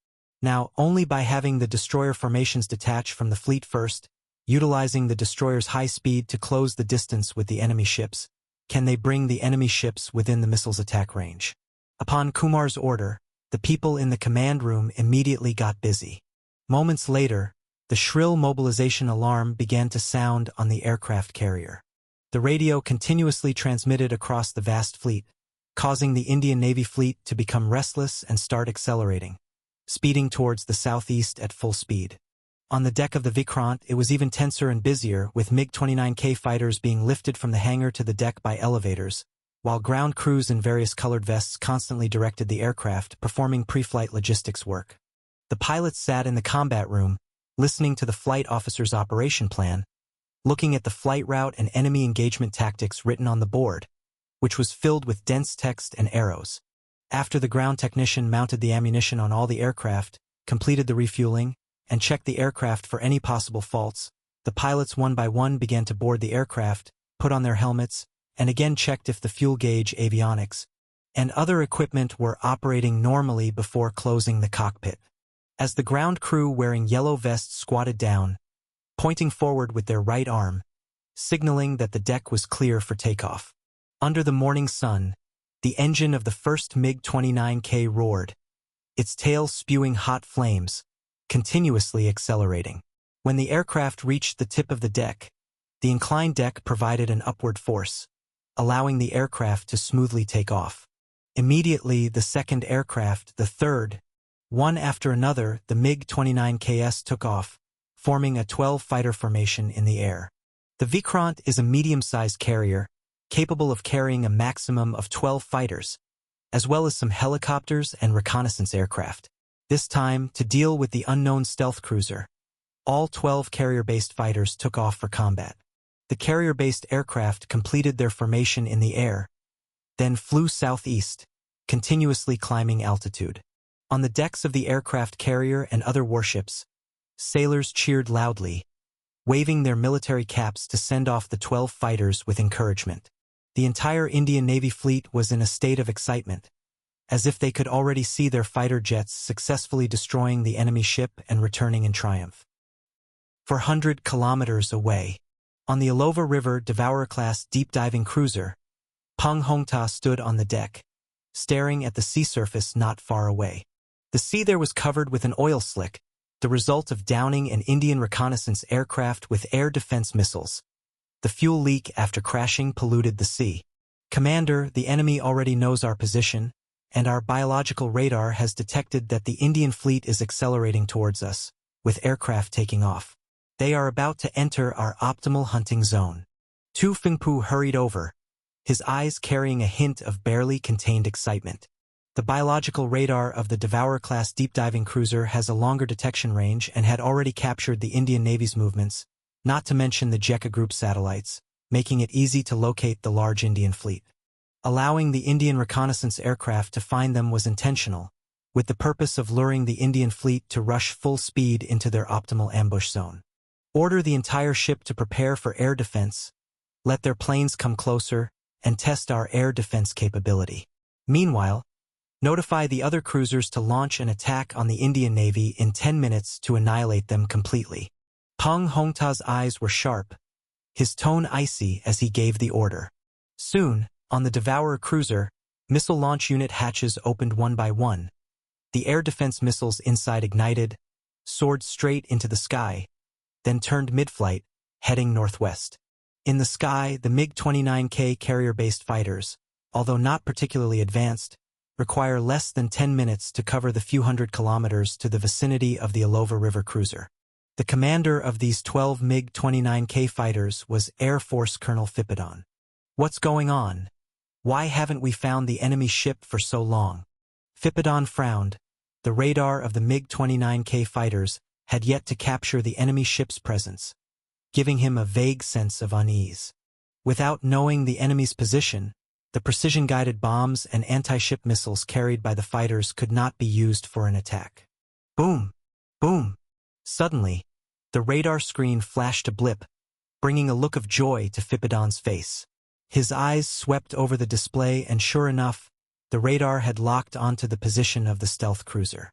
Now, only by having the destroyer formations detach from the fleet first, utilizing the destroyer's high speed to close the distance with the enemy ships, can they bring the enemy ships within the missile's attack range. Upon Kumar's order, the people in the command room immediately got busy. Moments later, the shrill mobilization alarm began to sound on the aircraft carrier. The radio continuously transmitted across the vast fleet, causing the Indian Navy fleet to become restless and start accelerating, speeding towards the southeast at full speed. On the deck of the Vikrant, it was even tenser and busier, with MiG-29K fighters being lifted from the hangar to the deck by elevators, while ground crews in various colored vests constantly directed the aircraft, performing pre-flight logistics work. The pilots sat in the combat room, listening to the flight officer's operation plan, looking at the flight route and enemy engagement tactics written on the board, which was filled with dense text and arrows. After the ground technician mounted the ammunition on all the aircraft, completed the refueling, and checked the aircraft for any possible faults, the pilots one by one began to board the aircraft, put on their helmets, and again checked if the fuel gauge, avionics, and other equipment were operating normally before closing the cockpit. As the ground crew wearing yellow vests squatted down, pointing forward with their right arm, signaling that the deck was clear for takeoff. Under the morning sun, the engine of the first MiG-29K roared, its tail spewing hot flames, continuously accelerating. When the aircraft reached the tip of the deck, the inclined deck provided an upward force, allowing the aircraft to smoothly take off. Immediately, the second aircraft, the third, one after another, the MiG-29KS took off, forming a 12-fighter formation in the air. The Vikrant is a medium-sized carrier, capable of carrying a maximum of 12 fighters, as well as some helicopters and reconnaissance aircraft. This time, to deal with the unknown stealth cruiser, all 12 carrier-based fighters took off for combat. The carrier-based aircraft completed their formation in the air, then flew southeast, continuously climbing altitude. On the decks of the aircraft carrier and other warships, sailors cheered loudly, waving their military caps to send off the 12 fighters with encouragement. The entire Indian Navy fleet was in a state of excitement, as if they could already see their fighter jets successfully destroying the enemy ship and returning in triumph. 400 kilometers away, on the Alova River Devourer-class deep-diving cruiser, Peng Hongta stood on the deck, staring at the sea surface not far away. The sea there was covered with an oil slick, the result of downing an Indian reconnaissance aircraft with air defense missiles. The fuel leak after crashing polluted the sea. "Commander, the enemy already knows our position, and our biological radar has detected that the Indian fleet is accelerating towards us, with aircraft taking off. They are about to enter our optimal hunting zone." Tu Fengpu hurried over, his eyes carrying a hint of barely contained excitement. The biological radar of the Devourer-class deep-diving cruiser has a longer detection range and had already captured the Indian Navy's movements, not to mention the Jekka Group satellites, making it easy to locate the large Indian fleet. Allowing the Indian reconnaissance aircraft to find them was intentional, with the purpose of luring the Indian fleet to rush full speed into their optimal ambush zone. Order the entire ship to prepare for air defense, let their planes come closer, and test our air defense capability. Meanwhile, notify the other cruisers to launch an attack on the Indian Navy in 10 minutes to annihilate them completely. Peng Hongta's eyes were sharp, his tone icy as he gave the order. Soon, on the Devourer cruiser, missile launch unit hatches opened one by one. The air defense missiles inside ignited, soared straight into the sky, then turned mid-flight, heading northwest. In the sky, the MiG-29K carrier-based fighters, although not particularly advanced, require less than 10 minutes to cover the few hundred kilometers to the vicinity of the Ilova River cruiser. The commander of these 12 MiG-29K fighters was Air Force Colonel Phippidon. "What's going on? Why haven't we found the enemy ship for so long?" Phippidon frowned. The radar of the MiG-29K fighters had yet to capture the enemy ship's presence, giving him a vague sense of unease. Without knowing the enemy's position, the precision-guided bombs and anti-ship missiles carried by the fighters could not be used for an attack. Boom! Boom! Suddenly, the radar screen flashed a blip, bringing a look of joy to Phippidon's face. His eyes swept over the display and sure enough, the radar had locked onto the position of the stealth cruiser.